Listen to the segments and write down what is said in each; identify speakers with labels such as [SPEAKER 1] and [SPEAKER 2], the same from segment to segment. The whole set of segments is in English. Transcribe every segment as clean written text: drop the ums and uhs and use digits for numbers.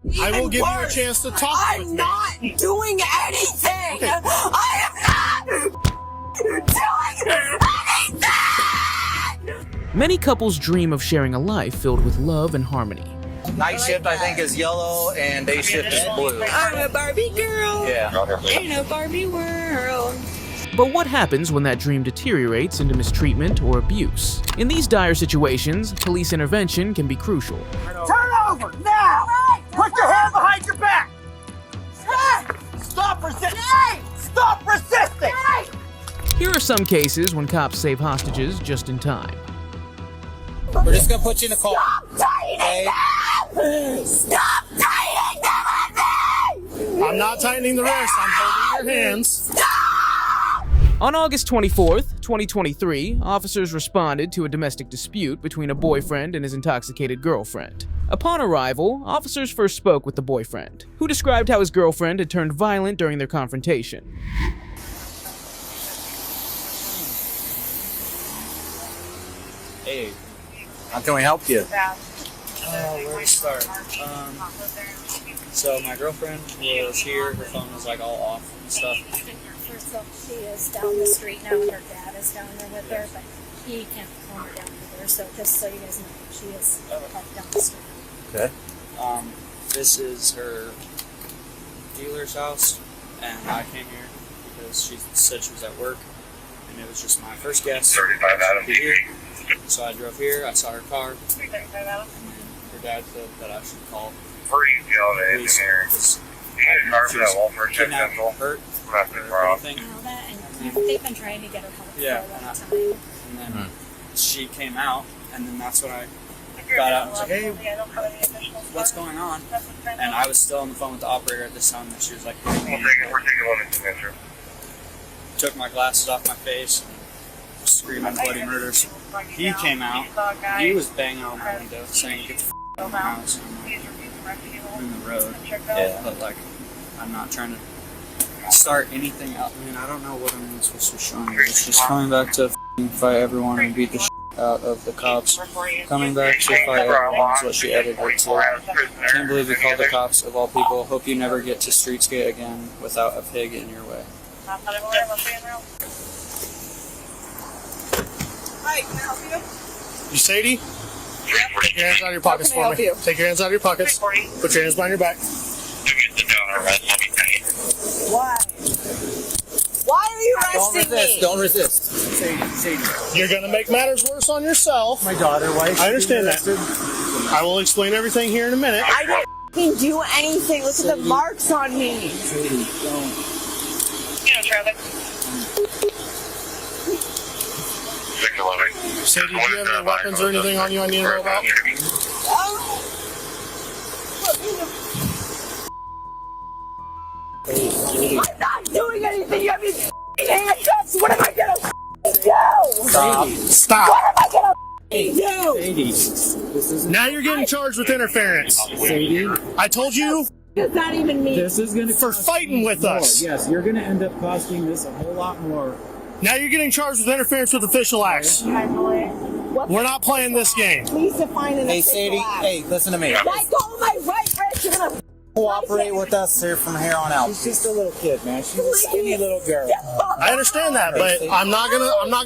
[SPEAKER 1] I will give you a chance to talk with me.
[SPEAKER 2] I'm not doing anything! Okay. I am not doing anything!
[SPEAKER 3] Many couples dream of sharing a life filled with love and harmony.
[SPEAKER 4] Night shift, I think, is yellow, and day shift is blue.
[SPEAKER 2] I'm a Barbie girl.
[SPEAKER 4] Yeah.
[SPEAKER 2] In a Barbie world.
[SPEAKER 3] But what happens when that dream deteriorates into mistreatment or abuse? In these dire situations, police intervention can be crucial.
[SPEAKER 5] Turn over, now! Put your hand behind your back! Stop resisting! Stop resisting!
[SPEAKER 3] Here are some cases when cops save hostages just in time.
[SPEAKER 4] We're just gonna put you in a car.
[SPEAKER 2] Stop tightening them! Stop tightening them on me!
[SPEAKER 1] I'm not tightening the wrist, I'm holding your hands.
[SPEAKER 2] Stop!
[SPEAKER 3] On August 24th, 2023, officers responded to a domestic dispute between a boyfriend and his intoxicated girlfriend. Upon arrival, officers first spoke with the boyfriend, who described how his girlfriend had turned violent during their confrontation.
[SPEAKER 4] Hey, how can we help you?
[SPEAKER 6] Where to start? So my girlfriend was here, her phone was like all off and stuff.
[SPEAKER 7] First off, she is down the street now, and her dad is down there with her, but he can't calm her down with her, so just so you guys know, she is down the street.
[SPEAKER 4] Okay.
[SPEAKER 6] This is her dealer's house, and I came here because she said she was at work, and it was just my first guess.
[SPEAKER 8] 35 Adam
[SPEAKER 6] Here. So I drove here, I saw her car, and then her dad said that I should call
[SPEAKER 8] Pretty
[SPEAKER 6] police
[SPEAKER 8] engineer.
[SPEAKER 6] because
[SPEAKER 8] You need to start for that Walter Check
[SPEAKER 6] kidnapped,
[SPEAKER 8] Central.
[SPEAKER 6] hurt,
[SPEAKER 8] Nothing
[SPEAKER 6] or
[SPEAKER 8] wrong.
[SPEAKER 6] anything.
[SPEAKER 7] All that, and they've been trying to get her help
[SPEAKER 6] Yeah,
[SPEAKER 7] for a long time.
[SPEAKER 6] and then she came out, and then that's when I got out and was like, hey, what's going on? And I was still on the phone with the operator at this time, and she was like,
[SPEAKER 8] We're taking one signature.
[SPEAKER 6] took my glasses off my face, and screaming bloody murders. He came out, he was banging on my window, saying, get the f*** out of my house. I'm in the road.
[SPEAKER 4] Yeah.
[SPEAKER 6] But like, I'm not trying to start anything out. I mean, I don't know what I'm supposed to be showing you. It's just coming back to f***ing fight everyone and beat the shit out of the cops. Coming back to fight everyone is what she edited it to. Can't believe you called the cops of all people. Hope you never get to Streetsgate again without a pig in your way.
[SPEAKER 2] Hi, can I help you?
[SPEAKER 1] You Sadie? Take your hands out of your pockets for me. Take your hands out of your pockets. Put your hands behind your back.
[SPEAKER 2] Why? Why are you arresting me?
[SPEAKER 4] Don't resist. Sadie.
[SPEAKER 1] You're gonna make matters worse on yourself.
[SPEAKER 4] My daughter, why?
[SPEAKER 1] I understand that. I will explain everything here in a minute.
[SPEAKER 2] I didn't f***ing do anything. Look at the marks on me.
[SPEAKER 4] Sadie, don't.
[SPEAKER 1] Sadie, do you have any weapons or anything on you I need to know about?
[SPEAKER 2] I'm not doing anything. You have me f***ing handcuffs. What am I gonna do?
[SPEAKER 1] Stop.
[SPEAKER 2] What am I gonna do?
[SPEAKER 4] Sadie, this isn't.
[SPEAKER 1] Now you're getting charged with interference.
[SPEAKER 4] Sadie,
[SPEAKER 1] I told you
[SPEAKER 2] Does that even mean?
[SPEAKER 4] this is gonna
[SPEAKER 1] for
[SPEAKER 4] cost
[SPEAKER 1] fighting with
[SPEAKER 4] more.
[SPEAKER 1] us.
[SPEAKER 4] Yes, you're gonna end up costing this a whole lot more.
[SPEAKER 1] Now you're getting charged with interference with official acts. We're not playing this game.
[SPEAKER 2] Please define an
[SPEAKER 4] Hey,
[SPEAKER 2] official
[SPEAKER 4] Sadie.
[SPEAKER 2] act.
[SPEAKER 4] Hey, listen to me.
[SPEAKER 2] Let go of my right wrist. You're gonna
[SPEAKER 4] Cooperate with us here from here on out. She's just a little kid, man. She's a skinny little girl.
[SPEAKER 1] I understand that, but I'm not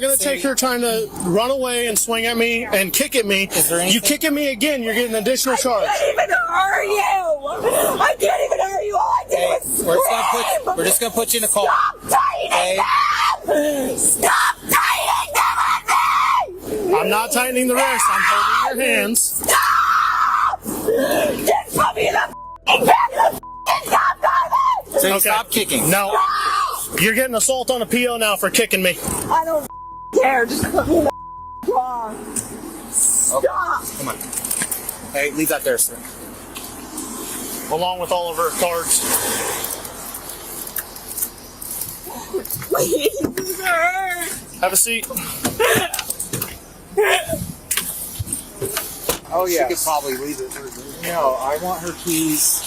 [SPEAKER 1] gonna take her trying to run away and swing at me and kick at me.
[SPEAKER 4] Is there anything?
[SPEAKER 1] You kick at me again, you're getting an additional charge.
[SPEAKER 2] I can't even hurt you. I can't even hurt you. All I do
[SPEAKER 4] Hey,
[SPEAKER 2] is scream.
[SPEAKER 4] we're just gonna put you in a car.
[SPEAKER 2] Stop tightening them. Stop tightening them on me.
[SPEAKER 1] I'm not tightening the wrist. I'm holding your hands.
[SPEAKER 2] Stop. Just put me in the back of the stop driving.
[SPEAKER 4] So you
[SPEAKER 1] Okay.
[SPEAKER 4] stop kicking.
[SPEAKER 1] No, you're getting assault on a PO now for kicking me.
[SPEAKER 2] I don't care. Just put me in the car. Stop.
[SPEAKER 4] Come on. Hey, leave that there, sir.
[SPEAKER 1] Along with all of her cards.
[SPEAKER 2] Please, this hurts.
[SPEAKER 1] Have a seat.
[SPEAKER 4] Oh yeah. She could probably leave it. No, I want her keys.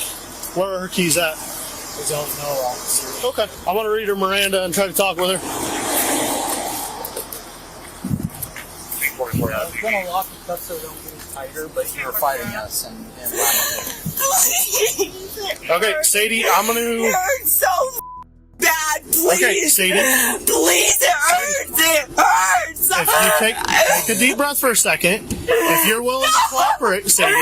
[SPEAKER 1] Where are her keys at?
[SPEAKER 4] I don't know, officer.
[SPEAKER 1] Okay. I want to read her Miranda and try to talk with her.
[SPEAKER 4] I was gonna lock the cuffs so they don't get tighter, but you were fighting us and
[SPEAKER 2] Please. It
[SPEAKER 1] Okay,
[SPEAKER 2] hurts.
[SPEAKER 1] Sadie, I'm
[SPEAKER 2] It
[SPEAKER 1] gonna.
[SPEAKER 2] hurts so bad. Please.
[SPEAKER 1] Okay, Sadie.
[SPEAKER 2] Please, it hurts. It hurts.
[SPEAKER 1] If you take a deep breath for a second, if you're willing to cooperate, Sadie.
[SPEAKER 2] No,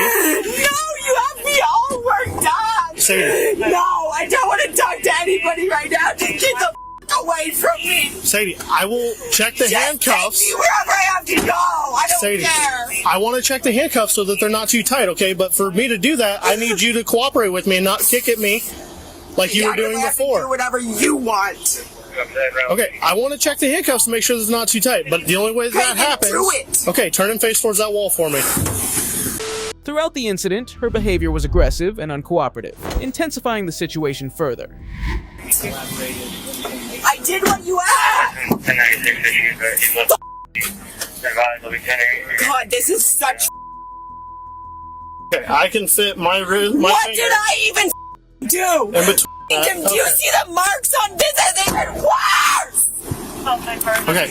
[SPEAKER 2] you have me all worked up.
[SPEAKER 1] Sadie.
[SPEAKER 2] No, I don't want to talk to anybody right now. Just get the away from me.
[SPEAKER 1] Sadie, I will check the handcuffs.
[SPEAKER 2] Take me wherever I have to go. I don't
[SPEAKER 1] Sadie,
[SPEAKER 2] care.
[SPEAKER 1] I want to check the handcuffs so that they're not too tight, okay? But for me to do that, I need you to cooperate with me and not kick at me like you were
[SPEAKER 2] You're
[SPEAKER 1] doing
[SPEAKER 2] gonna have to do
[SPEAKER 1] before.
[SPEAKER 2] whatever you want.
[SPEAKER 1] Okay, I want to check the handcuffs to make sure it's not too tight. But the only way that
[SPEAKER 2] Okay, then
[SPEAKER 1] happens.
[SPEAKER 2] do it.
[SPEAKER 1] Okay, turn and face towards that wall for me.
[SPEAKER 3] Throughout the incident, her behavior was aggressive and uncooperative, intensifying the situation further.
[SPEAKER 2] I did what you asked.
[SPEAKER 8] 1096 issues, he's left. Advised, will be 1088.
[SPEAKER 2] God, this is such.
[SPEAKER 1] Okay, I can fit my finger
[SPEAKER 2] What did I even do?
[SPEAKER 1] in between.
[SPEAKER 2] Do
[SPEAKER 1] that.
[SPEAKER 2] you see the marks on this? Is even worse.
[SPEAKER 1] Okay,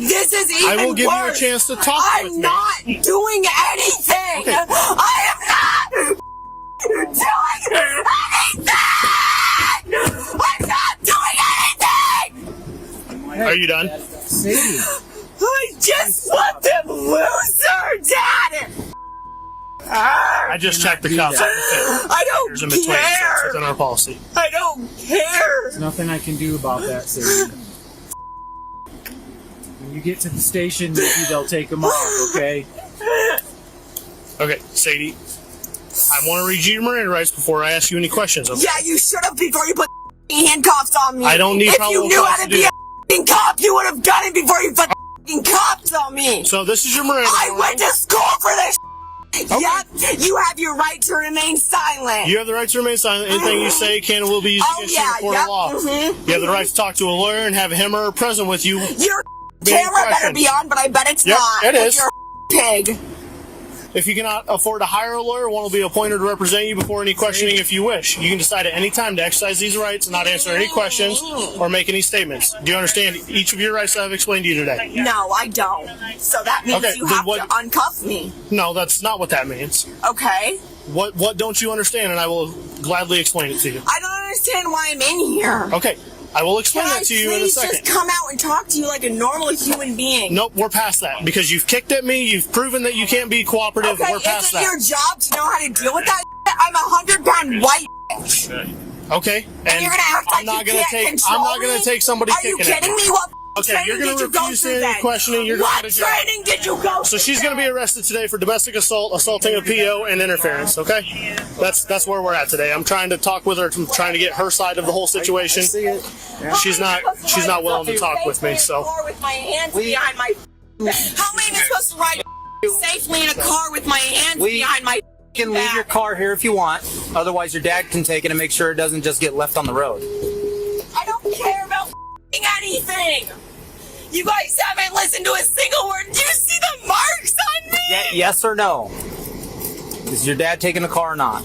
[SPEAKER 2] This is even
[SPEAKER 1] I will give you a
[SPEAKER 2] worse.
[SPEAKER 1] chance to talk
[SPEAKER 2] I'm
[SPEAKER 1] with me.
[SPEAKER 2] not doing anything.
[SPEAKER 1] Okay.
[SPEAKER 2] I am not doing anything. I'm not doing anything.
[SPEAKER 1] Are you done?
[SPEAKER 4] Sadie.
[SPEAKER 2] I just want them looser, Dad.
[SPEAKER 1] I just checked the cuffs.
[SPEAKER 2] I
[SPEAKER 1] There's
[SPEAKER 2] don't
[SPEAKER 1] in between. So it's
[SPEAKER 2] care.
[SPEAKER 1] within our policy.
[SPEAKER 2] I don't care.
[SPEAKER 4] There's nothing I can do about that, Sadie. When you get to the station, maybe they'll take them off, okay?
[SPEAKER 1] Okay, Sadie, I want to read you your Miranda rights before I ask you any questions. Okay?
[SPEAKER 2] Yeah, you should have before you put handcuffs on me.
[SPEAKER 1] I don't need
[SPEAKER 2] If
[SPEAKER 1] probable
[SPEAKER 2] you knew
[SPEAKER 1] cause
[SPEAKER 2] how
[SPEAKER 1] to
[SPEAKER 2] to
[SPEAKER 1] do
[SPEAKER 2] be
[SPEAKER 1] that.
[SPEAKER 2] a cop, you would have done it before you put cuffs on me.
[SPEAKER 1] So this is your Miranda.
[SPEAKER 2] I went to school for this.
[SPEAKER 1] Okay.
[SPEAKER 2] Yep, you have your right to remain silent.
[SPEAKER 1] You have the right to remain silent. Anything you say can and will be used
[SPEAKER 2] Oh,
[SPEAKER 1] against you in
[SPEAKER 2] yeah,
[SPEAKER 1] a court
[SPEAKER 2] yep,
[SPEAKER 1] of law. You have the right to talk to a lawyer and have him or her present with you.
[SPEAKER 2] Your
[SPEAKER 1] Being
[SPEAKER 2] camera better
[SPEAKER 1] questioned.
[SPEAKER 2] be on, but I bet it's
[SPEAKER 1] Yep,
[SPEAKER 2] not.
[SPEAKER 1] it is.
[SPEAKER 2] You're a pig.
[SPEAKER 1] If you cannot afford to hire a lawyer, one will be appointed to represent you before any questioning if you wish. You can decide at any time to exercise these rights and not answer any questions or make any statements. Do you understand each of your rights that I've explained to you today?
[SPEAKER 2] No, I don't. So that means
[SPEAKER 1] Okay,
[SPEAKER 2] you
[SPEAKER 1] then
[SPEAKER 2] have
[SPEAKER 1] what-
[SPEAKER 2] to uncuff me.
[SPEAKER 1] No, that's not what that means.
[SPEAKER 2] Okay?
[SPEAKER 1] What don't you understand? And I will gladly explain it to you.
[SPEAKER 2] I don't understand why I'm in here.
[SPEAKER 1] Okay, I will explain
[SPEAKER 2] Can I
[SPEAKER 1] that to you in a
[SPEAKER 2] please
[SPEAKER 1] second.
[SPEAKER 2] just come out and talk to you like a normal human being?
[SPEAKER 1] Nope, we're past that because you've kicked at me. You've proven that you can't be cooperative.
[SPEAKER 2] Okay,
[SPEAKER 1] We're past
[SPEAKER 2] is it
[SPEAKER 1] that.
[SPEAKER 2] your job to know how to deal with that? I'm a 100-pound white bitch.
[SPEAKER 1] Okay,
[SPEAKER 2] And you're gonna act like
[SPEAKER 1] I'm not
[SPEAKER 2] you
[SPEAKER 1] gonna
[SPEAKER 2] can't
[SPEAKER 1] take.
[SPEAKER 2] control
[SPEAKER 1] I'm not gonna
[SPEAKER 2] me?
[SPEAKER 1] take somebody
[SPEAKER 2] Are you
[SPEAKER 1] kicking at
[SPEAKER 2] kidding
[SPEAKER 1] me.
[SPEAKER 2] me? What
[SPEAKER 1] Okay,
[SPEAKER 2] training
[SPEAKER 1] you're gonna
[SPEAKER 2] did you go
[SPEAKER 1] refuse
[SPEAKER 2] through
[SPEAKER 1] any
[SPEAKER 2] then?
[SPEAKER 1] questioning. You're going
[SPEAKER 2] What
[SPEAKER 1] to jail.
[SPEAKER 2] training did you go
[SPEAKER 1] So
[SPEAKER 2] through?
[SPEAKER 1] she's going to be arrested today for domestic assault, assaulting a PO, and interference. Okay, that's where we're at today. I'm trying to talk with her. I'm trying to get her side of the whole situation.
[SPEAKER 4] See it?
[SPEAKER 1] She's not willing to talk with me. So
[SPEAKER 2] With my hands behind my. How am I even supposed to ride safely in a car with my hands behind my?
[SPEAKER 9] You can leave your car here if you want. Otherwise, your dad can take it and make sure it doesn't just get left on the road.
[SPEAKER 2] I don't care about anything. You guys haven't listened to a single word. Do you see the marks on me?
[SPEAKER 9] Yeah, yes or no? Is your dad taking the car or not?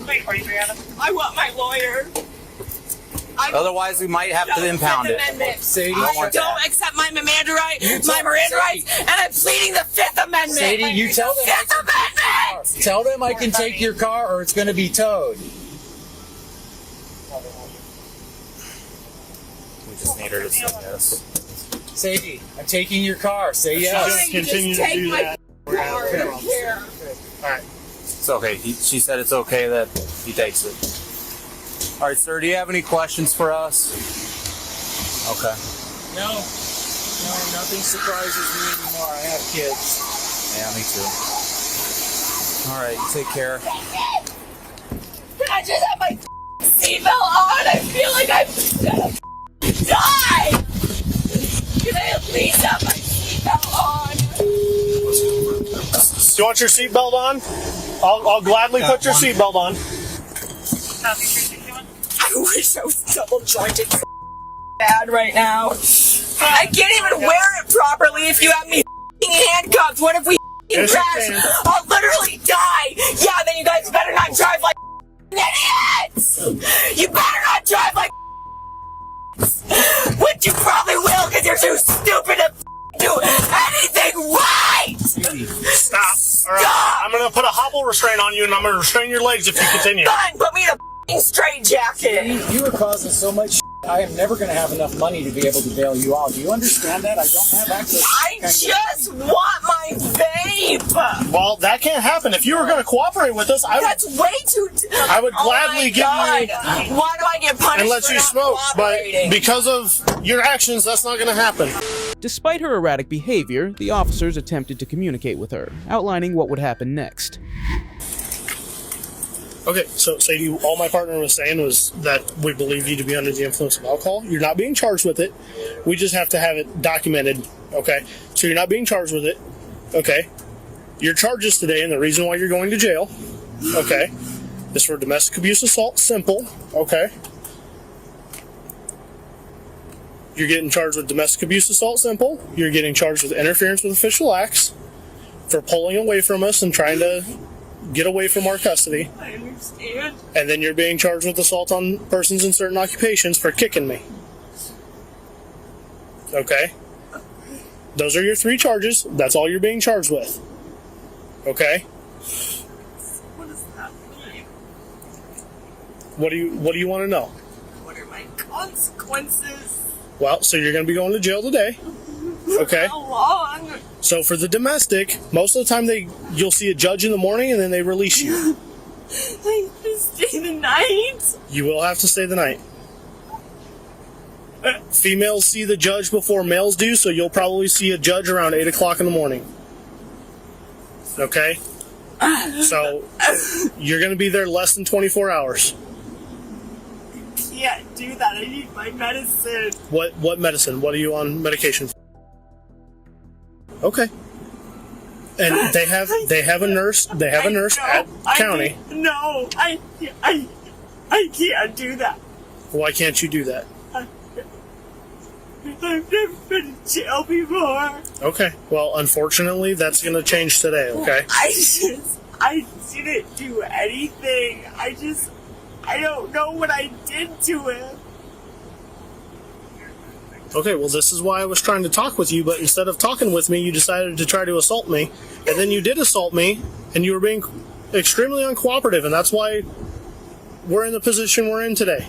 [SPEAKER 2] I want my lawyer.
[SPEAKER 9] Otherwise, we might have to impound it.
[SPEAKER 4] Sadie,
[SPEAKER 2] I don't accept my Miranda rights, and I'm pleading the Fifth Amendment.
[SPEAKER 4] Sadie, you tell them.
[SPEAKER 2] Fifth Amendment.
[SPEAKER 4] Tell them I can take your car or it's going to be towed.
[SPEAKER 9] We just need her to say yes.
[SPEAKER 4] Sadie, I'm taking your car. Say
[SPEAKER 1] she's
[SPEAKER 4] yes.
[SPEAKER 1] going to continue to do that. We're gonna have a problem. All right.
[SPEAKER 9] It's okay. She said it's okay that he takes it. All right, sir, do you have any questions for us? Okay.
[SPEAKER 4] No, nothing surprises me anymore. I have kids.
[SPEAKER 9] Yeah, me too. All right, you take care.
[SPEAKER 2] Can I just have my seatbelt on? I feel like I'm gonna die. Can I at least have my seatbelt on?
[SPEAKER 1] Do you want your seatbelt on? I'll gladly put your seatbelt on.
[SPEAKER 2] I wish I was double jointed bad right now. I can't even wear it properly if you have me handcuffed. What if we
[SPEAKER 1] Yes, you
[SPEAKER 2] crash?
[SPEAKER 1] can.
[SPEAKER 2] I'll literally die. Yeah, then you guys better not drive like idiots. You better not drive like which you probably will because you're too stupid to do anything right.
[SPEAKER 1] Stop. All right. I'm going going to put a hobble restraint on you, and I'm going to restrain your legs if you continue.
[SPEAKER 2] Fine, put me in a f***ing straight jacket.
[SPEAKER 4] You are causing so much shit. I am never going to have enough money to be able to bail you out. Do you understand that? I don't have access to
[SPEAKER 2] I just want my vape.
[SPEAKER 1] Well, that can't happen. If you were going to cooperate with us,
[SPEAKER 2] That's way too...
[SPEAKER 1] I would gladly give you...
[SPEAKER 2] Why do I get punished
[SPEAKER 1] and let
[SPEAKER 2] for
[SPEAKER 1] you
[SPEAKER 2] not
[SPEAKER 1] smoke, but
[SPEAKER 2] cooperating?
[SPEAKER 1] because of your actions, that's not going to happen.
[SPEAKER 3] Despite her erratic behavior, the officers attempted to communicate with her, outlining what would happen next.
[SPEAKER 1] Okay, so all my partner was saying was that we believe you to be under the influence of alcohol. You're not being charged with it. We just have to have it documented, okay? So you're not being charged with it, okay? Your charges today and the reason why you're going to jail, okay, is for domestic abuse assault, simple, okay? You're getting charged with domestic abuse assault, simple. You're getting charged with interference with official acts for pulling away from us and trying to get away from our custody.
[SPEAKER 2] I understand.
[SPEAKER 1] And then you're being charged with assault on persons in certain occupations for kicking me. Okay? Those are your 3 charges. That's all you're being charged with. Okay?
[SPEAKER 2] What does that mean?
[SPEAKER 1] What do you want to know?
[SPEAKER 2] What are my consequences?
[SPEAKER 1] Well, so you're going to be going to jail today. Okay?
[SPEAKER 2] How long?
[SPEAKER 1] So for the domestic, most of the time you'll see a judge in the morning and then they release you.
[SPEAKER 2] I have to stay the night?
[SPEAKER 1] You will have to stay the night. Females see the judge before males do, so you'll probably see a judge around 8 o'clock in the morning. Okay? So you're going to be there less than 24 hours.
[SPEAKER 2] I can't do that. I need my medicine.
[SPEAKER 1] What medicine? What are you on medication for? Okay. And they have a nurse. They have a nurse at county.
[SPEAKER 2] I can't do that.
[SPEAKER 1] Why can't you do that?
[SPEAKER 2] I've never been in jail before.
[SPEAKER 1] Okay. Well, unfortunately, that's going to change today, okay?
[SPEAKER 2] I didn't do anything. I don't know what I did to him.
[SPEAKER 1] Okay, well, this is why I was trying to talk with you, but instead of talking with me, you decided to try to assault me, and then you did assault me, and you were being extremely uncooperative, and that's why we're in the position we're in today.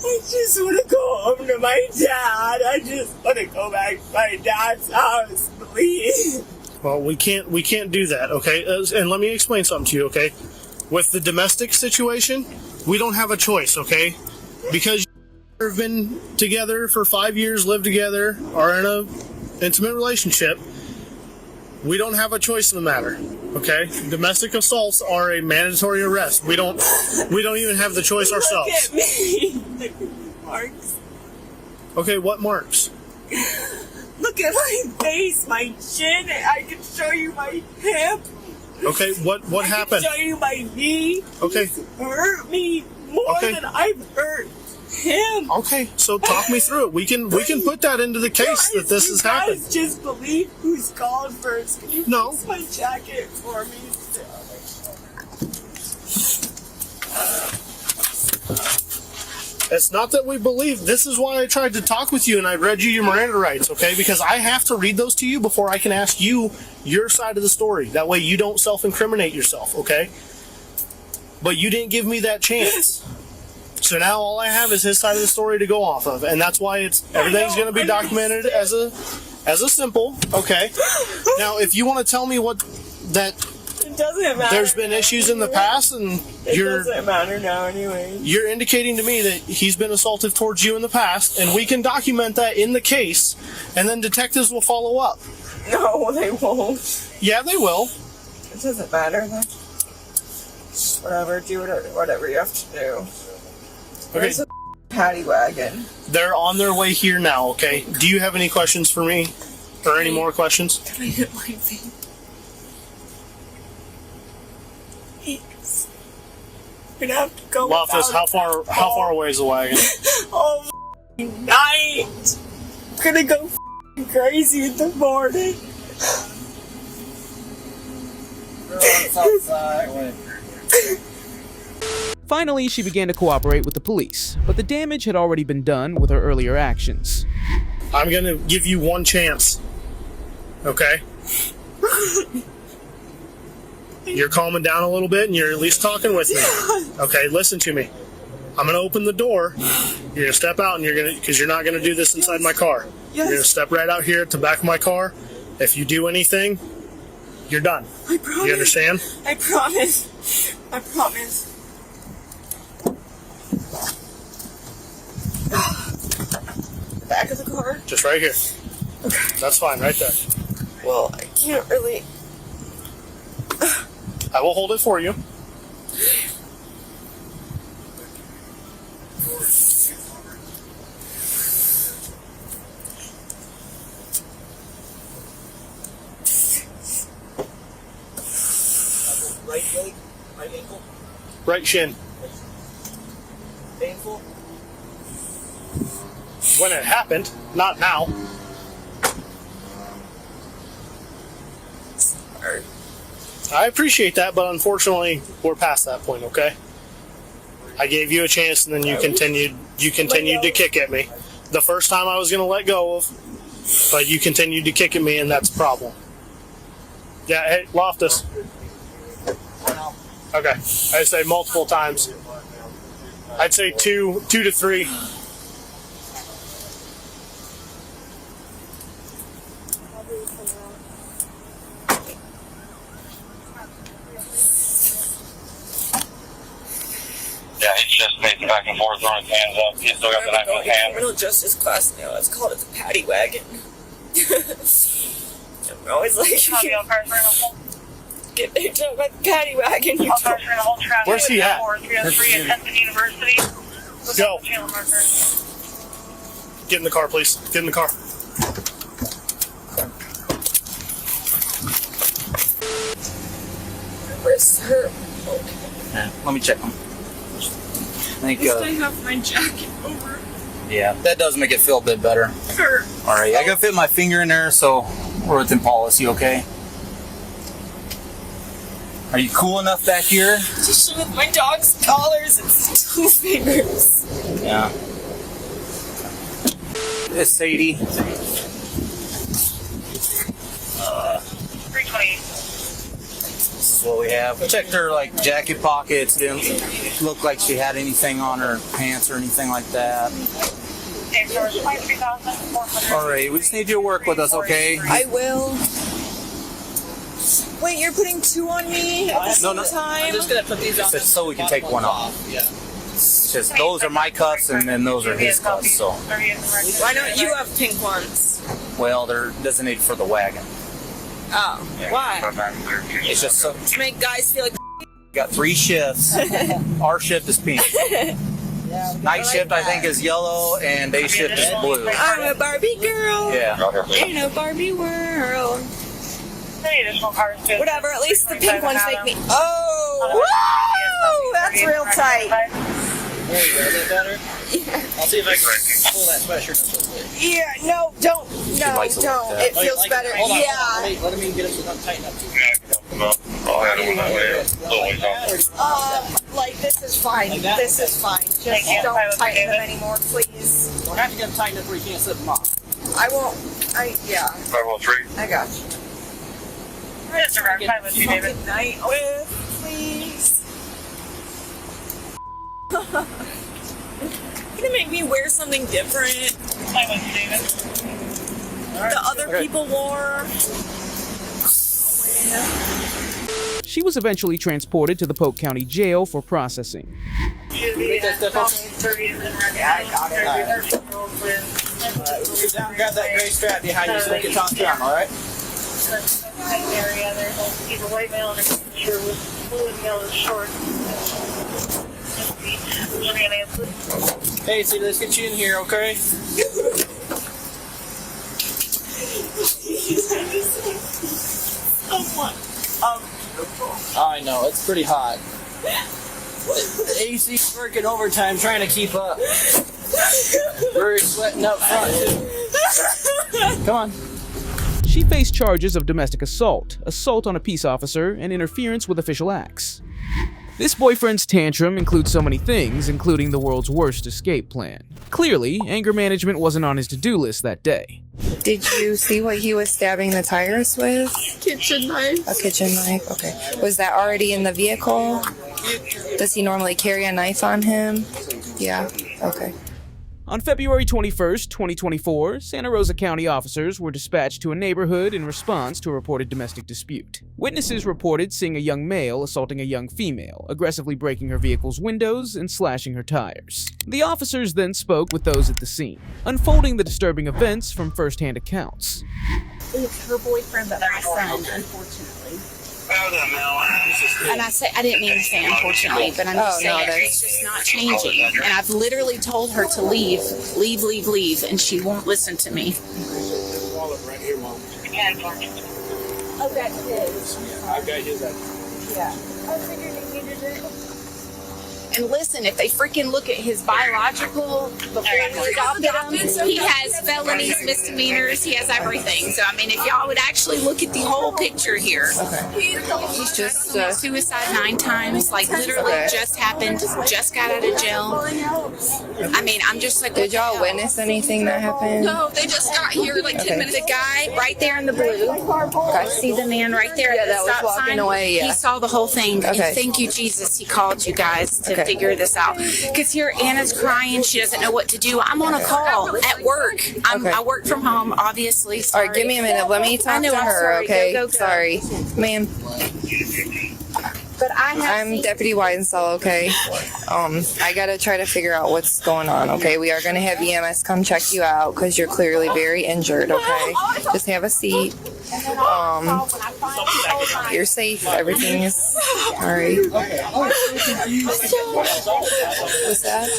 [SPEAKER 2] I just want to go home to my dad. I just want to go back to my dad's house, please.
[SPEAKER 1] Well, we can't do that, okay? And let me explain something to you, okay? With the domestic situation, we don't have a choice, okay? Because you've been together for 5 years, lived together, are in a intimate relationship, we don't have a choice in the matter, okay? Domestic assaults are a mandatory arrest. We don't even have the choice ourselves.
[SPEAKER 2] Look at me. Look at marks.
[SPEAKER 1] Okay, what marks?
[SPEAKER 2] Look at my face, my chin. I can show you my hip.
[SPEAKER 1] Okay, what happened?
[SPEAKER 2] I can show you my knee.
[SPEAKER 1] Okay.
[SPEAKER 2] He's hurt me more than I've hurt him.
[SPEAKER 1] Okay, so talk me through it. We can put that into the case that this has happened.
[SPEAKER 2] Guys, just believe who's called first. Can you fix my jacket for me?
[SPEAKER 1] It's not that we believe. This is why I tried to talk with you and I read you your Miranda rights, okay? Because I have to read those to you before I can ask you your side of the story. That way you don't self-incriminate yourself, okay? But you didn't give me that chance. So now all I have is his side of the story to go off of, and that's why everything's going to be documented as a simple, okay? Now, if you want to tell me
[SPEAKER 2] it doesn't matter.
[SPEAKER 1] There's been issues in the past, and
[SPEAKER 2] it doesn't matter now anyway.
[SPEAKER 1] You're indicating to me that he's been assaultive towards you in the past, and we can document that in the case, and then detectives will follow up.
[SPEAKER 2] No, they won't.
[SPEAKER 1] Yeah, they will.
[SPEAKER 2] It doesn't matter then. Whatever, do whatever you have to do. There's a paddy wagon.
[SPEAKER 1] They're on their way here now, okay? Do you have any questions for me? Or any more questions?
[SPEAKER 2] Can I get my vape? Thanks. We're gonna have to go.
[SPEAKER 1] Loftus, how far away is the wagon?
[SPEAKER 2] All night. I'm gonna go crazy in the morning.
[SPEAKER 3] Finally, she began to cooperate with the police, but the damage had already been done with her earlier actions.
[SPEAKER 1] I'm gonna give you one chance. Okay? You're calming down a little bit and you're at least talking with me. Okay, listen to me. I'm gonna open the door. You're gonna step out and because you're not gonna do this inside my car. You're gonna step right out here at the back of my car. If you do anything, you're done.
[SPEAKER 2] I promise.
[SPEAKER 1] You understand?
[SPEAKER 2] I promise. I promise. Back of the car?
[SPEAKER 1] Just right here.
[SPEAKER 2] Okay.
[SPEAKER 1] That's fine, right there.
[SPEAKER 2] Well, I can't really.
[SPEAKER 1] I will hold it for you.
[SPEAKER 5] Right leg, right ankle,
[SPEAKER 1] Right shin.
[SPEAKER 5] painful.
[SPEAKER 1] When it happened, not now.
[SPEAKER 2] Sorry.
[SPEAKER 1] I appreciate that, but unfortunately, we're past that point, okay? I gave you a chance and then you continued to kick at me. The first time I was going to let go of, but you continued to kick at me and that's a problem. Yeah, hey, Loftus. Okay, I say multiple times. I'd say two to three.
[SPEAKER 8] Yeah, he's just pacing back and forth, throwing his hands up. He's still got the knife in his hand.
[SPEAKER 2] Criminal justice class now. It's called the paddy wagon. I'm always like, get picked up by the paddy wagon. You don't.
[SPEAKER 1] Where's he at? Go. Get in the car, please. Get in the car.
[SPEAKER 2] Wrists hurt.
[SPEAKER 9] Yeah, let me check them. I think,
[SPEAKER 2] I have my jacket over.
[SPEAKER 9] yeah, that does make it feel a bit better.
[SPEAKER 2] Hurt.
[SPEAKER 9] All right, I gotta fit my finger in there, so we're within policy, okay? Are you cool enough back here?
[SPEAKER 2] Just with my dog's collars, it's 2 fingers.
[SPEAKER 9] Yeah. It's Sadie.
[SPEAKER 8] 320.
[SPEAKER 9] This is what we have. Checked her like jacket pockets. Didn't look like she had anything on her pants or anything like that. All right, we just need you to work with us, okay?
[SPEAKER 2] I will. Wait, you're putting 2 on me at the same time?
[SPEAKER 5] I'm just gonna put these on.
[SPEAKER 9] It's so we can take one off.
[SPEAKER 5] Yeah.
[SPEAKER 9] It's just those are my cuffs and then those are his cuffs. So,
[SPEAKER 2] Why don't you have pink ones?
[SPEAKER 9] well, they're designated for the wagon.
[SPEAKER 2] Oh, why?
[SPEAKER 9] It's just so
[SPEAKER 2] To make guys feel like
[SPEAKER 9] got 3 shifts. Our shift is pink. Night shift I think is yellow and day shift is blue.
[SPEAKER 2] I'm a Barbie girl
[SPEAKER 9] Yeah.
[SPEAKER 2] in a Barbie world.
[SPEAKER 8] Any additional cars?
[SPEAKER 2] Whatever, at least the pink ones make me. Oh! Woo! That's real tight.
[SPEAKER 5] There you go. Is that better? I'll see if I can pull that sweatshirt up a little bit.
[SPEAKER 2] Yeah, no, don't. No,
[SPEAKER 9] likes it like
[SPEAKER 2] don't.
[SPEAKER 9] that.
[SPEAKER 2] It
[SPEAKER 5] Oh, you
[SPEAKER 2] feels
[SPEAKER 5] like
[SPEAKER 2] better.
[SPEAKER 5] it? Hold on,
[SPEAKER 2] Yeah.
[SPEAKER 5] Let me get it so it doesn't tighten up too much.
[SPEAKER 8] I'll have it that way. Little ways off.
[SPEAKER 2] Like this is fine.
[SPEAKER 5] Like that?
[SPEAKER 2] This is fine. Just don't tighten them anymore, please.
[SPEAKER 5] Don't have to get them tightened up where you can't slip them off.
[SPEAKER 2] I won't. Yeah,
[SPEAKER 8] 513.
[SPEAKER 2] I got you.
[SPEAKER 8] Yes, sir. 512, David.
[SPEAKER 2] Fucking night with, please. Gonna make me wear something different.
[SPEAKER 8] 512, David.
[SPEAKER 2] The other people wore.
[SPEAKER 3] She was eventually transported to the Polk County Jail for processing.
[SPEAKER 5] Make that stuff up.
[SPEAKER 2] Yeah, I got it.
[SPEAKER 5] Get down, grab that gray strap behind you so we can talk down, alright?
[SPEAKER 8] Area there. He's a white male in a shirt with blue and yellow shorts.
[SPEAKER 5] Hey, see, let's get you in here, okay? I know, it's pretty hot. The AC's working overtime trying to keep up. We're sweating up front, too.
[SPEAKER 10] Come on.
[SPEAKER 3] She faced charges of domestic assault, assault on a peace officer, and interference with official acts. This boyfriend's tantrum includes so many things, including the world's worst escape plan. Clearly, anger management wasn't on his to-do list that day.
[SPEAKER 10] Did you see what he was stabbing the tires with?
[SPEAKER 2] Kitchen knife.
[SPEAKER 10] A kitchen knife? Okay. Was that already in the vehicle? Does he normally carry a knife on him? Yeah. Okay.
[SPEAKER 3] On February 21st, 2024, Santa Rosa County officers were dispatched to a neighborhood in response to a reported domestic dispute. Witnesses reported seeing a young male assaulting a young female, aggressively breaking her vehicle's windows and slashing her tires. The officers then spoke with those at the scene, unfolding the disturbing events from first-hand accounts.
[SPEAKER 2] It's her boyfriend, but my son, unfortunately. And I didn't mean to say unfortunately, but I'm just saying it's just not changing. And I've literally told her to leave, and she won't listen to me. Oh, that's his.
[SPEAKER 4] I've got his.
[SPEAKER 2] Yeah. I figured he needed it. And listen, if they freaking look at his biological before he adopted him, he has felonies, misdemeanors, he has everything. So, I mean, if y'all would actually look at the whole picture here. He's just suicide 9 times, like literally just happened, just got out of jail. I mean, I'm just like,
[SPEAKER 10] did y'all witness anything that happened?
[SPEAKER 2] No, they just got here like 10 minutes. The guy right there in the blue, I see the man right there at the
[SPEAKER 10] that was
[SPEAKER 2] stop
[SPEAKER 10] walking
[SPEAKER 2] sign.
[SPEAKER 10] away, yeah.
[SPEAKER 2] He saw the whole thing. And thank you, Jesus, he called you guys to figure this out. Because here Anna's crying, she doesn't know what to do. I'm on a call at work. I work from home, obviously. Sorry.
[SPEAKER 10] All right, give me a minute. Let me talk to her,
[SPEAKER 2] sorry.
[SPEAKER 10] okay?
[SPEAKER 2] Go.
[SPEAKER 10] Sorry. Ma'am.
[SPEAKER 2] But
[SPEAKER 10] I'm Deputy Weidenstall, okay? I gotta try to figure out what's going on, okay? We are gonna have EMS come check you out because you're clearly very injured, okay? Just have a seat. You're safe. Everything is alright. What's that?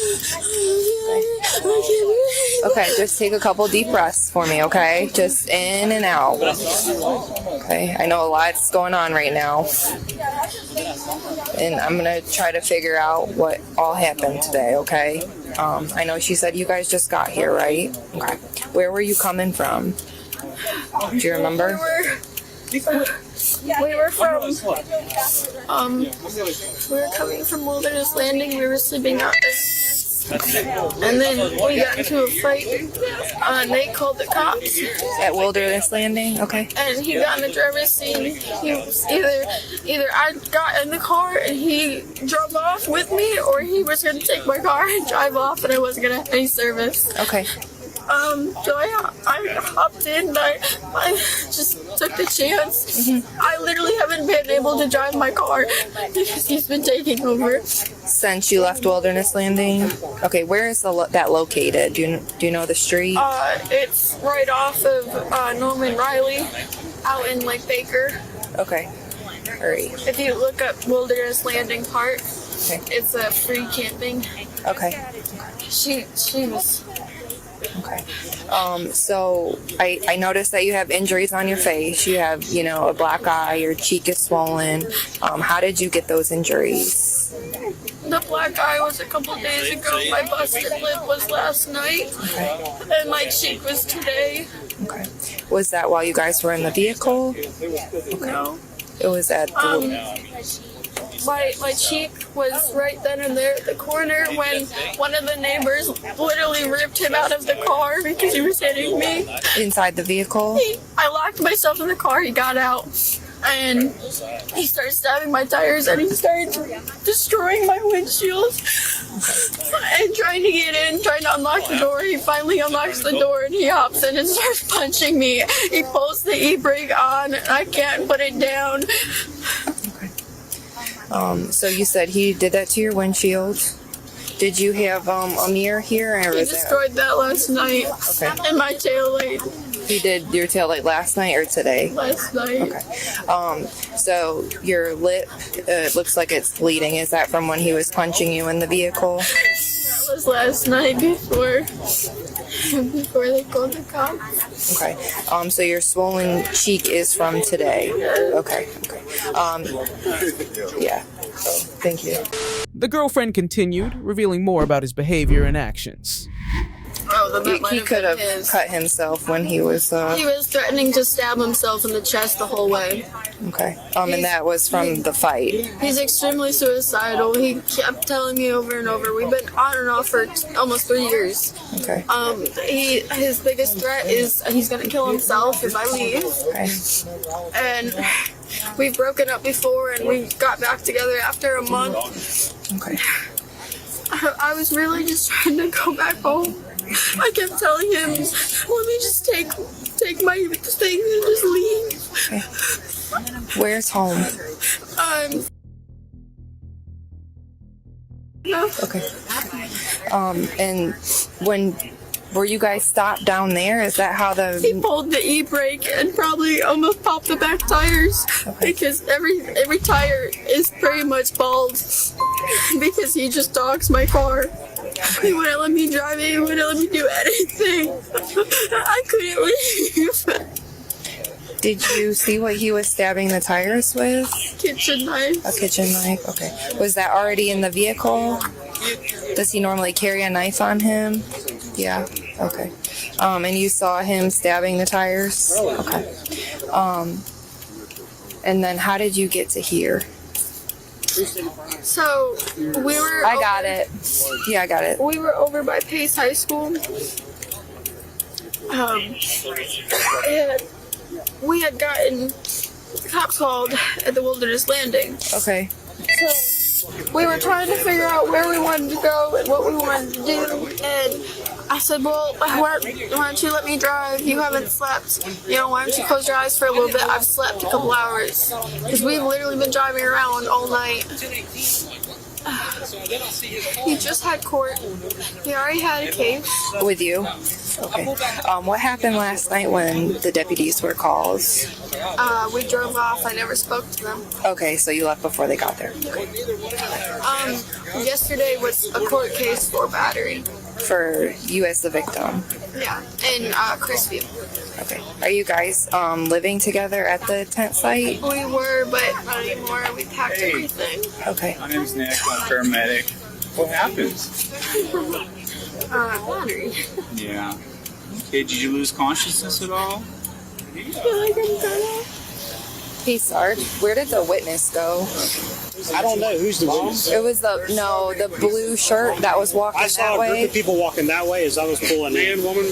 [SPEAKER 10] Okay, just take a couple deep breaths for me, okay? Just in and out. Okay, I know a lot's going on right now. And I'm gonna try to figure out what all happened today, okay? I know she said you guys just got here, right? Okay. Where were you coming from? Do you remember?
[SPEAKER 2] We were coming from Wilderness Landing. We were sleeping out there. And then we got into a fight. Nate called the cops.
[SPEAKER 10] At Wilderness Landing? Okay.
[SPEAKER 2] And he got in the driver's seat. He was either I got in the car and he drove off with me, or he was going to take my car and drive off, and I wasn't going to have any service.
[SPEAKER 10] Okay.
[SPEAKER 2] So I hopped in and I just took the chance. I literally haven't been able to drive my car because he's been taking over.
[SPEAKER 10] Since you left Wilderness Landing? Okay, where is that located? Do you know the street?
[SPEAKER 2] It's right off of Norman Riley, out in Lake Baker.
[SPEAKER 10] Okay. Alright.
[SPEAKER 2] If you look up Wilderness Landing Park, it's a free camping.
[SPEAKER 10] Okay.
[SPEAKER 2] She was...
[SPEAKER 10] Okay. So I noticed that you have injuries on your face. You have, a black eye, your cheek is swollen. How did you get those injuries?
[SPEAKER 2] The black eye was a couple days ago. My busted lip was last night.
[SPEAKER 10] Okay.
[SPEAKER 2] And my cheek was today.
[SPEAKER 10] Okay. Was that while you guys were in the vehicle? Okay.
[SPEAKER 2] No.
[SPEAKER 10] It was at the...
[SPEAKER 2] My cheek was right then and there at the corner when one of the neighbors literally ripped him out of the car because he was hitting me.
[SPEAKER 10] Inside the vehicle?
[SPEAKER 2] I locked myself in the car, he got out, and he started stabbing my tires and he started destroying my windshield and trying to get in, trying to unlock the door. He finally unlocks the door and he hops in and starts punching me. He pulls the e-brake on and I can't put it down.
[SPEAKER 10] So you said he did that to your windshield. Did you have a mirror here? Or
[SPEAKER 2] He destroyed that last night.
[SPEAKER 10] Okay.
[SPEAKER 2] And my taillight.
[SPEAKER 10] He did your taillight last night or today?
[SPEAKER 2] Last night.
[SPEAKER 10] Okay. So your lip looks like it's bleeding. Is that from when he was punching you in the vehicle?
[SPEAKER 2] That was last night before they called the cops.
[SPEAKER 10] Okay. So your swollen cheek is from today. Okay. Yeah. So, thank you.
[SPEAKER 3] The girlfriend continued, revealing more about his behavior and actions.
[SPEAKER 2] I
[SPEAKER 11] then that might
[SPEAKER 10] He
[SPEAKER 11] have
[SPEAKER 10] could
[SPEAKER 11] been
[SPEAKER 10] have
[SPEAKER 11] his.
[SPEAKER 10] cut himself when he was.
[SPEAKER 11] He was threatening to stab himself in the chest the whole way.
[SPEAKER 10] Okay. And that was from the fight.
[SPEAKER 11] He's extremely suicidal. He kept telling me over and over. We've been on and off for almost 3 years.
[SPEAKER 10] Okay.
[SPEAKER 11] His biggest threat is he's gonna kill himself if I leave.
[SPEAKER 10] Okay.
[SPEAKER 11] And we've broken up before, and we got back together after a month.
[SPEAKER 10] Okay.
[SPEAKER 11] I was really just trying to go back home. I kept telling him, let me just take my things and just leave.
[SPEAKER 10] Okay. Where's home?
[SPEAKER 11] No.
[SPEAKER 10] Okay. And when were you guys stopped down there? Is that how
[SPEAKER 11] He pulled the e-brake and probably almost popped the back tires because every tire is pretty much bald because he just dogs my car. He wouldn't let me drive it. He wouldn't let me do anything. I couldn't leave.
[SPEAKER 10] Did you see what he was stabbing the tires with?
[SPEAKER 11] Kitchen knife.
[SPEAKER 10] A kitchen knife. Okay. Was that already in the vehicle? Does he normally carry a knife on him? Yeah. Okay. And you saw him stabbing the tires? Okay. And then how did you get to here?
[SPEAKER 11] So we were.
[SPEAKER 10] I got it. Yeah, I got it.
[SPEAKER 11] We were over by Pace High School. And we had gotten cops called at the Wilderness Landing.
[SPEAKER 10] Okay.
[SPEAKER 11] So we were trying to figure out where we wanted to go and what we wanted to do, and I said, well, why don't you let me drive? You haven't slept. You know, why don't you close your eyes for a little bit? I've slept a couple hours. Because we've literally been driving around all night. He just had court. He already had a case.
[SPEAKER 10] With you? Okay. What happened last night when the deputies were called?
[SPEAKER 11] We drove off. I never spoke to them.
[SPEAKER 10] Okay, so you left before they got there.
[SPEAKER 11] Yesterday was a court case for battery.
[SPEAKER 10] For you as the victim?
[SPEAKER 11] Yeah, in Crisfield.
[SPEAKER 10] Okay. Are you guys living together at the tent site?
[SPEAKER 11] We were, but not anymore. We packed everything.
[SPEAKER 10] Okay.
[SPEAKER 12] My name's Nick. I'm a paramedic. What happens?
[SPEAKER 11] Battery.
[SPEAKER 12] Yeah. Okay, did you lose consciousness at all?
[SPEAKER 11] I feel like I'm gonna.
[SPEAKER 10] Hey, Sarge, where did the witness go?
[SPEAKER 4] I don't know. Who's the witness?
[SPEAKER 10] It was the blue shirt that was walking
[SPEAKER 4] I saw
[SPEAKER 10] that
[SPEAKER 4] a group
[SPEAKER 10] way.
[SPEAKER 4] of people walking that way as I was pulling in.
[SPEAKER 12] Woman?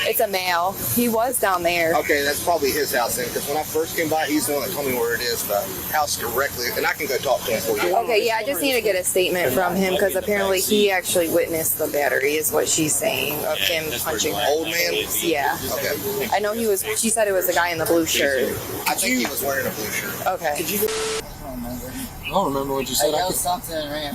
[SPEAKER 10] It's a male. He was down there.
[SPEAKER 13] Okay, that's probably his house then, because when I first came by, he's the one that told me where it is, the house directly, and I can go talk to him for you.
[SPEAKER 10] Okay, yeah, I just need to get a statement from him because apparently he actually witnessed the battery, is what she's saying, of him punching her.
[SPEAKER 13] Old man?
[SPEAKER 10] Yeah.
[SPEAKER 13] Okay.
[SPEAKER 10] I know she said it was the guy in the blue shirt.
[SPEAKER 13] I think he was wearing a blue shirt.
[SPEAKER 10] Okay.
[SPEAKER 14] I don't remember what you said.
[SPEAKER 5] I yelled something and ran.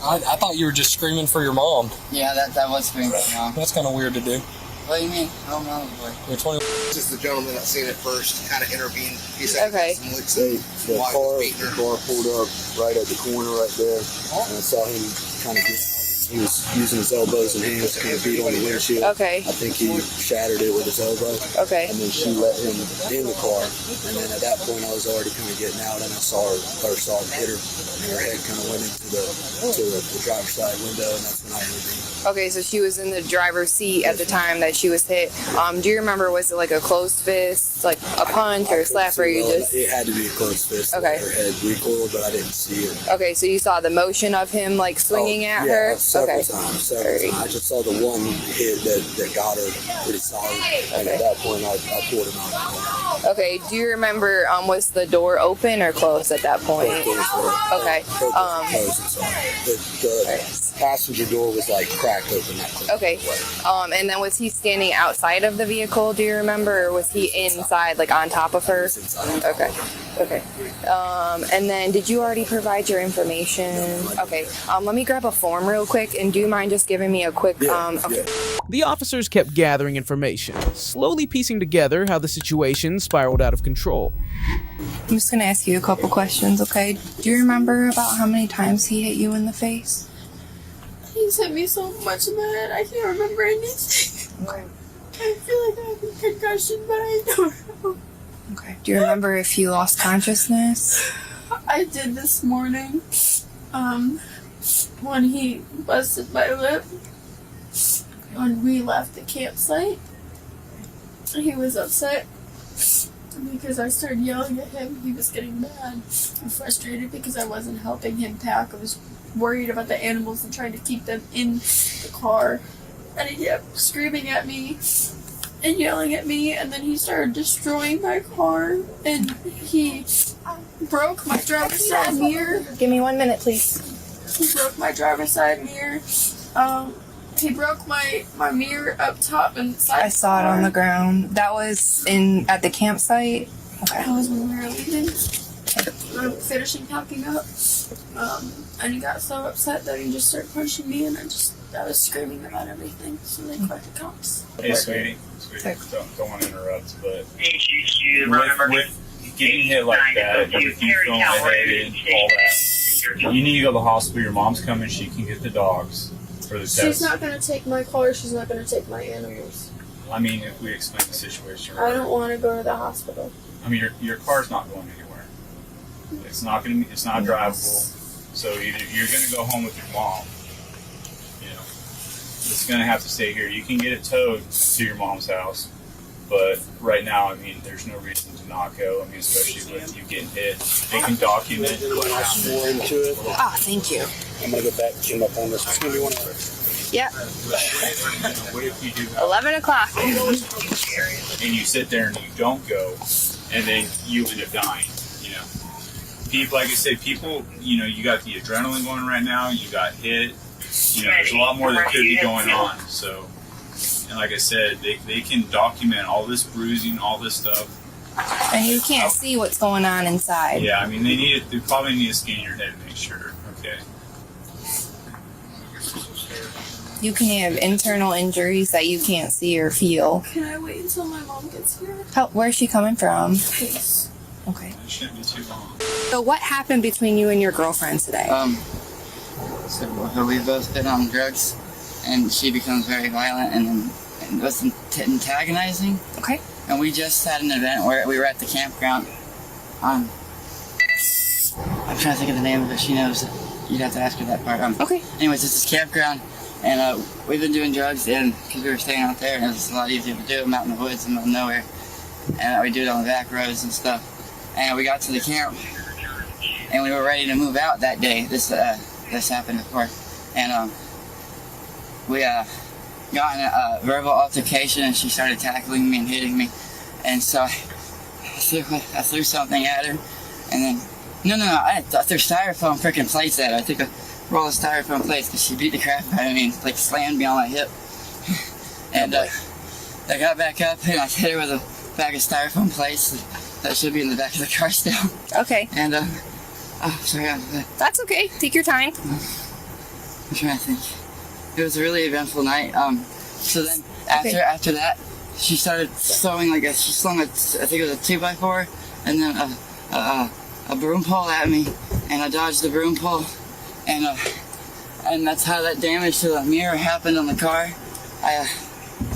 [SPEAKER 14] I thought you were just screaming for your mom.
[SPEAKER 5] Yeah, that was screaming for mom.
[SPEAKER 14] That's kind of weird to do.
[SPEAKER 5] What do you mean? I don't know.
[SPEAKER 14] You're 20.
[SPEAKER 13] This is the gentleman that seen it first, kind of intervened. He said
[SPEAKER 10] Okay.
[SPEAKER 13] some licks
[SPEAKER 15] The
[SPEAKER 13] while he was beating her.
[SPEAKER 15] car pulled up right at the corner right there, and I saw him kind of get out. He was using his elbows and hands to kind of beat on the windshield.
[SPEAKER 10] Okay.
[SPEAKER 15] I think he shattered it with his elbow.
[SPEAKER 10] Okay.
[SPEAKER 15] And then she let him in the car, and then at that point I was already kind of getting out, and I saw him hit her, and her head kind of went into the driver's side window, and that's when I intervened.
[SPEAKER 10] Okay, so she was in the driver's seat at the time that she was hit. Do you remember, was it like a closed fist, like a punch or a slap, or you just...
[SPEAKER 15] It had to be a closed fist.
[SPEAKER 10] Okay.
[SPEAKER 15] Her head recoiled, but I didn't see it.
[SPEAKER 10] Okay, so you saw the motion of him like swinging at her?
[SPEAKER 15] Several times. I just saw the one hit that got her pretty solid, and at that point I pulled him out of the car.
[SPEAKER 10] Okay, do you remember, was the door open or closed at that point? Okay.
[SPEAKER 15] The passenger door was like cracked open.
[SPEAKER 10] Okay. And then was he standing outside of the vehicle, do you remember, or was he inside, like on top of her? Okay. Okay. And then did you already provide your information? Okay. Let me grab a form real quick, and do you mind just giving me a quick, okay.
[SPEAKER 3] The officers kept gathering information, slowly piecing together how the situation spiraled out of control.
[SPEAKER 10] I'm just gonna ask you a couple questions, okay? Do you remember about how many times he hit you in the face?
[SPEAKER 11] He's hit me so much in the head, I can't remember anything.
[SPEAKER 10] Okay.
[SPEAKER 11] I feel like I have a concussion, but I don't know.
[SPEAKER 10] Okay. Do you remember if he lost consciousness?
[SPEAKER 11] I did this morning, when he busted my lip. when we left the campsite. He was upset because I started yelling at him. He was getting mad and frustrated because I wasn't helping him pack. I was worried about the animals and trying to keep them in the car. And he kept screaming at me and yelling at me, and then he started destroying my car, and he broke my driver's side mirror.
[SPEAKER 10] Give me 1 minute, please.
[SPEAKER 11] He broke my driver's side mirror. He broke my mirror up top and side.
[SPEAKER 10] I saw it on the ground. That was at the campsite.
[SPEAKER 11] That was when we were leaving. Finishing packing up. And he got so upset that he just started punching me, and I was screaming about everything, so they called the cops.
[SPEAKER 12] Hey, sweetie. Don't want to interrupt, but with getting hit like that, with you going ahead and all that, you need to go to the hospital. Your mom's coming. She can get the dogs for the test.
[SPEAKER 11] She's not going to take my car. She's not going to take my animals.
[SPEAKER 12] I mean, if we explain the situation.
[SPEAKER 11] I don't want to go to the hospital.
[SPEAKER 12] I mean, your car's not going anywhere. It's not drivable. So either you're going to go home with your mom. It's going to have to stay here. You can get it towed to your mom's house, but right now, I mean, there's no reason to not go. I mean, especially with you getting hit. They can document what happened.
[SPEAKER 15] More into it.
[SPEAKER 10] Ah, thank you.
[SPEAKER 15] I'm going to go back and came up on this. It's going to be 1 hour.
[SPEAKER 10] Yep.
[SPEAKER 12] What if you do
[SPEAKER 10] 11 o'clock.
[SPEAKER 12] and you sit there and you don't go, and then you end up dying? People, like I said, you got the adrenaline going right now. You got hit. There's a lot more that could be going on. So, and like I said, they can document all this bruising, all this stuff.
[SPEAKER 10] And you can't see what's going on inside.
[SPEAKER 12] Yeah, I mean, they probably need to scan your head to make sure. Okay.
[SPEAKER 10] You can have internal injuries that you can't see or feel.
[SPEAKER 11] Can I wait until my mom gets here?
[SPEAKER 10] Where's she coming from?
[SPEAKER 11] Please.
[SPEAKER 10] Okay.
[SPEAKER 12] It shouldn't be too long.
[SPEAKER 10] So what happened between you and your girlfriend today?
[SPEAKER 5] So we've both been on drugs, and she becomes very violent and was antagonizing.
[SPEAKER 10] Okay.
[SPEAKER 5] And we just had an event where we were at the campground. I'm trying to think of the name of it. She knows it. You'd have to ask her that part.
[SPEAKER 10] Okay.
[SPEAKER 5] Anyways, it's this campground, and we've been doing drugs because we were staying out there, and it was a lot easier to do them out in the woods and out of nowhere. And we do it on the back roads and stuff. And we got to the camp, and we were ready to move out that day. This happened before, and we got in a verbal altercation, and she started tackling me and hitting me, and so I threw something at her, and then I threw styrofoam freaking plates at her. I took a roll of styrofoam plates because she beat the crap out of me and slammed me on my hip, and I got back up and I hit her with a bag of styrofoam plates that should be in the back of the car still.
[SPEAKER 10] Okay.
[SPEAKER 5] And sorry.
[SPEAKER 10] That's okay. Take your time.
[SPEAKER 5] I'm trying to think. It was a really eventful night. So then after that, she started throwing she slung I think it was a 2x4, and then a broom pole at me, and I dodged the broom pole, and that's how that damage to the mirror happened on the car.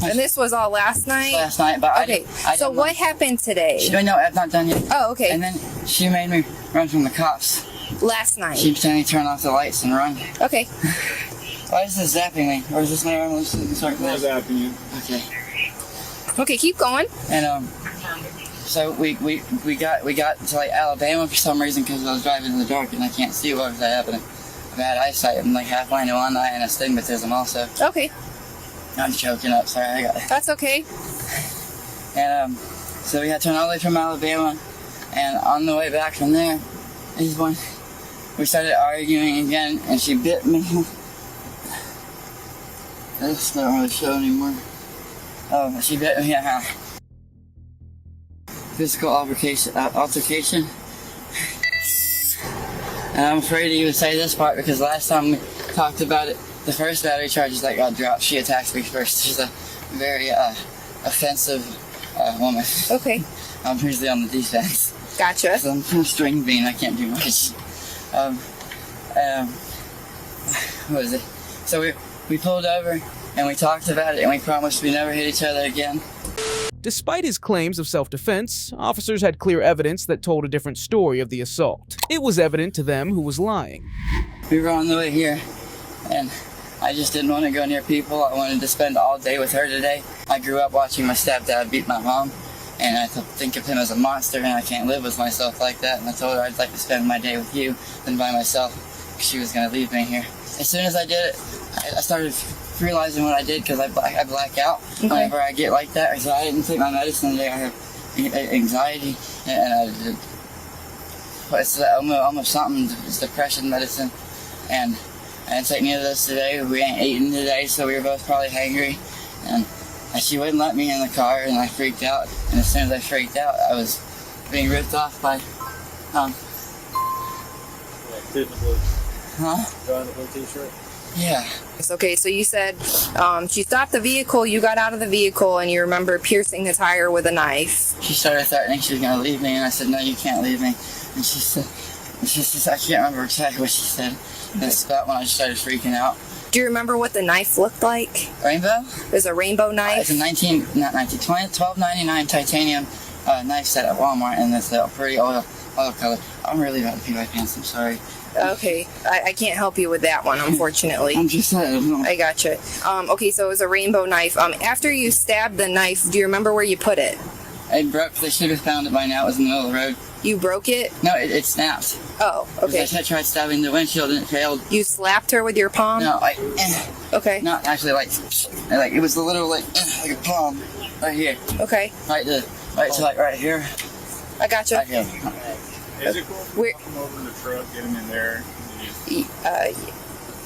[SPEAKER 10] And this was all last night?
[SPEAKER 5] Last night, but
[SPEAKER 10] okay. So what happened today?
[SPEAKER 5] No, I'm not done yet.
[SPEAKER 10] Oh, okay.
[SPEAKER 5] And then she made me run from the cops.
[SPEAKER 10] Last night?
[SPEAKER 5] She made me turn off the lights and run.
[SPEAKER 10] Okay.
[SPEAKER 5] Why is this zapping me? Or is this my arm listening? Sorry,
[SPEAKER 12] it's zapping you.
[SPEAKER 5] Okay.
[SPEAKER 10] Okay, keep going.
[SPEAKER 5] And so we got to Alabama for some reason because I was driving in the dark and I can't see what was happening. Bad eyesight. I'm half blind in one eye and astigmatism also.
[SPEAKER 10] Okay.
[SPEAKER 5] I'm choking up. Sorry, I got it.
[SPEAKER 10] That's okay.
[SPEAKER 5] And so we had to turn all the way from Alabama, and on the way back from there, we started arguing again, and she bit me. That's not really show anymore. Oh, she bit me. Physical altercation. And I'm afraid to even say this part because last time we talked about it, the first battery charges that got dropped, she attacked me first. She's a very offensive woman.
[SPEAKER 10] Okay.
[SPEAKER 5] I'm usually on the defense.
[SPEAKER 10] Gotcha.
[SPEAKER 5] So I'm a string bean, I can't do much. What was it? So we pulled over and we talked about it and we promised we'd never hit each other again.
[SPEAKER 3] Despite his claims of self-defense, officers had clear evidence that told a different story of the assault. It was evident to them who was lying.
[SPEAKER 5] We were on the way here, and I just didn't want to go near people. I wanted to spend all day with her today. I grew up watching my stepdad beat my mom, and I think of him as a monster, and I can't live with myself like that. And I told her I'd like to spend my day with you than by myself. She was going to leave me here. As soon as I did it, I started realizing what I did, because I black out whenever I get like that. So I didn't take my medicine today. I have anxiety, and it's almost something. It's depression medicine, and I didn't take any of those today. We ain't eating today, so we were both probably hangry. And she wouldn't let me in the car, and I freaked out. And as soon as I freaked out, I was being ripped off by,
[SPEAKER 4] Drawing the blue t-shirt?
[SPEAKER 5] Yeah.
[SPEAKER 10] Okay, so you said she stopped the vehicle, you got out of the vehicle, and you remember piercing the tire with a knife.
[SPEAKER 5] She started threatening she was going to leave me, and I said, no, you can't leave me. And she said, I can't remember exactly what she said. That's about when I started freaking out.
[SPEAKER 10] Do you remember what the knife looked like?
[SPEAKER 5] Rainbow?
[SPEAKER 10] It was a rainbow knife?
[SPEAKER 5] It's a $12.99 titanium knife set at Walmart, and it's a pretty oil color. I'm really about to pee my pants, I'm sorry.
[SPEAKER 10] Okay, I can't help you with that one, unfortunately.
[SPEAKER 5] I'm just saying.
[SPEAKER 10] I gotcha. Okay, so it was a rainbow knife. After you stabbed the knife, do you remember where you put it?
[SPEAKER 5] It broke. They should have found it by now. It was in the middle of the road.
[SPEAKER 10] You broke it?
[SPEAKER 5] No, it snapped.
[SPEAKER 10] Oh, okay.
[SPEAKER 5] I tried stabbing the windshield and it failed.
[SPEAKER 10] You slapped her with your palm?
[SPEAKER 5] No,
[SPEAKER 10] okay.
[SPEAKER 5] Not actually, like it was a little like a palm right here.
[SPEAKER 10] Okay.
[SPEAKER 5] Right here.
[SPEAKER 10] I gotcha.
[SPEAKER 5] Right here.
[SPEAKER 12] Is it cool if we come over in the truck, get him in there?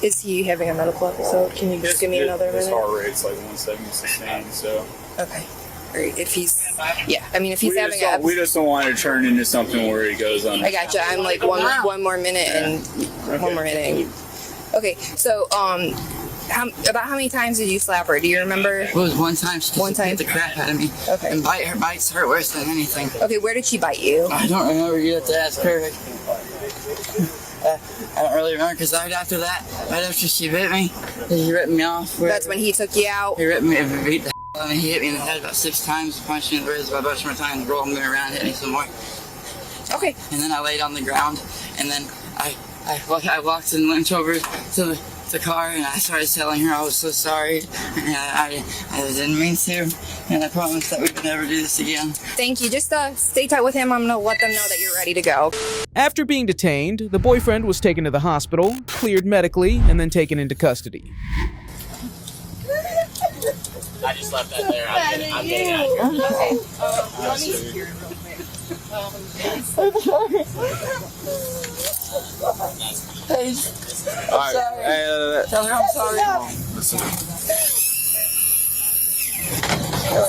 [SPEAKER 10] Is he having a medical episode? Can you just give me another minute?
[SPEAKER 12] His heart rate's like 170 sustained, so.
[SPEAKER 10] Okay. If he's, yeah, I mean, if he's having a...
[SPEAKER 12] We just don't want it to turn into something where he goes on.
[SPEAKER 10] I gotcha. I'm like one more minute and one more minute. Okay, so, about how many times did you slap her? Do you remember?
[SPEAKER 5] It was one time. She
[SPEAKER 10] one time?
[SPEAKER 5] beat the crap out of me.
[SPEAKER 10] Okay.
[SPEAKER 5] And her bites hurt worse than anything.
[SPEAKER 10] Okay, where did she bite you?
[SPEAKER 5] I don't remember. You have to ask her. I don't really remember, because right after that, right after she bit me, he ripped me off.
[SPEAKER 10] That's when he took you out?
[SPEAKER 5] He ripped me, beat the I mean, he hit me in the head about 6 times, punched me in the ribs about a bunch more times, rolled me around, hit me some more.
[SPEAKER 10] Okay.
[SPEAKER 5] And then I laid on the ground, and then I walked and went over to the car, and I started telling her I was so sorry, and I didn't mean to, and I promised that we would never do this again.
[SPEAKER 10] Thank you. Just stay tight with him. I'm going to let them know that you're ready to go.
[SPEAKER 3] After being detained, the boyfriend was taken to the hospital, cleared medically, and then taken into custody.
[SPEAKER 16] I just left that there. I'm getting out of here.
[SPEAKER 5] Hey, I'm sorry. Tell her I'm sorry.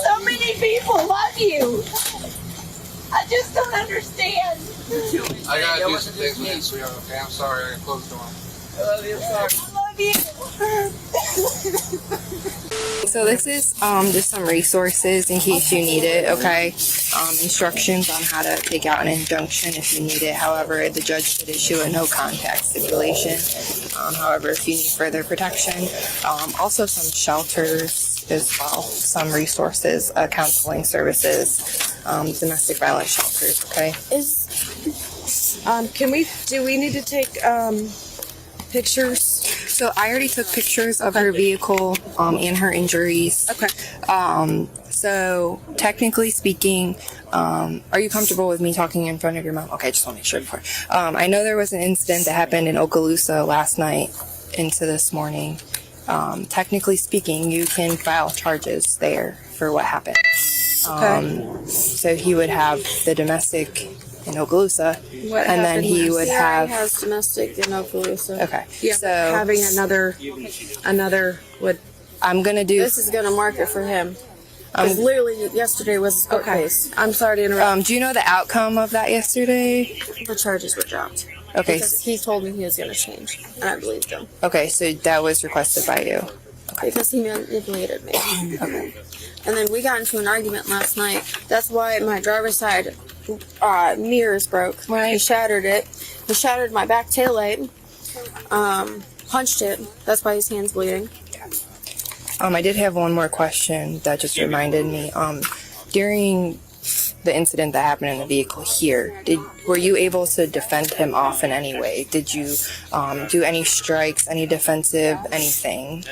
[SPEAKER 8] So many people love you. I just don't understand.
[SPEAKER 9] I gotta do some things with you, sweetheart. Okay, I'm sorry. I gotta close the door.
[SPEAKER 5] I love you. I'm sorry.
[SPEAKER 8] I love you.
[SPEAKER 10] So this is just some resources in case you need it, okay? Instructions on how to take out an injunction if you need it. However, the judge did issue a no contact stipulation. However, if you need further protection, also some shelters as well, some resources, counseling services, domestic violence shelters, okay?
[SPEAKER 11] Do we need to take pictures?
[SPEAKER 10] So I already took pictures of her vehicle and her injuries.
[SPEAKER 11] Okay.
[SPEAKER 10] So technically speaking, are you comfortable with me talking in front of your mom? Okay, just want to make sure before. I know there was an incident that happened in Okaloosa last night into this morning. Technically speaking, you can file charges there for what happened.
[SPEAKER 11] Okay.
[SPEAKER 10] So he would have the domestic in Okaloosa, and then he would have
[SPEAKER 11] has domestic in Okaloosa.
[SPEAKER 10] Okay.
[SPEAKER 11] Yeah,
[SPEAKER 10] So
[SPEAKER 11] having another would.
[SPEAKER 10] I'm gonna do.
[SPEAKER 11] This is gonna mark it for him. Because literally yesterday was a court case. I'm sorry to interrupt.
[SPEAKER 10] Do you know the outcome of that yesterday?
[SPEAKER 11] The charges were dropped.
[SPEAKER 10] Okay.
[SPEAKER 11] Because he told me he was gonna change, and I believed him.
[SPEAKER 10] Okay, so that was requested by you.
[SPEAKER 11] Okay. Because he manipulated me.
[SPEAKER 10] Okay.
[SPEAKER 11] And then we got into an argument last night. That's why my driver's side mirrors broke.
[SPEAKER 10] Right.
[SPEAKER 11] He shattered it. He shattered my back taillight. Punched it. That's why his hand's bleeding.
[SPEAKER 10] I did have one more question that just reminded me. During the incident that happened in the vehicle here, were you able to defend him off in any way? Did you do any strikes, any defensive, anything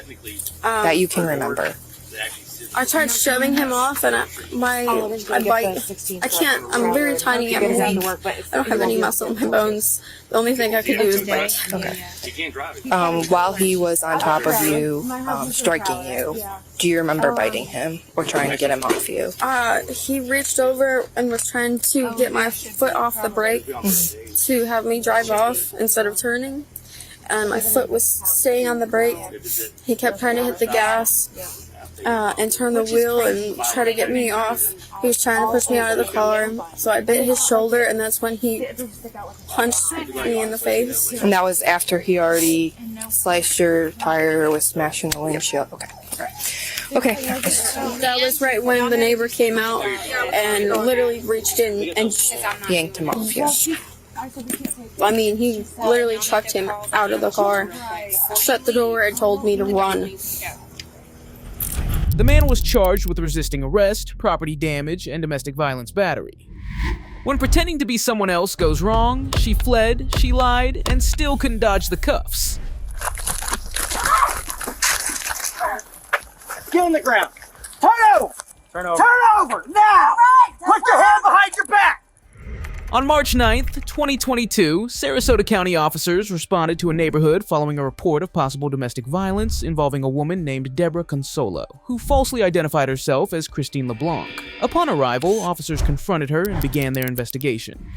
[SPEAKER 10] that you can remember?
[SPEAKER 11] I tried shoving him off, and my bite. I can't. I'm very tiny. I'm weak. I don't have any muscle in my bones. The only thing I could do is bite.
[SPEAKER 10] Okay. While he was on top of you, striking you, do you remember biting him or trying to get him off you?
[SPEAKER 11] He reached over and was trying to get my foot off the brake to have me drive off instead of turning. And my foot was staying on the brake. He kept trying to hit the gas and turn the wheel and try to get me off. He was trying to push me out of the car, so I bit his shoulder, and that's when he punched me in the face.
[SPEAKER 10] And that was after he already sliced your tire or was smashing the windshield. Okay. Okay.
[SPEAKER 11] That was right when the neighbor came out and literally reached in and
[SPEAKER 10] yanked him off. Yeah.
[SPEAKER 11] I mean, he literally chucked him out of the car, shut the door, and told me to run.
[SPEAKER 3] The man was charged with resisting arrest, property damage, and domestic violence battery. When pretending to be someone else goes wrong, she fled, she lied, and still couldn't dodge the cuffs.
[SPEAKER 17] Get on the ground. Turn over. Turn over now. Put your hand behind your back.
[SPEAKER 3] On March 9th, 2022, Sarasota County officers responded to a neighborhood following a report of possible domestic violence involving a woman named Deborah Consolo, who falsely identified herself as Christine LeBlanc. Upon arrival, officers confronted her and began their investigation.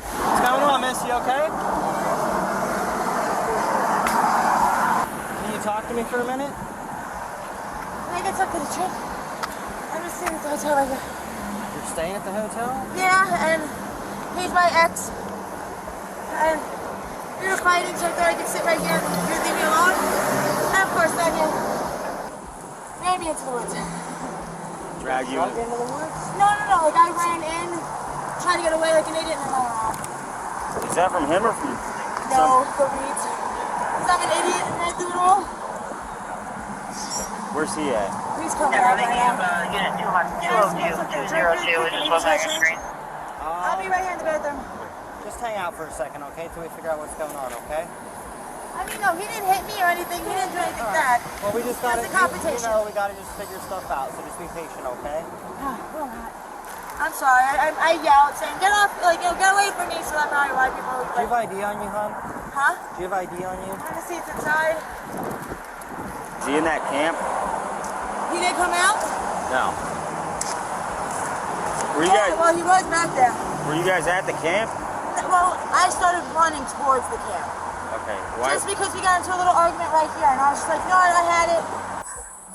[SPEAKER 17] What's going on, miss? You okay? Can you talk to me for a minute?
[SPEAKER 8] I get something to drink. I'm just staying at the hotel right here.
[SPEAKER 17] You're staying at the hotel?
[SPEAKER 8] Yeah, and he's my ex. And we were fighting, so I thought I could sit right here and you leave me alone. And of course, then you ran me into the woods.
[SPEAKER 17] Drag you into the woods?
[SPEAKER 8] No. Like I ran in, trying to get away like an idiot, and then
[SPEAKER 17] Is that from him or from you?
[SPEAKER 8] no, the weeds. Because I'm an idiot and I do it all.
[SPEAKER 17] Where's he at?
[SPEAKER 8] He's coming out right now.
[SPEAKER 16] Unit 202, which is what's on your screen.
[SPEAKER 8] I'll be right here in the bathroom.
[SPEAKER 17] Just hang out for a second, okay? Till we figure out what's going on, okay?
[SPEAKER 8] I mean, no, he didn't hit me or anything. He didn't do anything bad.
[SPEAKER 17] Well, we just gotta,
[SPEAKER 8] That's a competition.
[SPEAKER 17] we gotta just figure stuff out, so just be patient, okay?
[SPEAKER 8] I'm sorry. I yelled saying, get off, like, get away from me, so that's probably why people
[SPEAKER 17] Do you have ID on you, hon?
[SPEAKER 8] Huh?
[SPEAKER 17] Do you have ID on you?
[SPEAKER 8] Let me see it's inside.
[SPEAKER 17] Is he in that camp?
[SPEAKER 8] He didn't come out?
[SPEAKER 17] No. Were you guys?
[SPEAKER 8] Well, he was back there.
[SPEAKER 17] Were you guys at the camp?
[SPEAKER 8] Well, I started running towards the camp.
[SPEAKER 17] Okay. Why?
[SPEAKER 8] Just because we got into a little argument right here, and I was just like, no, I had it.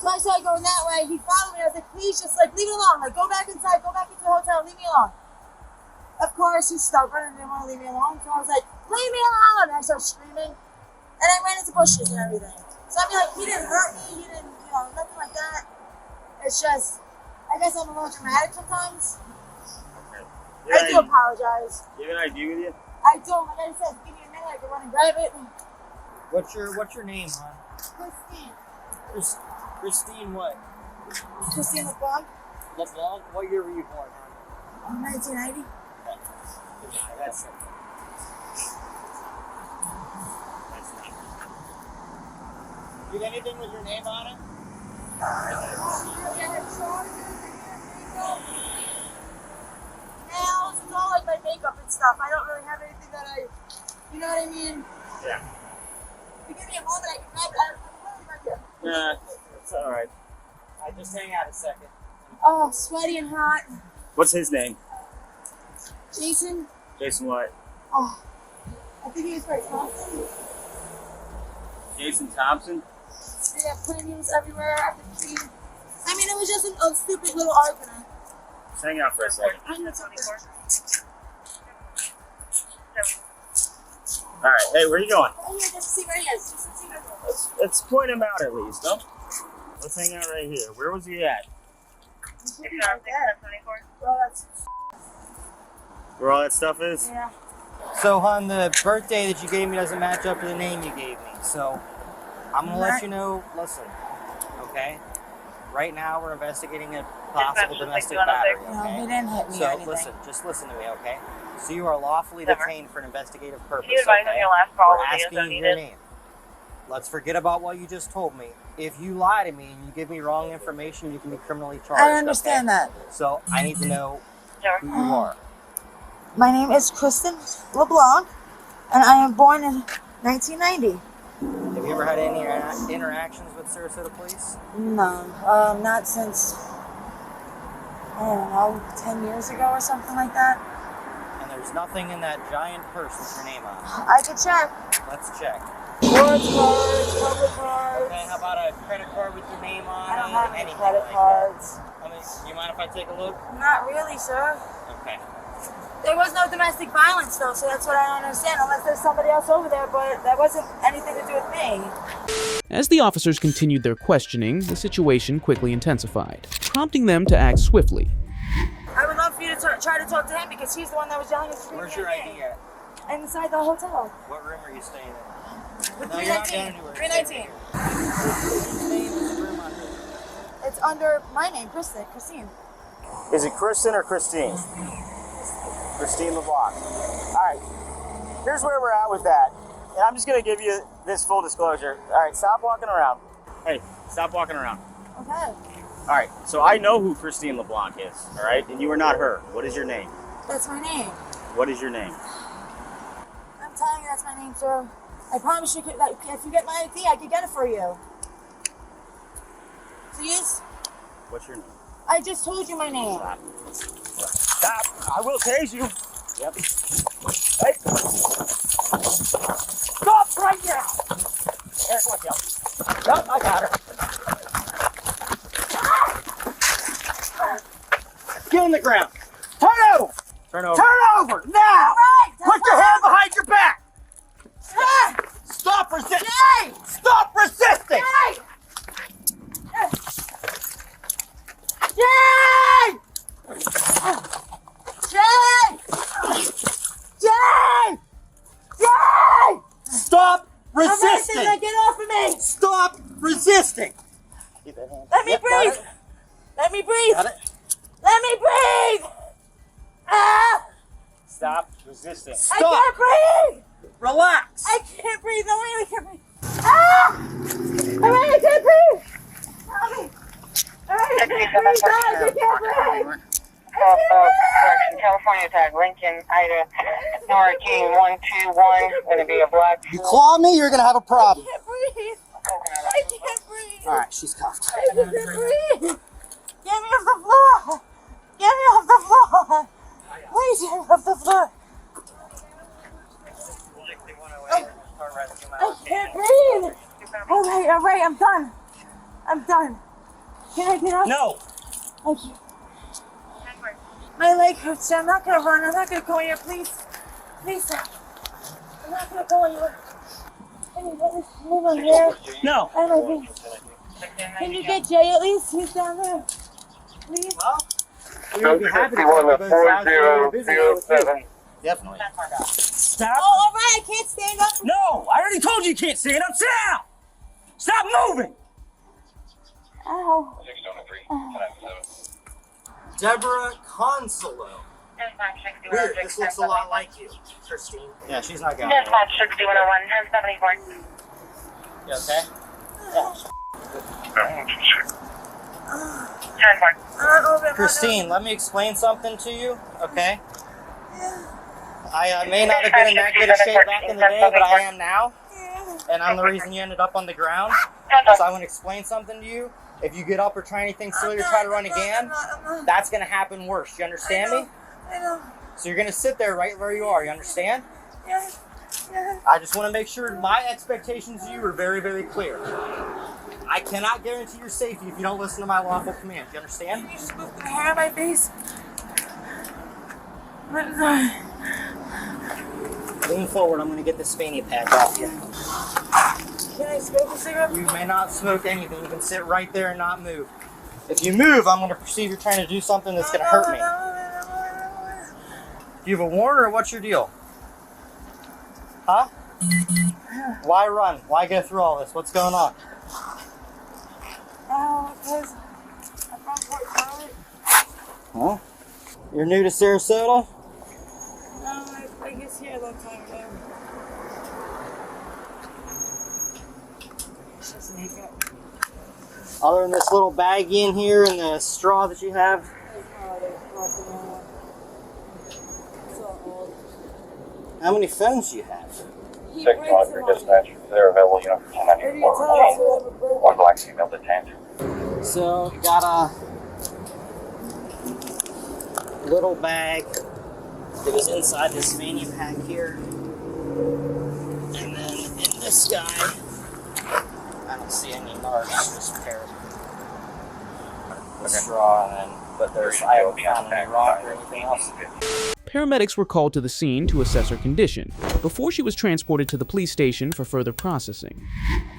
[SPEAKER 8] So I started going that way. He followed me. I was like, please, just like leave it alone. Like go back inside. Go back into the hotel. Leave me alone. Of course, he's stubborn and didn't want to leave me alone. So I was like, leave me alone. And I started screaming, and I ran into bushes and everything. So I mean, like he didn't hurt me. He didn't, nothing like that. It's just, I guess I'm a little dramatic sometimes. I do apologize.
[SPEAKER 17] Do you have an ID with you?
[SPEAKER 8] I don't. Like I said, give me a minute. I can run and grab it.
[SPEAKER 17] What's your name, hon?
[SPEAKER 8] Christine.
[SPEAKER 17] Christine what?
[SPEAKER 8] Christine LeBlanc.
[SPEAKER 17] LeBlanc? What year were you born, hon?
[SPEAKER 8] 1990.
[SPEAKER 17] That's it. Do you have anything with your name on it?
[SPEAKER 8] Nails, it's all like my makeup and stuff. I don't really have anything that you know what I mean?
[SPEAKER 17] Yeah.
[SPEAKER 8] If you give me a moment, I can grab it. I'm really right here.
[SPEAKER 17] Nah, it's alright. I just hang out a second.
[SPEAKER 8] Oh, I'm sweaty and hot.
[SPEAKER 17] What's his name?
[SPEAKER 8] Jason?
[SPEAKER 17] Jason what?
[SPEAKER 8] Oh, I think he was very Thompson.
[SPEAKER 17] Jason Thompson?
[SPEAKER 8] Yeah, premiums everywhere. I mean, it was just a stupid little argument.
[SPEAKER 17] Just hang out for a second.
[SPEAKER 8] I know something.
[SPEAKER 17] Alright, hey, where are you going?
[SPEAKER 8] Right here, just to see where he is. Just to see where he is.
[SPEAKER 17] Let's point him out at least, no? Let's hang out right here. Where was he at?
[SPEAKER 8] Well, that's...
[SPEAKER 17] Where all that stuff is?
[SPEAKER 8] Yeah.
[SPEAKER 17] So, hon, the birthday that you gave me doesn't match up to the name you gave me. So, I'm going to let you know, listen, okay? Right now, we're investigating a
[SPEAKER 18] possible domestic battery, okay?
[SPEAKER 8] No, he didn't hit me or
[SPEAKER 18] So
[SPEAKER 8] anything.
[SPEAKER 18] listen, just listen to me, okay? So you are lawfully detained for an investigative purpose,
[SPEAKER 19] Can you advise
[SPEAKER 18] okay?
[SPEAKER 19] on your last call
[SPEAKER 18] We're
[SPEAKER 19] with the
[SPEAKER 18] asking
[SPEAKER 19] SO
[SPEAKER 18] you your
[SPEAKER 19] needed?
[SPEAKER 18] name. Let's forget about what you just told me. If you lie to me and you give me wrong information, you can be criminally charged.
[SPEAKER 8] I understand
[SPEAKER 18] okay?
[SPEAKER 8] that.
[SPEAKER 18] So I need to know who you are.
[SPEAKER 8] My name is Kristen LeBlanc, and I am born in 1990.
[SPEAKER 18] Have you ever had any interactions with Sarasota police?
[SPEAKER 8] No, not since, I don't know, 10 years ago or something like that.
[SPEAKER 18] And there's nothing in that giant purse with your name on it.
[SPEAKER 8] I could check.
[SPEAKER 18] Let's check.
[SPEAKER 8] Sports cards, public cards.
[SPEAKER 18] Okay, how about a credit card with your name on it?
[SPEAKER 8] I don't have any
[SPEAKER 18] Anything
[SPEAKER 8] credit
[SPEAKER 18] like
[SPEAKER 8] cards.
[SPEAKER 18] that? You mind if I take a look?
[SPEAKER 8] Not really, sir.
[SPEAKER 18] Okay.
[SPEAKER 8] There was no domestic violence, though, so that's what I don't understand, unless there's somebody else over there, but that wasn't anything to do with me.
[SPEAKER 3] As the officers continued their questioning, the situation quickly intensified, prompting them to act swiftly.
[SPEAKER 8] I would love for you to try to talk to him, because he's the one that was yelling and screaming.
[SPEAKER 18] Where's your ID at?
[SPEAKER 8] Inside the hotel.
[SPEAKER 18] What room are you staying in?
[SPEAKER 8] With
[SPEAKER 18] No, you're not going
[SPEAKER 8] 319.
[SPEAKER 18] anywhere.
[SPEAKER 8] 319. It's under my name, Christine.
[SPEAKER 17] Is it Kristen or Christine? Christine LeBlanc. All right, here's where we're at with that. And I'm just going to give you this full disclosure. All right, stop walking around. Hey, stop walking around.
[SPEAKER 8] Okay.
[SPEAKER 17] All right, so I know who Christine LeBlanc is, all right? And you are not her. What is your name?
[SPEAKER 8] That's my name.
[SPEAKER 17] What is your name?
[SPEAKER 8] I'm telling you that's my name, sir. I promise you, that if you get my ID, I could get it for you. Please?
[SPEAKER 17] What's your name?
[SPEAKER 8] I just told you my name.
[SPEAKER 17] Stop. I will tase you. Yep. Hey. Stop right now. Eric, watch out. Nope, I got her. Get on the ground. Turn over. Turn over. Turn over now.
[SPEAKER 8] Right,
[SPEAKER 17] Put your hand behind your back. Stop resisting. Stop resisting.
[SPEAKER 8] Jay! Jay! Jay! Jay!
[SPEAKER 17] Stop resisting.
[SPEAKER 8] Get off of me!
[SPEAKER 17] Stop resisting.
[SPEAKER 8] Let me breathe. Let me breathe.
[SPEAKER 17] Got it?
[SPEAKER 8] Let me breathe. Ah!
[SPEAKER 17] Stop resisting.
[SPEAKER 8] I can't breathe.
[SPEAKER 17] Relax.
[SPEAKER 8] I can't breathe. No, I can't breathe. Ah! All right, I can't breathe. Help me. All right, I can't breathe, guys. I can't breathe.
[SPEAKER 19] California tag, Lincoln, Ida, Hurricane 121, gonna be a black.
[SPEAKER 18] You claw me, you're gonna have a problem.
[SPEAKER 8] I can't breathe. I can't breathe.
[SPEAKER 18] All right, she's cuffed.
[SPEAKER 8] I can't breathe. Get me off the floor. Get me off the floor. Please get me off the floor. I can't breathe. All right, I'm done. I'm done. Can I get up?
[SPEAKER 17] No.
[SPEAKER 8] I can't. My leg hurts, so I'm not gonna run. I'm not gonna go here, please. Please stop. I'm not gonna go anywhere. I need to move on here.
[SPEAKER 17] No.
[SPEAKER 8] Can you get Jay at least? He's down there. Please.
[SPEAKER 17] We would be happy to talk about both sides.
[SPEAKER 18] Definitely.
[SPEAKER 17] Stop.
[SPEAKER 8] Oh, all right. I can't stand up.
[SPEAKER 17] No, I already told you you can't stand up. Sit down. Stop moving.
[SPEAKER 8] Ow.
[SPEAKER 18] Deborah Consolo. Weird, this looks a lot like you, Christine. Yeah, she's not going.
[SPEAKER 19] Dispatch 6101, 1074.
[SPEAKER 18] You okay? Christine, let me explain something to you, okay? I may not have been in that good a shape back in the day, but I am now. And I'm the reason you ended up on the ground. So I want to explain something to you. If you get up or try anything silly or try to run again, that's going to happen worse. You understand me?
[SPEAKER 8] I know.
[SPEAKER 18] So you're going to sit there right where you are. You understand?
[SPEAKER 8] Yeah.
[SPEAKER 18] I just want to make sure my expectations of you are very, very clear. I cannot guarantee your safety if you don't listen to my lawful commands. You understand?
[SPEAKER 8] Can you just move the hair on my face? I'm sorry.
[SPEAKER 18] Lean forward. I'm going to get this fanny pack off you.
[SPEAKER 8] Can I smoke a cigarette?
[SPEAKER 18] You may not smoke anything. You can sit right there and not move. If you move, I'm going to perceive you're trying to do something that's going to hurt me. Do you have a warrant or what's your deal? Huh? Why run? Why go through all this? What's going on?
[SPEAKER 8] Oh, because I'm from Fort Charlotte.
[SPEAKER 18] Huh? You're new to Sarasota?
[SPEAKER 8] I guess here a long time ago. It's just makeup.
[SPEAKER 18] Other than this little baggie in here and the straw that you have? How many phones do you have?
[SPEAKER 20] 600 dispatch. They're available, you know, for 1094. One black female detained.
[SPEAKER 18] So, you got a little bag that was inside this fanny pack here. And then in this guy, I don't see any narcs, just a pair of straw, and then, but there's, I haven't found any rock or anything else.
[SPEAKER 3] Paramedics were called to the scene to assess her condition before she was transported to the police station for further processing.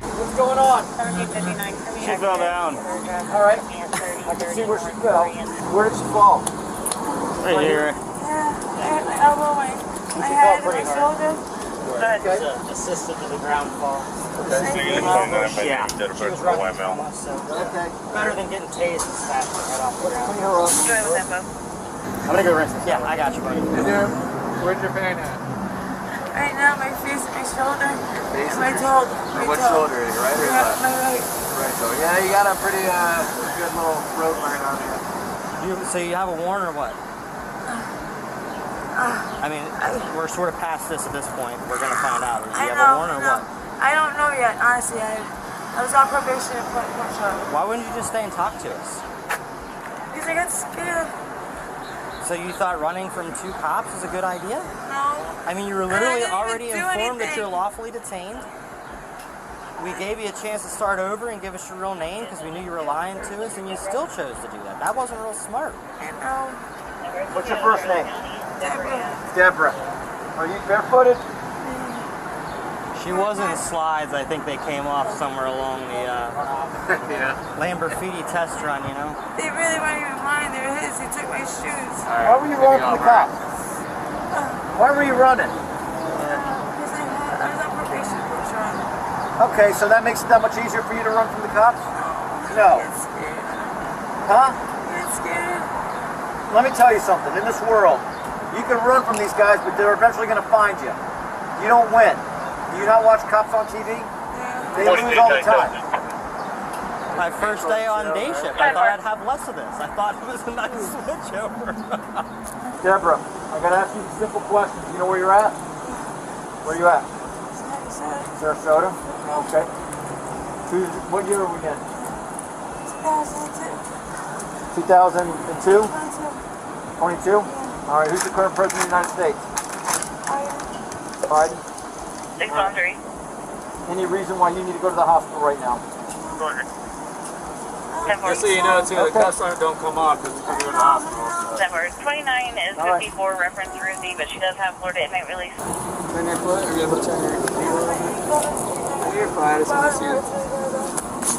[SPEAKER 17] What's going on?
[SPEAKER 19] 1759.
[SPEAKER 17] She fell down. All right. I can see where she fell. Where did she fall?
[SPEAKER 18] Right here.
[SPEAKER 8] Yeah, my elbow, my head, my shoulder.
[SPEAKER 18] Okay. Assisted to the ground fall.
[SPEAKER 17] Okay.
[SPEAKER 18] Yeah. She was running too much, so okay. Better than getting tased and smashed her head off the ground.
[SPEAKER 17] Clean her up.
[SPEAKER 18] I'm gonna go rinse this. Yeah, I got you, buddy.
[SPEAKER 17] Where's your pain at?
[SPEAKER 8] Right now, my face and my shoulder. And my toe.
[SPEAKER 17] What shoulder? Your right or
[SPEAKER 8] Yeah,
[SPEAKER 17] left?
[SPEAKER 8] my right.
[SPEAKER 17] Right. So yeah, you got a pretty good little road line on you.
[SPEAKER 18] So you have a warrant or what? I mean, we're sort of past this at this point. We're gonna find out. Do you have a warrant or what?
[SPEAKER 8] I don't know yet, honestly. I was on probation at Point Show.
[SPEAKER 18] Why wouldn't you just stay and talk to us?
[SPEAKER 8] Because I got scared.
[SPEAKER 18] So you thought running from two cops is a good idea?
[SPEAKER 8] No.
[SPEAKER 18] I mean, you were literally already
[SPEAKER 8] do
[SPEAKER 18] informed that
[SPEAKER 8] anything.
[SPEAKER 18] you're lawfully detained. We gave you a chance to start over and give us your real name because we knew you were lying to us, and you still chose to do that. That wasn't real smart.
[SPEAKER 8] I know.
[SPEAKER 17] What's your first name?
[SPEAKER 8] Deborah.
[SPEAKER 17] Deborah. Are you barefooted?
[SPEAKER 18] She was in slides. I think they came off somewhere along the Lamborghini test run, you know?
[SPEAKER 8] They really weren't even mine. They were his. He took my shoes.
[SPEAKER 17] Why were you running from the cops? Why were you running?
[SPEAKER 8] Because I was on probation for sure.
[SPEAKER 17] Okay, so that makes it that much easier for you to run from the cops? No.
[SPEAKER 8] I'm scared.
[SPEAKER 17] Huh?
[SPEAKER 8] I'm scared.
[SPEAKER 17] Let me tell you something. In this world, you can run from these guys, but they're eventually going to find you. You don't win. Do you not watch cops on TV? They lose all the time.
[SPEAKER 18] My first day on day shift, I thought I'd have less of this. I thought it was a nice switchover.
[SPEAKER 17] Deborah, I got to ask you a simple question. Do you know where you're at? Where are you at? Sarasota? Okay. What year are we in? 2002. 22? All right, who's the current president of the United States? Biden.
[SPEAKER 19] 613.
[SPEAKER 17] Any reason why you need to go to the hospital right now?
[SPEAKER 14] Just so you know, too, the cuffs don't come off because you're in the hospital.
[SPEAKER 19] 29 is 54 reference Ruthie, but she does have Florida inmate release.
[SPEAKER 14] Turn your foot, or you have to turn your You're fine, I just want to see it.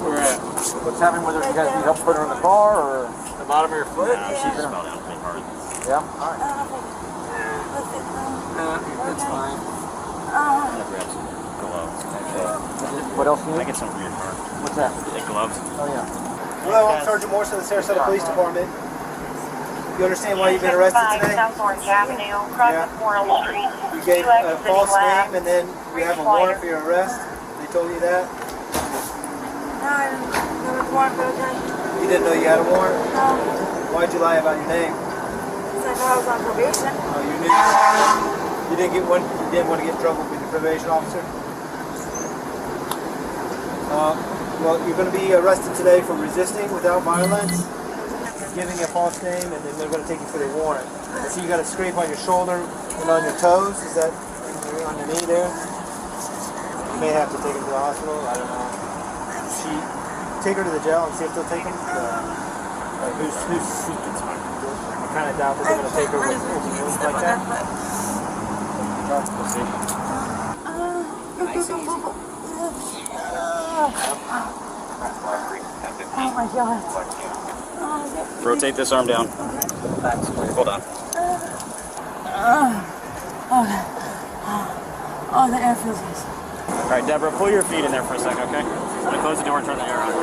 [SPEAKER 14] Where at?
[SPEAKER 17] What's happening with her? You guys need help put her in the car, or?
[SPEAKER 14] The bottom of your foot?
[SPEAKER 17] No, she's in
[SPEAKER 14] spelled out pretty hard.
[SPEAKER 17] Yeah? All right.
[SPEAKER 14] That's fine.
[SPEAKER 17] What else do you need?
[SPEAKER 14] I get some weird mark.
[SPEAKER 17] What's that?
[SPEAKER 14] Gloves.
[SPEAKER 17] Oh, yeah. Hello, I'm Sergeant Morse of the Sarasota Police Department. You understand why you've been arrested today?
[SPEAKER 19] South Orange Avenue, across the Memorial Street.
[SPEAKER 17] You gave a false name and then you have a warrant for your arrest. They told you that?
[SPEAKER 8] No, I didn't know the warrant, but okay.
[SPEAKER 17] You didn't know you had a warrant?
[SPEAKER 8] No.
[SPEAKER 17] Why'd you lie about your name?
[SPEAKER 8] Because I know I was on probation.
[SPEAKER 17] Oh, you knew you didn't get one. You didn't want to get in trouble with the probation officer. Well, you're going to be arrested today for resisting without violence, giving a false name, and then they're going to take you for the warrant. I see you got a scrape on your shoulder and on your toes. Is that on your knee there? You may have to take him to the hospital. I don't know. Take her to the jail and see if they'll take him. Who's I kind of doubt that they're going to take her with open wounds like that.
[SPEAKER 8] Oh my God.
[SPEAKER 14] Rotate this arm down. Hold on.
[SPEAKER 8] Oh, the air feels nice.
[SPEAKER 14] All right, Deborah, pull your feet in there for a second, okay? I'm going to close the door and turn the air on.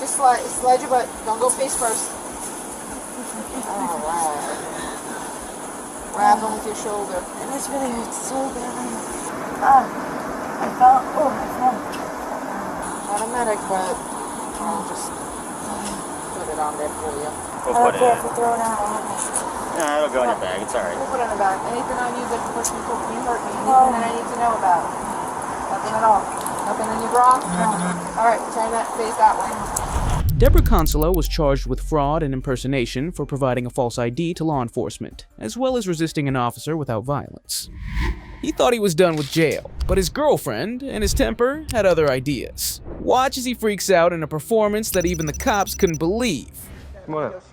[SPEAKER 2] Just
[SPEAKER 8] slide your butt. Don't go face first. Alright. Grab him with your shoulder. And this really hurts so bad. I fell. Not a medic, but I'll just put it on there for you.
[SPEAKER 17] We'll put it in.
[SPEAKER 8] If you throw it out,
[SPEAKER 17] No, it'll go in your bag. It's alright.
[SPEAKER 8] we'll put it in the bag. Anything on you that the person who you hurt me? Anything that I need to know about? Nothing at all. Nothing in your bra? No. Alright, turn that face that way.
[SPEAKER 3] Deborah Consolo was charged with fraud and impersonation for providing a false ID to law enforcement, as well as resisting an officer without violence. He thought he was done with jail, but his girlfriend and his temper had other ideas. Watch as he freaks out in a performance that even the cops couldn't believe.
[SPEAKER 13] What? What's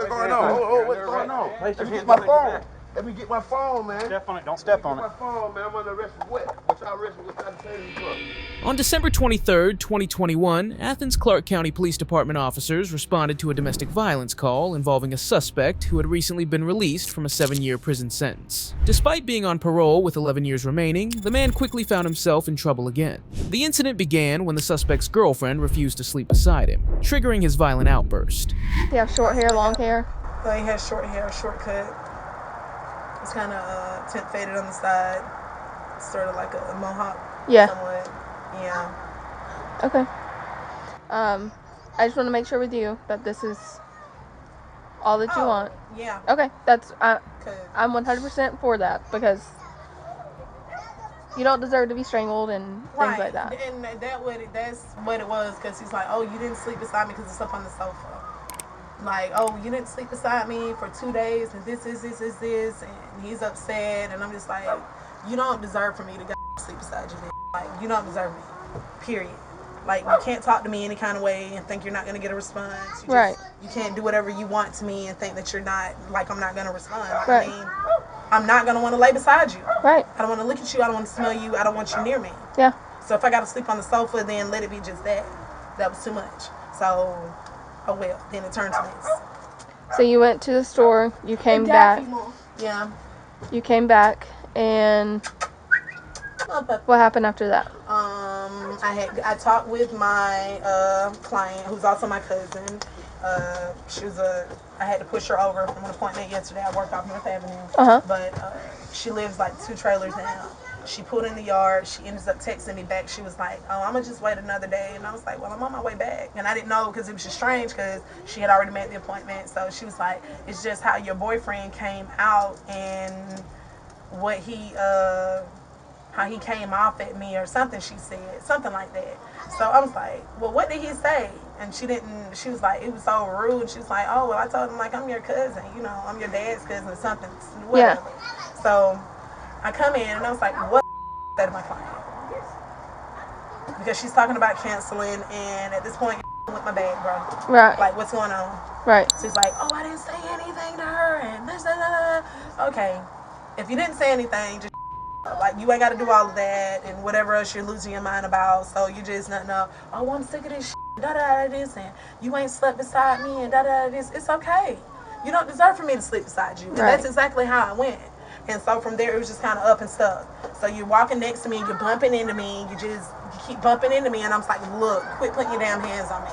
[SPEAKER 13] going on? What's going on? Let me get my phone. Let me get my phone, man.
[SPEAKER 17] Step on it. Don't step on it.
[SPEAKER 13] My phone, man. I'm under arrest for what? What y'all arrested? What y'all detaining me for?
[SPEAKER 3] On December 23, 2021, Athens Clarke County Police Department officers responded to a domestic violence call involving a suspect who had recently been released from a 7-year prison sentence. Despite being on parole with 11 years remaining, the man quickly found himself in trouble again. The incident began when the suspect's girlfriend refused to sleep beside him, triggering his violent outburst.
[SPEAKER 11] You have short hair, long hair?
[SPEAKER 21] He has short hair, short cut. It's kind of tint faded on the side, sort of like a mohawk.
[SPEAKER 11] Yeah.
[SPEAKER 21] Somewhat. Yeah.
[SPEAKER 11] Okay. I just want to make sure with you that this is all that you want.
[SPEAKER 21] Yeah.
[SPEAKER 11] Okay, that's I'm 100% for that because you don't deserve to be strangled and things like that.
[SPEAKER 21] And that's what it was, because he's like, oh, you didn't sleep beside me because it's up on the sofa. Like, oh, you didn't sleep beside me for 2 days, and this, and he's upset, and I'm just like, you don't deserve for me to sleep beside you, man. Like, you don't deserve me, period. Like, you can't talk to me any kind of way and think you're not going to get a response. You can't do whatever you want to me and think that you're not, like, I'm not going to respond.
[SPEAKER 11] Right.
[SPEAKER 21] I mean, I'm not going to want to lay beside you.
[SPEAKER 11] Right.
[SPEAKER 21] I don't want to look at you. I don't want to smell you. I don't want you near me.
[SPEAKER 11] Yeah.
[SPEAKER 21] So if I got to sleep on the sofa, then let it be just that. That was too much. So, oh well, then it turned to this.
[SPEAKER 11] So you went to the store, you came back.
[SPEAKER 21] Yeah.
[SPEAKER 11] You came back, and what happened after that?
[SPEAKER 21] I talked with my client, who's also my cousin. I had to push her over from an appointment yesterday. I work off North Avenue, but she lives like 2 trailers down. She pulled in the yard. She ended up texting me back. She was like, oh, I'm going to just wait another day. And I was like, well, I'm on my way back. And I didn't know, because it was just strange, because she had already made the appointment. So she was like, it's just how your boyfriend came out and what how he came off at me or something, she said. Something like that. So I was like, well, what did he say? And she was like, it was so rude. She was like, oh, well, I told him, like, I'm your cousin. You know, I'm your dad's cousin or something. Whatever. Yeah. So I come in and I was like, what said to my client? Because she's talking about canceling, and at this point, with my bag, bro.
[SPEAKER 11] Right.
[SPEAKER 21] Like, what's going on?
[SPEAKER 11] Right.
[SPEAKER 21] She's like, oh, I didn't say anything to her, and this, okay. If you didn't say anything, just like, you ain't got to do all of that and whatever else you're losing your mind about. So you just nothing up. Oh, I'm sick of this this, and you ain't slept beside me, and this. It's okay. You don't deserve for me to sleep beside you. And that's exactly how it went. And so from there, it was just kind of up and stuck. So you're walking next to me, you're bumping into me, you keep bumping into me, and I'm like, look, quit putting your damn hands on me.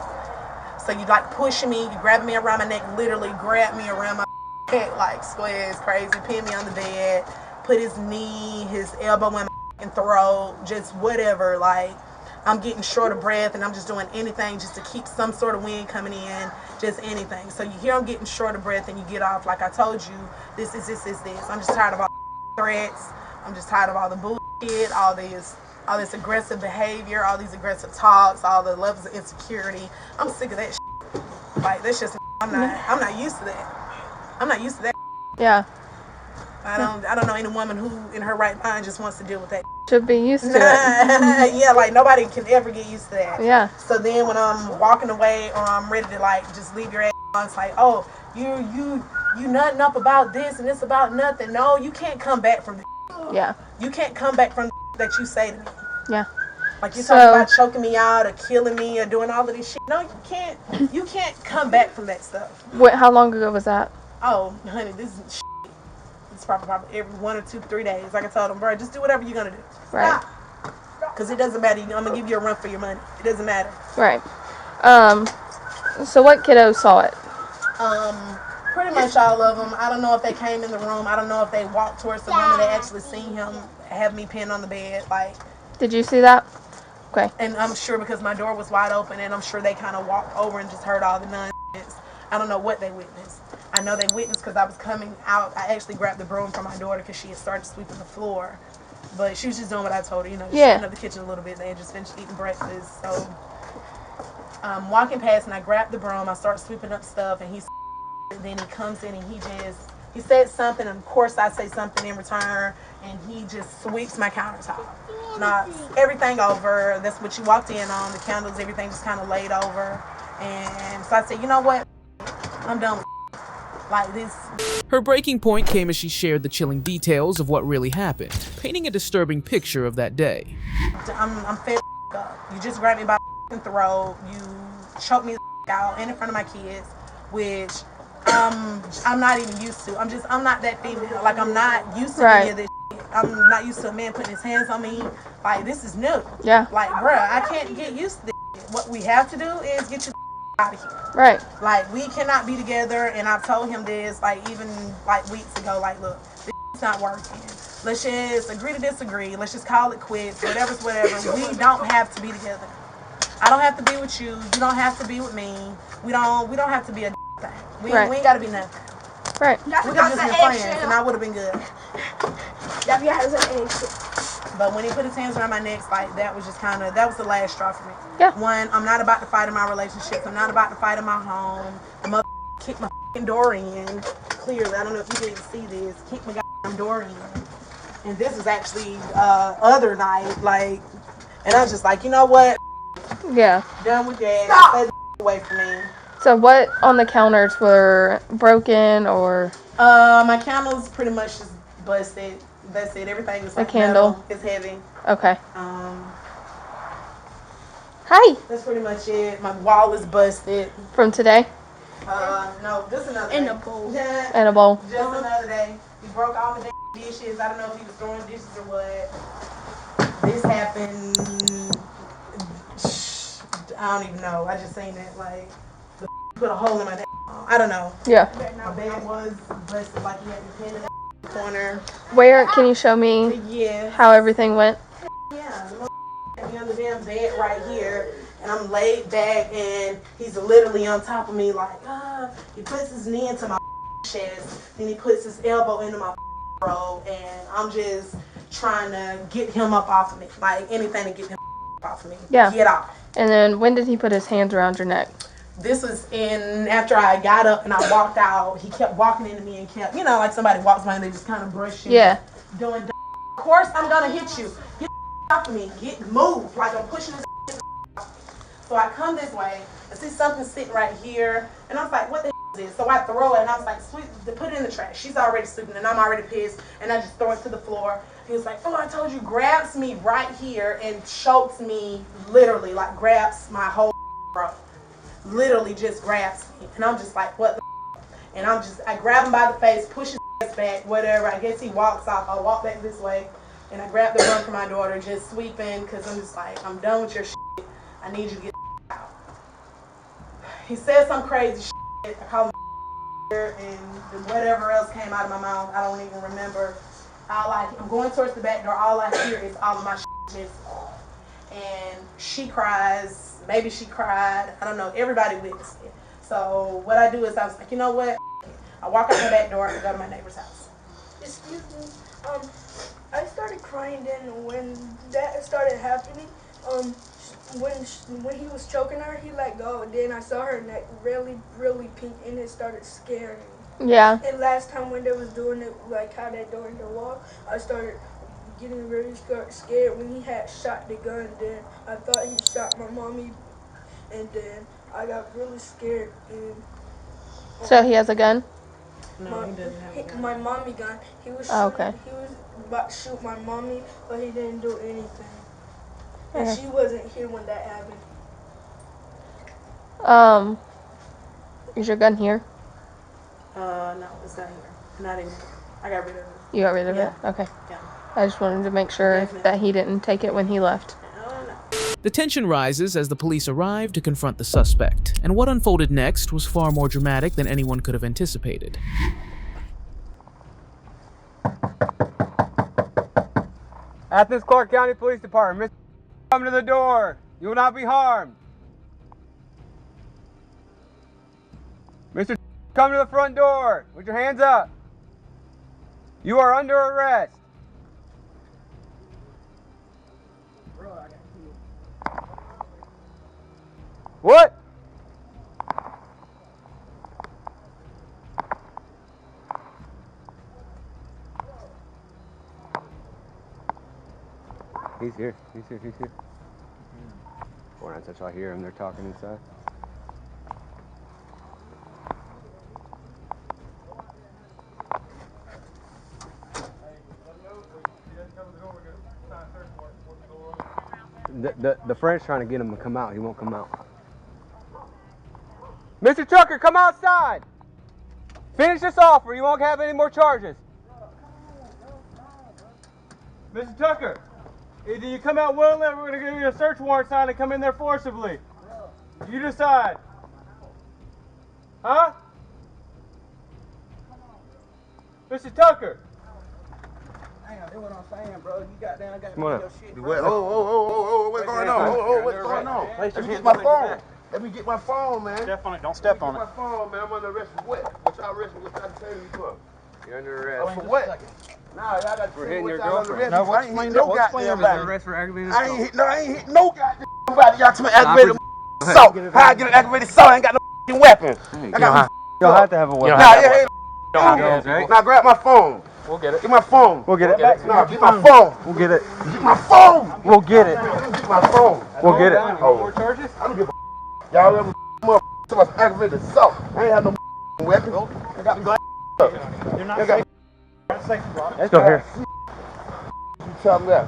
[SPEAKER 21] So you like pushing me, you grabbing me around my neck, literally grab me around my neck like squares, crazy, pin me on the bed, put his knee, his elbow in my throat, just whatever. Like, I'm getting short of breath, and I'm just doing anything just to keep some sort of wind coming in, just anything. So you hear I'm getting short of breath, and you get off. Like I told you, this. I'm just tired of all the threats. I'm just tired of all the bullshit, all this aggressive behavior, all these aggressive talks, all the levels of insecurity. I'm sick of that shit. Like, that's just, I'm not used to that. I'm not used to that.
[SPEAKER 11] Yeah.
[SPEAKER 21] I don't know any woman who in her right mind just wants to deal with that.
[SPEAKER 11] Should be used to it.
[SPEAKER 21] Yeah, like nobody can ever get used to that.
[SPEAKER 11] Yeah.
[SPEAKER 21] So then when I'm walking away or I'm ready to like just leave your ass on, it's like, oh, you nutting up about this and it's about nothing. No, you can't come back from this.
[SPEAKER 11] Yeah.
[SPEAKER 21] You can't come back from that you say to me.
[SPEAKER 11] Yeah.
[SPEAKER 21] Like, you're talking about choking me out or killing me or doing all of this shit. No, you can't. You can't come back from that stuff.
[SPEAKER 11] How long ago was that?
[SPEAKER 21] Oh, honey, this is shit. It's probably every 1 or 2, 3 days. Like I told him, bro, just do whatever you're going to do.
[SPEAKER 11] Right.
[SPEAKER 21] Because it doesn't matter. I'm going to give you a run for your money. It doesn't matter.
[SPEAKER 11] Right.
[SPEAKER 10] So what kiddos saw it?
[SPEAKER 21] Pretty much all of them. I don't know if they came in the room. I don't know if they walked towards the room and they actually seen him have me pinned on the bed. Like,
[SPEAKER 10] Did you see that? Okay.
[SPEAKER 21] and I'm sure because my door was wide open, and I'm sure they kind of walked over and just heard all the nonsense. I don't know what they witnessed. I know they witnessed because I was coming out. I actually grabbed the broom from my daughter because she had started sweeping the floor. But she was just doing what I told her, just cleaning up the kitchen a little bit. They had just finished eating breakfast. So I'm walking past and I grabbed the broom. I start sweeping up stuff, and then he comes in and he said something, and of course I say something in return, and he just sweeps my countertop, knocks everything over. That's what you walked in on, the candles, everything just kind of laid over. And so I said, you know what, I'm done with like this.
[SPEAKER 3] Her breaking point came as she shared the chilling details of what really happened, painting a disturbing picture of that day.
[SPEAKER 21] I'm fed up. You just grabbed me by the throat, you choked me out in front of my kids, which I'm not even used to. I'm not that female. Like, I'm not used to any of this shit. I'm not used to a man putting his hands on me. Like, this is new.
[SPEAKER 10] Yeah.
[SPEAKER 21] Like, bruh, I can't get used to this shit. What we have to do is get your out of here.
[SPEAKER 10] Right.
[SPEAKER 21] Like, we cannot be together, and I've told him this, like, even, like, weeks ago, like, look, this not working. Let's just agree to disagree. Let's just call it quits. Whatever's whatever. We don't have to be together. I don't have to be with you. You don't have to be with me. We don't have to be a thing. We ain't got to be nothing.
[SPEAKER 10] Right.
[SPEAKER 21] We could have just been friends, and I would have been good. But when he put his hands around my neck, like, that was just that was the last straw for me.
[SPEAKER 10] Yeah.
[SPEAKER 21] One, I'm not about to fight in my relationships. I'm not about to fight in my home. The mother kicked my door in. Clearly, I don't know if you didn't see this. Kicked my door in. And this is actually other night, like, and I was just like, you know what?
[SPEAKER 10] Yeah.
[SPEAKER 21] Done with that. Stay the away from me.
[SPEAKER 10] So what on the counters were broken or?
[SPEAKER 21] My candle's pretty much just busted. That's it. Everything is like
[SPEAKER 10] candle.
[SPEAKER 21] Metal. It's heavy.
[SPEAKER 10] Okay. Hi.
[SPEAKER 21] That's pretty much it. My wall is busted.
[SPEAKER 10] From today?
[SPEAKER 21] No, just another day.
[SPEAKER 11] In a bowl.
[SPEAKER 10] In a bowl.
[SPEAKER 21] Just another day. He broke all the dishes. I don't know if he was throwing dishes or what. This happened. I don't even know. I just seen it. Like, the put a hole in my I don't know.
[SPEAKER 10] Yeah.
[SPEAKER 21] My bed was busted, like he had me pinned in the corner.
[SPEAKER 10] Where can you show me how everything went?
[SPEAKER 21] Yeah, me on the damn bed right here, and I'm laid back, and he's literally on top of me, like, he puts his knee into my chest, then he puts his elbow into my robe, and I'm just trying to get him up off of me, like anything to get him off of me.
[SPEAKER 10] Yeah.
[SPEAKER 21] Get off.
[SPEAKER 10] And then when did he put his hands around your neck?
[SPEAKER 21] This was after I got up and I walked out. He kept walking into me and kept, like somebody walks by and they just kind of brush you.
[SPEAKER 10] Yeah.
[SPEAKER 21] Doing, of course I'm gonna hit you. Get off of me. Move. Like I'm pushing this off. So I come this way. I see something sitting right here. And I was like, what the is this? So I throw it and I was like, sweet, put it in the trash. She's already sleeping and I'm already pissed. And I just throw it to the floor. He was like, oh, I told you, grabs me right here and chokes me literally, like grabs my whole throat. Literally just grabs me. And I'm just like, what the And I grab him by the face, push his ass back, whatever. I guess he walks off. I walk back this way. And I grab the rug for my daughter, just sweeping, because I'm just like, I'm done with your shit. I need you to get out. He said some crazy shit. I called him and whatever else came out of my mouth, I don't even remember. I'm going towards the back door. All I hear is all of my shit. And she cries. Maybe she cried. I don't know. Everybody witnessed it. So what I do is I was like, you know what? I walk out the back door and go to my neighbor's house.
[SPEAKER 11] Excuse me. I started crying then when that started happening. When he was choking her, he let go. Then I saw her neck really, really pink, and it started scaring me.
[SPEAKER 10] Yeah.
[SPEAKER 11] And last time when they was doing it, like how they doing the wall, I started getting really scared when he had shot the gun. Then I thought he shot my mommy, and then I got really scared. And
[SPEAKER 10] so he has a gun?
[SPEAKER 21] No, he doesn't have a gun.
[SPEAKER 11] My mommy gun. He was
[SPEAKER 10] okay.
[SPEAKER 11] He was about to shoot my mommy, but he didn't do anything. And
[SPEAKER 10] Okay.
[SPEAKER 11] she wasn't here when that happened.
[SPEAKER 10] Is your gun here?
[SPEAKER 21] No, it's not here. Not anymore. I got rid of it.
[SPEAKER 10] You got rid of it? Okay.
[SPEAKER 21] Yeah.
[SPEAKER 10] I just wanted to make sure that he didn't take it when he left.
[SPEAKER 21] No.
[SPEAKER 3] The tension rises as the police arrive to confront the suspect, and what unfolded next was far more dramatic than anyone could have anticipated.
[SPEAKER 7] Athens Clark County Police Department, Mr. Come to the door. You will not be harmed. Mr. Come to the front door with your hands up. You are under arrest. What? He's here. He's here. He's here. 496, I hear him. They're talking inside. The French trying to get him to come out. He won't come out. Mr. Tucker, come outside. Finish this off or you won't have any more charges. Mr. Tucker, either you come out willingly or we're going to give you a search warrant signed and come in there forcibly. You decide. Huh? Mr. Tucker.
[SPEAKER 21] Damn, that's what I'm saying, bro. You got down, got
[SPEAKER 7] Come on
[SPEAKER 21] your
[SPEAKER 7] up.
[SPEAKER 21] shit.
[SPEAKER 13] What's going on? What's going on? Let me get my phone. Let me get my phone, man.
[SPEAKER 17] Step on it. Don't step on it.
[SPEAKER 13] My phone, man. I'm under arrest for what? What y'all arresting? What y'all telling me for?
[SPEAKER 7] You're under arrest.
[SPEAKER 13] For what? Nah, y'all got to
[SPEAKER 7] We're hitting your
[SPEAKER 13] girlfriend.
[SPEAKER 7] girlfriend.
[SPEAKER 13] No, I ain't hit no goddamn body.
[SPEAKER 7] Arrest for aggravated
[SPEAKER 13] I ain't hit no goddamn body. Y'all tell me aggravated assault. How I get an aggravated assault? I ain't got no weapon. I got
[SPEAKER 7] you don't have to have a weapon.
[SPEAKER 13] Nah, yeah. Now grab my phone.
[SPEAKER 7] We'll get it.
[SPEAKER 13] Get my phone.
[SPEAKER 7] We'll get it.
[SPEAKER 13] Nah, get my phone.
[SPEAKER 7] We'll get it.
[SPEAKER 13] Get my phone.
[SPEAKER 7] We'll get it.
[SPEAKER 13] Get my phone.
[SPEAKER 7] We'll get it.
[SPEAKER 13] More charges? I don't give a y'all ever to my aggravated assault. I ain't have no weapon. I got me
[SPEAKER 17] You're not safe. Not safe, bro.
[SPEAKER 7] Let's go here.
[SPEAKER 13] You tell me that.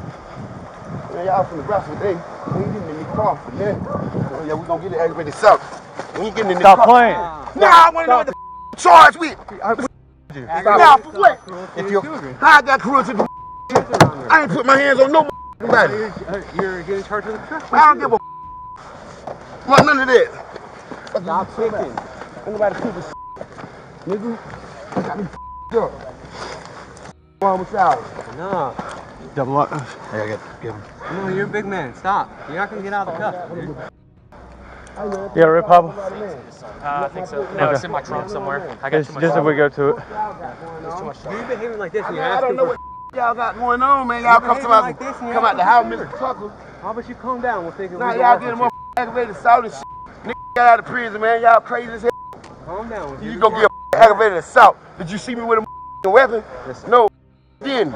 [SPEAKER 13] Man, y'all from the grass today. We ain't getting in the car for that. Yeah, we gonna get the aggravated assault. We ain't getting in the car.
[SPEAKER 7] Stop playing.
[SPEAKER 13] Nah, I wanna know what the charge with. Nah, for what?
[SPEAKER 7] If you
[SPEAKER 13] How I got cruelty to I ain't put my hands on nobody.
[SPEAKER 7] You're getting charged with a truck.
[SPEAKER 13] I don't give a want none of that.
[SPEAKER 7] Stop kicking.
[SPEAKER 13] Ain't nobody keep this nigga. Got me up. What's wrong with y'all?
[SPEAKER 7] No.
[SPEAKER 13] Double up. Yeah, get him.
[SPEAKER 7] No, you're a big man. Stop. You're not gonna get out of the cuff, dude. You got a rip, Pablo?
[SPEAKER 22] I think so. No, it's in my trunk somewhere. I got too much.
[SPEAKER 7] Just if we go to it.
[SPEAKER 22] There's too much stuff.
[SPEAKER 7] You're behaving like this.
[SPEAKER 13] I don't know what y'all got going on, man. Y'all come out the house, Mr. Tucker.
[SPEAKER 7] How about you calm down? We'll think
[SPEAKER 13] Nah, y'all getting more aggravated assault and shit. Nigga got out of prison, man. Y'all crazy as hell.
[SPEAKER 7] Calm down.
[SPEAKER 13] You gonna get aggravated assault. Did you see me with a weapon? No. Then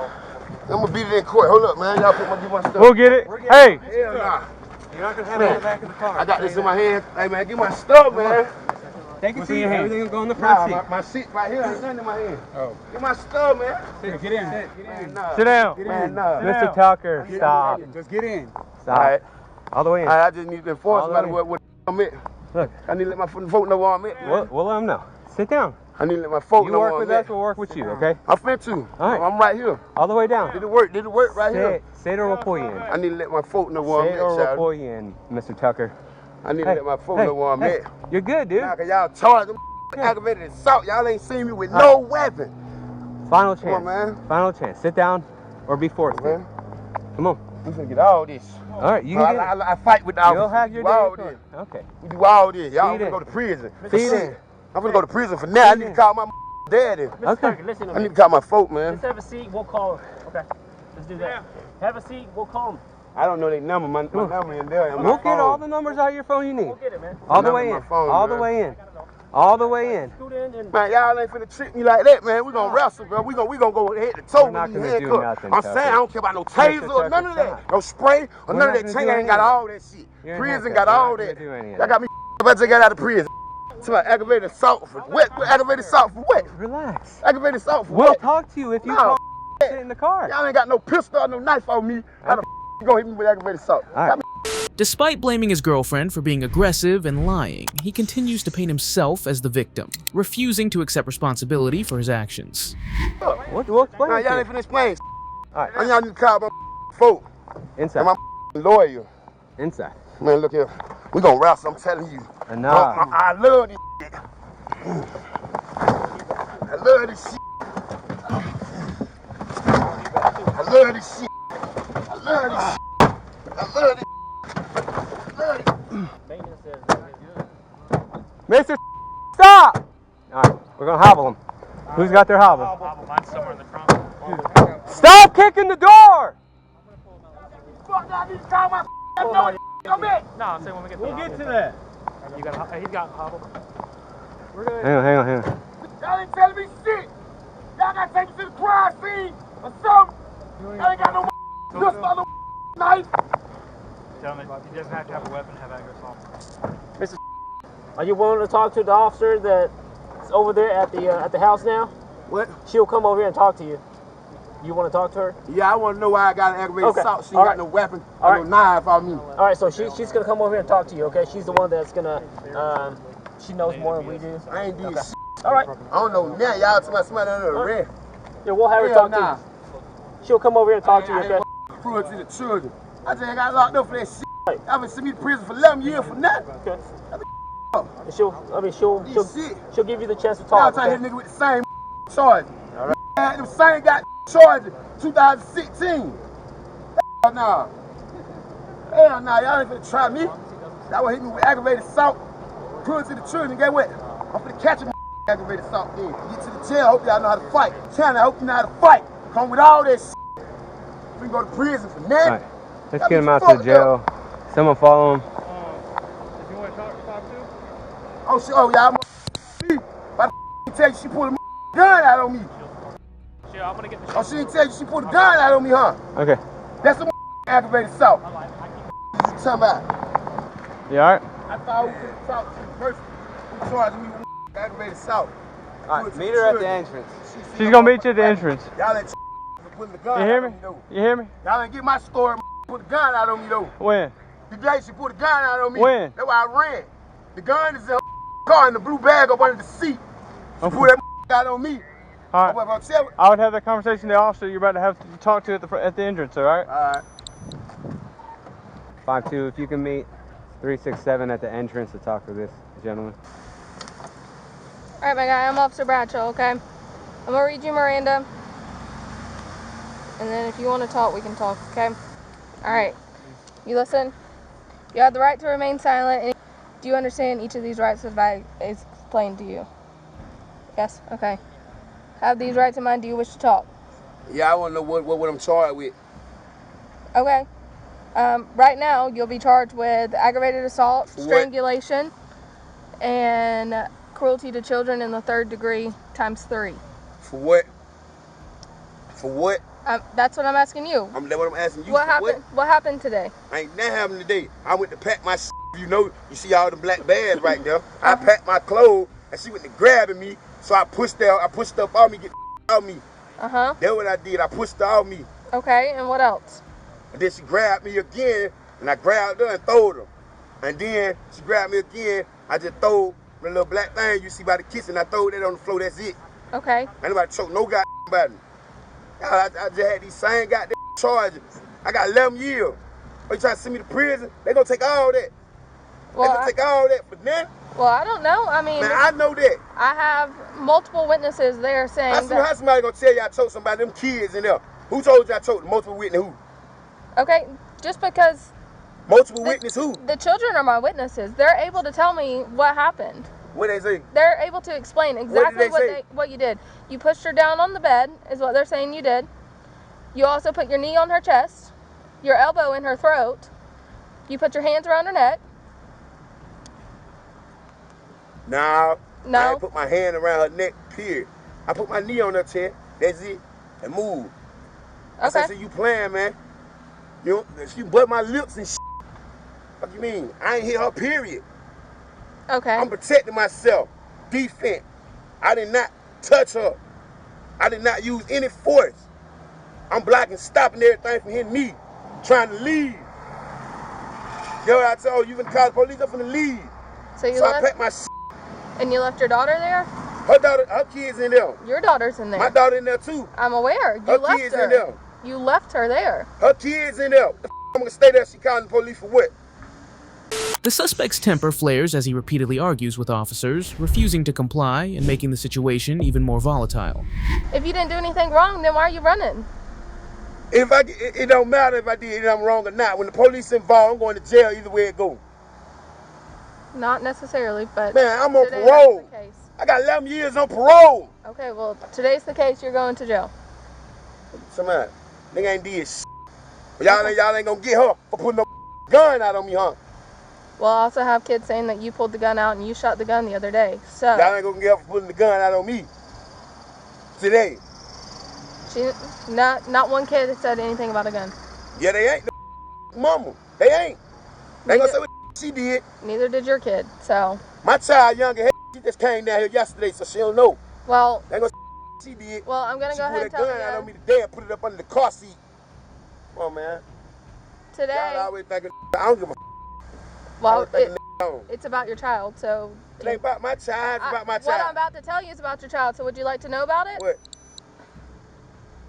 [SPEAKER 13] I'm gonna beat it in court. Hold up, man. Y'all get my stuff.
[SPEAKER 7] We'll get it. Hey.
[SPEAKER 13] Hell nah.
[SPEAKER 7] You're not gonna have it in the back of the car.
[SPEAKER 13] I got this in my hand. Hey, man, get my stuff, man.
[SPEAKER 7] Take it to your hand. Everything will go in the front seat.
[SPEAKER 13] My seat right here. Ain't nothing in my hand. Oh. Get my stuff, man.
[SPEAKER 7] Get in.
[SPEAKER 13] Man, nah.
[SPEAKER 7] Sit down.
[SPEAKER 13] Man, nah.
[SPEAKER 7] Mr. Tucker, stop.
[SPEAKER 17] Just get in.
[SPEAKER 7] Stop.
[SPEAKER 13] All right.
[SPEAKER 7] All the way in.
[SPEAKER 13] I just need to inform somebody what I'm at.
[SPEAKER 7] Look.
[SPEAKER 13] I need to let my folk know where I'm at.
[SPEAKER 7] We'll let them know. Sit down.
[SPEAKER 13] I need to let my folk know where I'm at.
[SPEAKER 7] You work with us, we'll work with you, okay?
[SPEAKER 13] I'm finna to.
[SPEAKER 7] All right.
[SPEAKER 13] I'm right here.
[SPEAKER 7] All the way down.
[SPEAKER 13] Did it work right here?
[SPEAKER 7] Say it or we'll pull you in.
[SPEAKER 13] I need to let my folk know where I'm at,
[SPEAKER 7] Say it or we'll
[SPEAKER 13] child.
[SPEAKER 7] pull you in, Mr. Tucker.
[SPEAKER 13] I need to let my folk know where I'm at.
[SPEAKER 7] You're good, dude.
[SPEAKER 13] Nah, cause y'all charged them aggravated assault. Y'all ain't seen me with no weapon.
[SPEAKER 7] Final chance.
[SPEAKER 13] Come on, man.
[SPEAKER 7] Final chance. Sit down or be forced in. Come on.
[SPEAKER 13] We finna get all this.
[SPEAKER 7] All right, you can get it.
[SPEAKER 13] I fight with the officers.
[SPEAKER 7] You'll have your
[SPEAKER 13] do all
[SPEAKER 7] day.
[SPEAKER 13] this.
[SPEAKER 7] Okay.
[SPEAKER 13] We do all this. Y'all
[SPEAKER 7] Feed
[SPEAKER 13] finna
[SPEAKER 7] in.
[SPEAKER 13] go to prison.
[SPEAKER 7] Feed in.
[SPEAKER 13] I'm finna go to prison for now. I need to call my daddy.
[SPEAKER 7] Okay.
[SPEAKER 23] Listen to
[SPEAKER 13] I
[SPEAKER 23] me.
[SPEAKER 13] need to call my folk, man.
[SPEAKER 23] Just have a seat. We'll call him. Okay. Let's do that. Have a seat. We'll call him.
[SPEAKER 13] I don't know their number. My number in there.
[SPEAKER 7] We'll get all the numbers out of your phone you need.
[SPEAKER 23] We'll get it, man.
[SPEAKER 7] All the way in. All the way in. All the way in.
[SPEAKER 13] Man, y'all ain't finna treat me like that, man. We gonna wrestle, bro. We gonna go head to toe
[SPEAKER 7] We're not
[SPEAKER 13] with these
[SPEAKER 7] gonna do
[SPEAKER 13] handcuffs.
[SPEAKER 7] nothing,
[SPEAKER 13] I'm
[SPEAKER 7] Tucker.
[SPEAKER 13] saying I don't care about no taser or none of that. No spray or none of that. Chain ain't got all that shit. Prison got all that. Y'all got me about to get out of prison. To my aggravated assault for what? Aggravated assault for what?
[SPEAKER 7] Relax.
[SPEAKER 13] Aggravated assault for
[SPEAKER 7] We'll
[SPEAKER 13] what?
[SPEAKER 7] talk to you if you
[SPEAKER 13] No.
[SPEAKER 7] sit in the car.
[SPEAKER 13] Y'all ain't got no pistol or no knife on me. How the you gonna hit me with aggravated assault?
[SPEAKER 7] All right.
[SPEAKER 3] Despite blaming his girlfriend for being aggressive and lying, he continues to paint himself as the victim, refusing to accept responsibility for his actions.
[SPEAKER 7] We'll explain
[SPEAKER 13] Nah,
[SPEAKER 7] it to
[SPEAKER 13] y'all
[SPEAKER 7] you.
[SPEAKER 13] ain't finna explain.
[SPEAKER 7] All right.
[SPEAKER 13] Y'all need to call my folk.
[SPEAKER 7] Inside.
[SPEAKER 13] And my lawyer.
[SPEAKER 1] Inside.
[SPEAKER 13] Man, look here. We gonna wrestle, I'm telling you.
[SPEAKER 1] Nah.
[SPEAKER 13] I love this shit. I love this shit. I love this shit. I love this shit. I love this.
[SPEAKER 1] Mr. Stop! Alright, we're gonna hobble him. Who's got their hobble?
[SPEAKER 22] Mine's somewhere in the trunk.
[SPEAKER 1] Stop kicking the door!
[SPEAKER 22] No, I'm saying when we get to
[SPEAKER 7] We'll get to that.
[SPEAKER 22] You got he's got hobble.
[SPEAKER 1] Hang on.
[SPEAKER 13] Y'all ain't telling me shit. Y'all gotta take me to the crime scene or something. Y'all ain't got no knife.
[SPEAKER 22] Tell me, he doesn't have to have a weapon to have aggravated assault.
[SPEAKER 23] Mr. Are you willing to talk to the officer that's over there at the house now?
[SPEAKER 13] What?
[SPEAKER 23] She'll come over here and talk to you. You want to talk to her?
[SPEAKER 13] Yeah, I want to know why I got an aggravated assault. She ain't got no weapon or no knife on me.
[SPEAKER 23] All right, so she's gonna come over here and talk to you. Okay, she's the one that's gonna. She knows more than we do.
[SPEAKER 13] I ain't doing shit.
[SPEAKER 23] All right.
[SPEAKER 13] I don't know now. Y'all talking about somebody under arrest.
[SPEAKER 23] Yeah, we'll have her talk to you. She'll come over here and talk to you. Okay.
[SPEAKER 13] Cruelty to the children. I just got locked up for that shit. I've been sent me to prison for 11 years for nothing.
[SPEAKER 23] Okay. And she'll give you the chance to
[SPEAKER 13] Y'all
[SPEAKER 23] talk.
[SPEAKER 13] trying to hit nigga with the same charges. All right. Had them same got charges 2016. Hell nah. Hell nah. Y'all ain't finna try me. Y'all will hit me with aggravated assault. Cruelty to the children. Get what? I'm finna catch him aggravated assault then. Get to the jail. Hope y'all know how to fight. China, I hope you know how to fight. Come with all that shit. We can go to prison for nothing.
[SPEAKER 1] Alright, let's get him out to the jail. Someone follow him.
[SPEAKER 22] If you want to talk to?
[SPEAKER 13] Oh shit, oh y'all about to tell you she pulled a gun out on me.
[SPEAKER 22] Shit, I'm gonna get the
[SPEAKER 13] Oh, she didn't tell you she pulled a gun out on me, huh?
[SPEAKER 1] Okay.
[SPEAKER 13] That's a aggravated assault. What you talking about?
[SPEAKER 1] You alright?
[SPEAKER 13] I thought we could talk to the person who charged me with aggravated assault.
[SPEAKER 1] Alright, meet her at the entrance. She's gonna meet you at the entrance.
[SPEAKER 13] Y'all ain't putting the gun
[SPEAKER 1] You hear
[SPEAKER 13] out
[SPEAKER 1] me?
[SPEAKER 13] on me though.
[SPEAKER 1] You hear me?
[SPEAKER 13] Y'all ain't get my story put the gun out on me though.
[SPEAKER 1] When?
[SPEAKER 13] The day she put the gun out on me.
[SPEAKER 1] When?
[SPEAKER 13] That's why I ran. The gun is in her car in the blue bag up under the seat. She put that out on me.
[SPEAKER 1] Alright. I would have that conversation with the officer you're about to have to talk to at the entrance, alright?
[SPEAKER 13] Alright.
[SPEAKER 1] 5-2, if you can meet 367 at the entrance to talk to this gentleman.
[SPEAKER 10] Alright, my guy, I'm Officer Bradshaw, okay? I'm gonna read you Miranda. And then if you want to talk, we can talk, okay? Alright. You listen. You have the right to remain silent. And do you understand each of these rights that I explained to you? Yes? Okay. Have these rights in mind. Do you wish to talk?
[SPEAKER 13] Yeah, I want to know what I'm charged with.
[SPEAKER 10] Okay. Right now, you'll be charged with aggravated assault, strangulation, and cruelty to children in the 3rd degree ×3.
[SPEAKER 13] For what? For what?
[SPEAKER 10] That's what I'm asking you.
[SPEAKER 13] That's what I'm asking you.
[SPEAKER 10] What happened? What happened today?
[SPEAKER 13] Ain't that happened today. I went to pack my shit. You know, you see all the black bags right there. I packed my clothes, and she went to grabbing me. So I pushed up on me, get out me.
[SPEAKER 10] Uh-huh.
[SPEAKER 13] That's what I did. I pushed her on me.
[SPEAKER 10] Okay, and what else?
[SPEAKER 13] And then she grabbed me again, and I grabbed her and throwed her. And then she grabbed me again. I just threw the little black thing you see by the kitchen. I threw that on the floor. That's it.
[SPEAKER 10] Okay.
[SPEAKER 13] Ain't nobody choke no goddamn body. I just had these same goddamn charges. I got 11 years. Are you trying to send me to prison? They gonna take all that.
[SPEAKER 10] Well,
[SPEAKER 13] they gonna take all that for nothing.
[SPEAKER 10] Well, I don't know. I mean,
[SPEAKER 13] man, I know that.
[SPEAKER 10] I have multiple witnesses there saying that.
[SPEAKER 13] How somebody gonna tell you I choked somebody? Them kids in there. Who told you I choked? Multiple witness who?
[SPEAKER 10] Okay, just because.
[SPEAKER 13] Multiple witness who?
[SPEAKER 10] The children are my witnesses. They're able to tell me what happened.
[SPEAKER 13] What they say?
[SPEAKER 10] They're able to explain exactly what you did. You pushed her down on the bed, is what they're saying you did. You also put your knee on her chest, your elbow in her throat. You put your hands around her neck.
[SPEAKER 13] No.
[SPEAKER 10] No.
[SPEAKER 13] I ain't put my hand around her neck, period. I put my knee on her chest, that's it, and move.
[SPEAKER 10] Okay.
[SPEAKER 13] I said, so you playing, man. You know, she butt my lips and shit. What you mean? I ain't hit her, period.
[SPEAKER 10] Okay.
[SPEAKER 13] I'm protecting myself. Defense. I did not touch her. I did not use any force. I'm blocking, stopping everything from hitting me, trying to leave. You know what I told you? You can call the police, I'm finna leave.
[SPEAKER 10] So
[SPEAKER 13] I packed my shit.
[SPEAKER 10] And you left your daughter there?
[SPEAKER 13] Her kids in there.
[SPEAKER 10] Your daughter's in there.
[SPEAKER 13] My daughter in there too.
[SPEAKER 10] I'm aware. You
[SPEAKER 13] her
[SPEAKER 10] left
[SPEAKER 13] kids
[SPEAKER 10] her.
[SPEAKER 13] in there.
[SPEAKER 10] You left her there.
[SPEAKER 13] Her kids in there. I'm gonna stay there. She calling the police for what?
[SPEAKER 3] The suspect's temper flares as he repeatedly argues with officers, refusing to comply and making the situation even more volatile.
[SPEAKER 10] If you didn't do anything wrong, then why are you running?
[SPEAKER 13] It don't matter if I did anything wrong or not. When the police involved, I'm going to jail either way it goes.
[SPEAKER 10] Not necessarily, but
[SPEAKER 13] man, I'm on
[SPEAKER 10] today
[SPEAKER 13] parole.
[SPEAKER 10] That's the case.
[SPEAKER 13] I got 11 years on parole.
[SPEAKER 10] Okay, well, today's the case. You're going to jail.
[SPEAKER 13] Somebody, nigga ain't did shit. Y'all ain't gonna get her for putting no gun out on me, huh?
[SPEAKER 10] Well, I also have kids saying that you pulled the gun out and you shot the gun the other day. So
[SPEAKER 13] y'all ain't gonna get her for putting the gun out on me today.
[SPEAKER 10] Not one kid said anything about a gun.
[SPEAKER 13] Yeah, they ain't. Mama, they ain't. They ain't gonna say what she did.
[SPEAKER 10] Neither did your kid. So
[SPEAKER 13] my child, younger, she just came down here yesterday, so she don't know.
[SPEAKER 10] Well,
[SPEAKER 13] they ain't gonna say she did.
[SPEAKER 10] Well, I'm gonna go ahead and tell you.
[SPEAKER 13] She put that gun out on me today and put it up under the car seat. Come on, man.
[SPEAKER 10] Today.
[SPEAKER 13] Y'all always thinking I don't give a.
[SPEAKER 10] Well, it's about your child, so.
[SPEAKER 13] It ain't about my child. It's about my child.
[SPEAKER 10] What I'm about to tell you is about your child. So would you like to know about it?
[SPEAKER 13] What?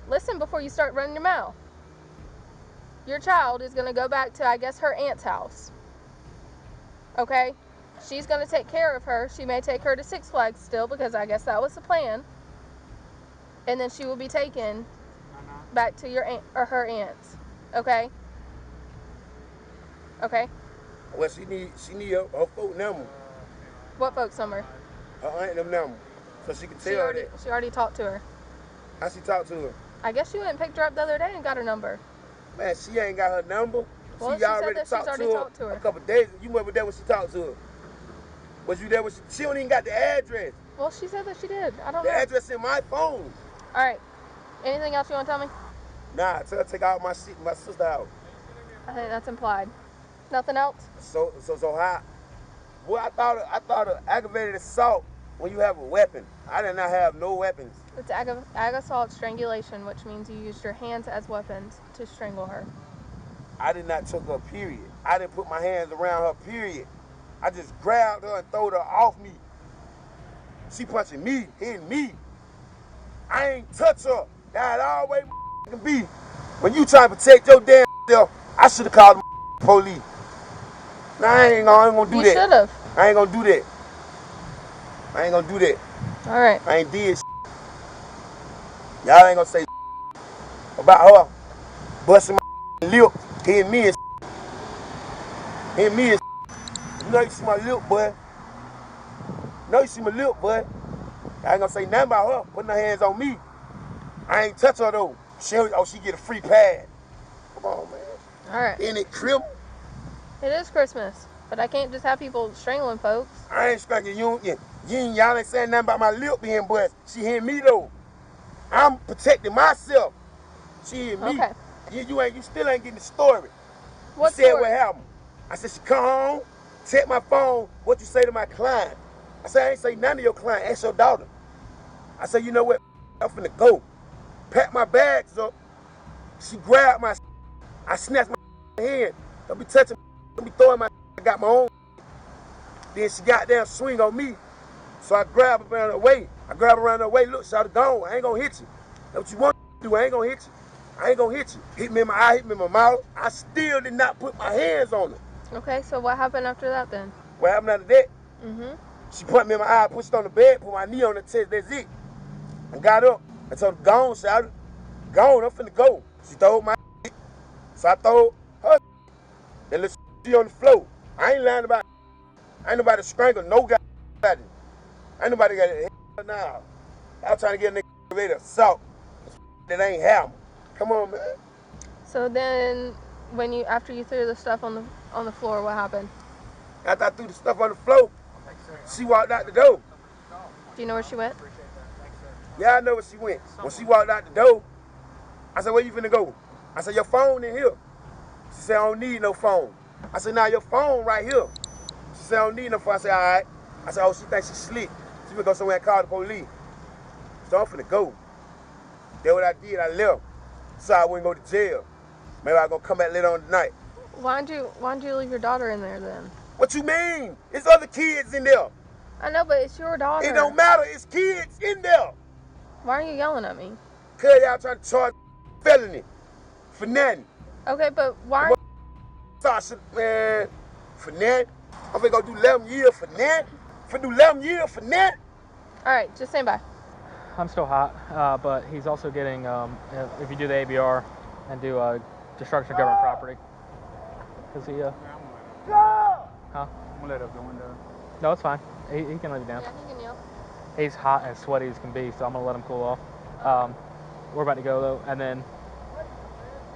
[SPEAKER 10] Listen before you start running your mouth. Your child is going to go back to, I guess, her aunt's house. Okay? She's going to take care of her. She may take her to Six Flags still, because I guess that was the plan. And then she will be taken back to your aunt or her aunt's. Okay? Okay?
[SPEAKER 13] Well, she need her folk number.
[SPEAKER 10] What folks number?
[SPEAKER 13] Her aunt them number. So she can tell her that.
[SPEAKER 10] She already talked to her.
[SPEAKER 13] How she talked to her?
[SPEAKER 10] I guess you went and picked her up the other day and got her number.
[SPEAKER 13] Man, she ain't got her number.
[SPEAKER 10] Well,
[SPEAKER 13] she already talked to her a couple days. You were there when she talked to her. Was you there when she don't even got the address?
[SPEAKER 10] Well, she said that she did. I don't know.
[SPEAKER 13] The address in my phone.
[SPEAKER 10] All right. Anything else you want to tell me?
[SPEAKER 13] Nah, tell her to take out my sister out.
[SPEAKER 10] I think that's implied. Nothing else?
[SPEAKER 13] So how? Well, I thought of aggravated assault when you have a weapon. I did not have no weapons.
[SPEAKER 10] It's ag assault strangulation, which means you used your hands as weapons to strangle her.
[SPEAKER 13] I did not took her, period. I didn't put my hands around her, period. I just grabbed her and throwed her off me. She punching me, hitting me. I ain't touch her. That always can be. When you try to protect your damn self, I should have called the police. Nah, I ain't gonna do that.
[SPEAKER 10] You should have.
[SPEAKER 13] I ain't gonna do that. I ain't gonna do that.
[SPEAKER 10] All right.
[SPEAKER 13] I ain't did Y'all ain't gonna say about her busting my lip, hitting me and hitting me and You know you see my lip, boy. You know you see my lip, boy. I ain't gonna say nothing about her putting her hands on me. I ain't touch her though. She get a free pad. Come on, man.
[SPEAKER 10] All right.
[SPEAKER 13] Ain't it crib?
[SPEAKER 10] It is Christmas, but I can't just have people strangling folks.
[SPEAKER 13] I ain't strangling you. Y'all ain't saying nothing about my lip being bust. She hit me though. I'm protecting myself. She hit me.
[SPEAKER 10] Okay.
[SPEAKER 13] You still ain't getting the story.
[SPEAKER 10] What
[SPEAKER 13] you said
[SPEAKER 10] story?
[SPEAKER 13] what happened. I said she come home, check my phone. What you say to my client? I said I ain't say none to your client. Ask your daughter. I said you know what? I'm finna go. Pack my bags up. She grabbed my. I snatched my hand. Don't be touching. Don't be throwing my. I got my own. Then she got down swing on me. So I grab her around her way. Look, shot gone. I ain't gonna hit you. That's what you want to do. I ain't gonna hit you. I ain't gonna hit you. Hit me in my eye, hit me in my mouth. I still did not put my hands on her.
[SPEAKER 10] Okay, so what happened after that then?
[SPEAKER 13] What happened after that?
[SPEAKER 10] Mm-hmm.
[SPEAKER 13] She put me in my eye, pushed on the bed, put my knee on the chest. That's it. I got up. I told her, gone, shouted. Gone, I'm finna go. She threw my so I threw her Then let's see on the floor. I ain't lying about Ain't nobody strangled no guy. Ain't nobody got it now. I was trying to get a nigga ready to assault. That ain't happen. Come on, man.
[SPEAKER 10] So then, after you threw the stuff on the floor, what happened?
[SPEAKER 13] After I threw the stuff on the floor, she walked out the door.
[SPEAKER 10] Do you know where she went?
[SPEAKER 13] Yeah, I know where she went. When she walked out the door, I said, where you finna go? I said, your phone in here. She said, I don't need no phone. I said, nah, your phone right here. She said, I don't need no phone. I said, all right. I said, oh, she thinks she's slick. She finna go somewhere and call the police. So I'm finna go. That's what I did. I left. So I wouldn't go to jail. Maybe I gonna come back later on tonight.
[SPEAKER 10] Why'd you leave your daughter in there then?
[SPEAKER 13] What you mean? There's other kids in there.
[SPEAKER 10] I know, but it's your daughter.
[SPEAKER 13] It don't matter. It's kids in there.
[SPEAKER 10] Why are you yelling at me?
[SPEAKER 13] Cause y'all trying to charge felony for nothing.
[SPEAKER 10] Okay, but why?
[SPEAKER 13] Sasha, man, for nothing. I'm finna go do 11 years for that. Finna do 11 years for that.
[SPEAKER 10] All right, just stand by.
[SPEAKER 22] I'm still hot, but he's also getting, if you do the ABR and do destruction of government property. Is he, huh?
[SPEAKER 4] I'm gonna let up the window.
[SPEAKER 22] No, it's fine. He can leave it down.
[SPEAKER 10] Yeah, he can kneel.
[SPEAKER 22] He's hot and sweaty as can be, so I'm gonna let him cool off. We're about to go though, and then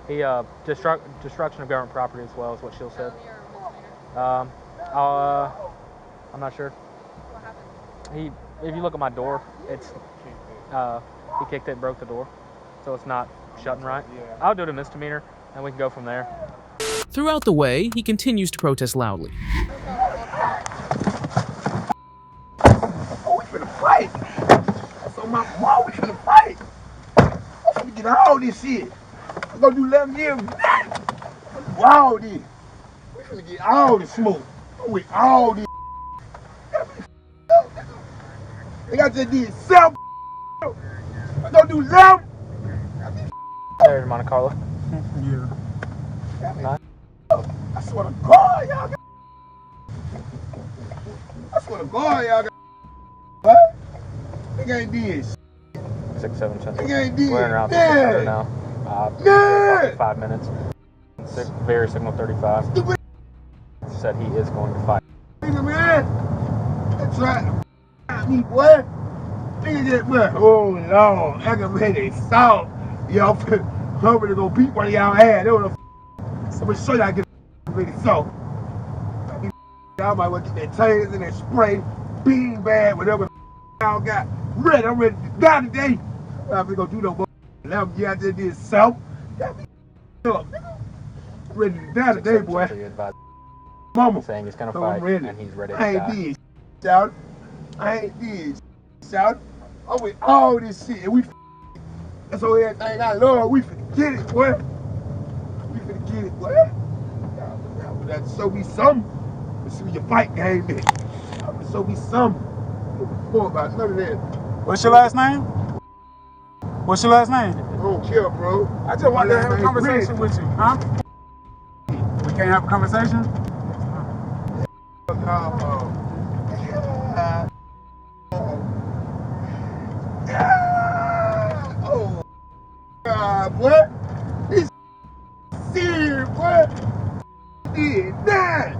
[SPEAKER 22] he destruction of government property as well is what Sheila said. I'm not sure.
[SPEAKER 10] What happened?
[SPEAKER 22] If you look at my door, it's he kicked it and broke the door, so it's not shutting right. I'll do it a misdemeanor, and we can go from there.
[SPEAKER 3] Throughout the way, he continues to protest loudly.
[SPEAKER 13] Oh, we finna fight. That's on my mom, we finna fight. I'm finna get all this shit. I'm gonna do 11 years with that. Do all this. We finna get all the smoke. I'm with all this. They got just did 7. I'm gonna do 11.
[SPEAKER 22] There's Monte Carlo.
[SPEAKER 13] Yeah.
[SPEAKER 22] Nice.
[SPEAKER 13] I swear to God, y'all got. I swear to God, y'all got. What? Nigga ain't did.
[SPEAKER 22] 6, 7 cents.
[SPEAKER 13] Nigga ain't did.
[SPEAKER 22] We're in around
[SPEAKER 13] Yeah.
[SPEAKER 22] 600 now.
[SPEAKER 13] Yeah.
[SPEAKER 22] 5 minutes. Very signal 35.
[SPEAKER 13] Stupid.
[SPEAKER 22] Said he is going to fight.
[SPEAKER 13] Nigga, man. That's right. Me, boy. Nigga, that boy. Oh, Lord. Aggravated salt. Y'all, I'm gonna go beat one of y'all ass. I'm gonna show y'all get aggravated salt. Y'all might want to get that tasers and that spray, bean bag, whatever y'all got. Ready. I'm ready to die today. I'm gonna go do no more. Now, yeah, I just did salt. Got me up. Ready to die today, boy. Mama
[SPEAKER 22] saying he's gonna
[SPEAKER 13] so
[SPEAKER 22] fight
[SPEAKER 13] I'm ready.
[SPEAKER 22] and he's ready to
[SPEAKER 13] I ain't
[SPEAKER 22] die.
[SPEAKER 13] did shout. I ain't did shout. I'm with all this shit and we that's all everything I love. We finna get it, boy. We finna get it, boy. Y'all better show me something. Let's see what your fight game is. Y'all better show me something. More about none of that.
[SPEAKER 4] What's your last name? What's your last name?
[SPEAKER 13] I don't care, bro.
[SPEAKER 4] I just wanted to have a conversation with you, huh? We can't have a conversation?
[SPEAKER 13] Oh, God, boy. This serious, boy. Did that.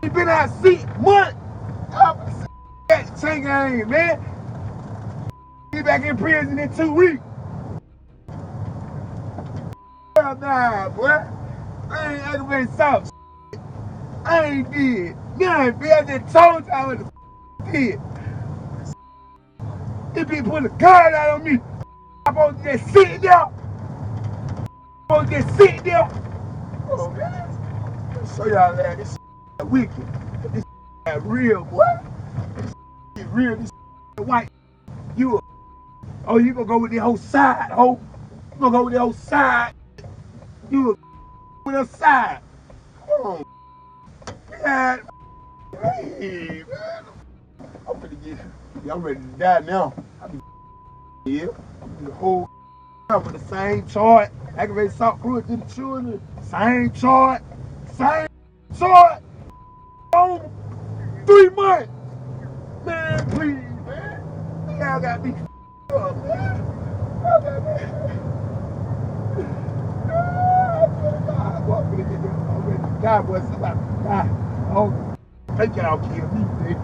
[SPEAKER 13] He been out sick month. That chain game, man. Get back in prison in 2 weeks. Hell nah, boy. I ain't aggravated salt. I ain't did nothing, bitch. I just told you I was did. He been putting a gun out on me. I'm supposed to just sit there. I'm supposed to just sit there. Oh, man. I'll show y'all that. This shit wicked. This shit real, boy. This shit real. This shit white. You oh, you gonna go with the whole side, ho? You gonna go with the whole side? You with the side? Come on, man. Hey, man. I'm finna get. Y'all ready to die now? I be here. I'm the whole with the same chart. Aggravated assault cruelty to the children. Same chart. Same chart. On 3 months. Man, please, man. Y'all got me up, man. Y'all got me. I'm ready to die, boy. Somebody die. Oh, they y'all kill me, baby.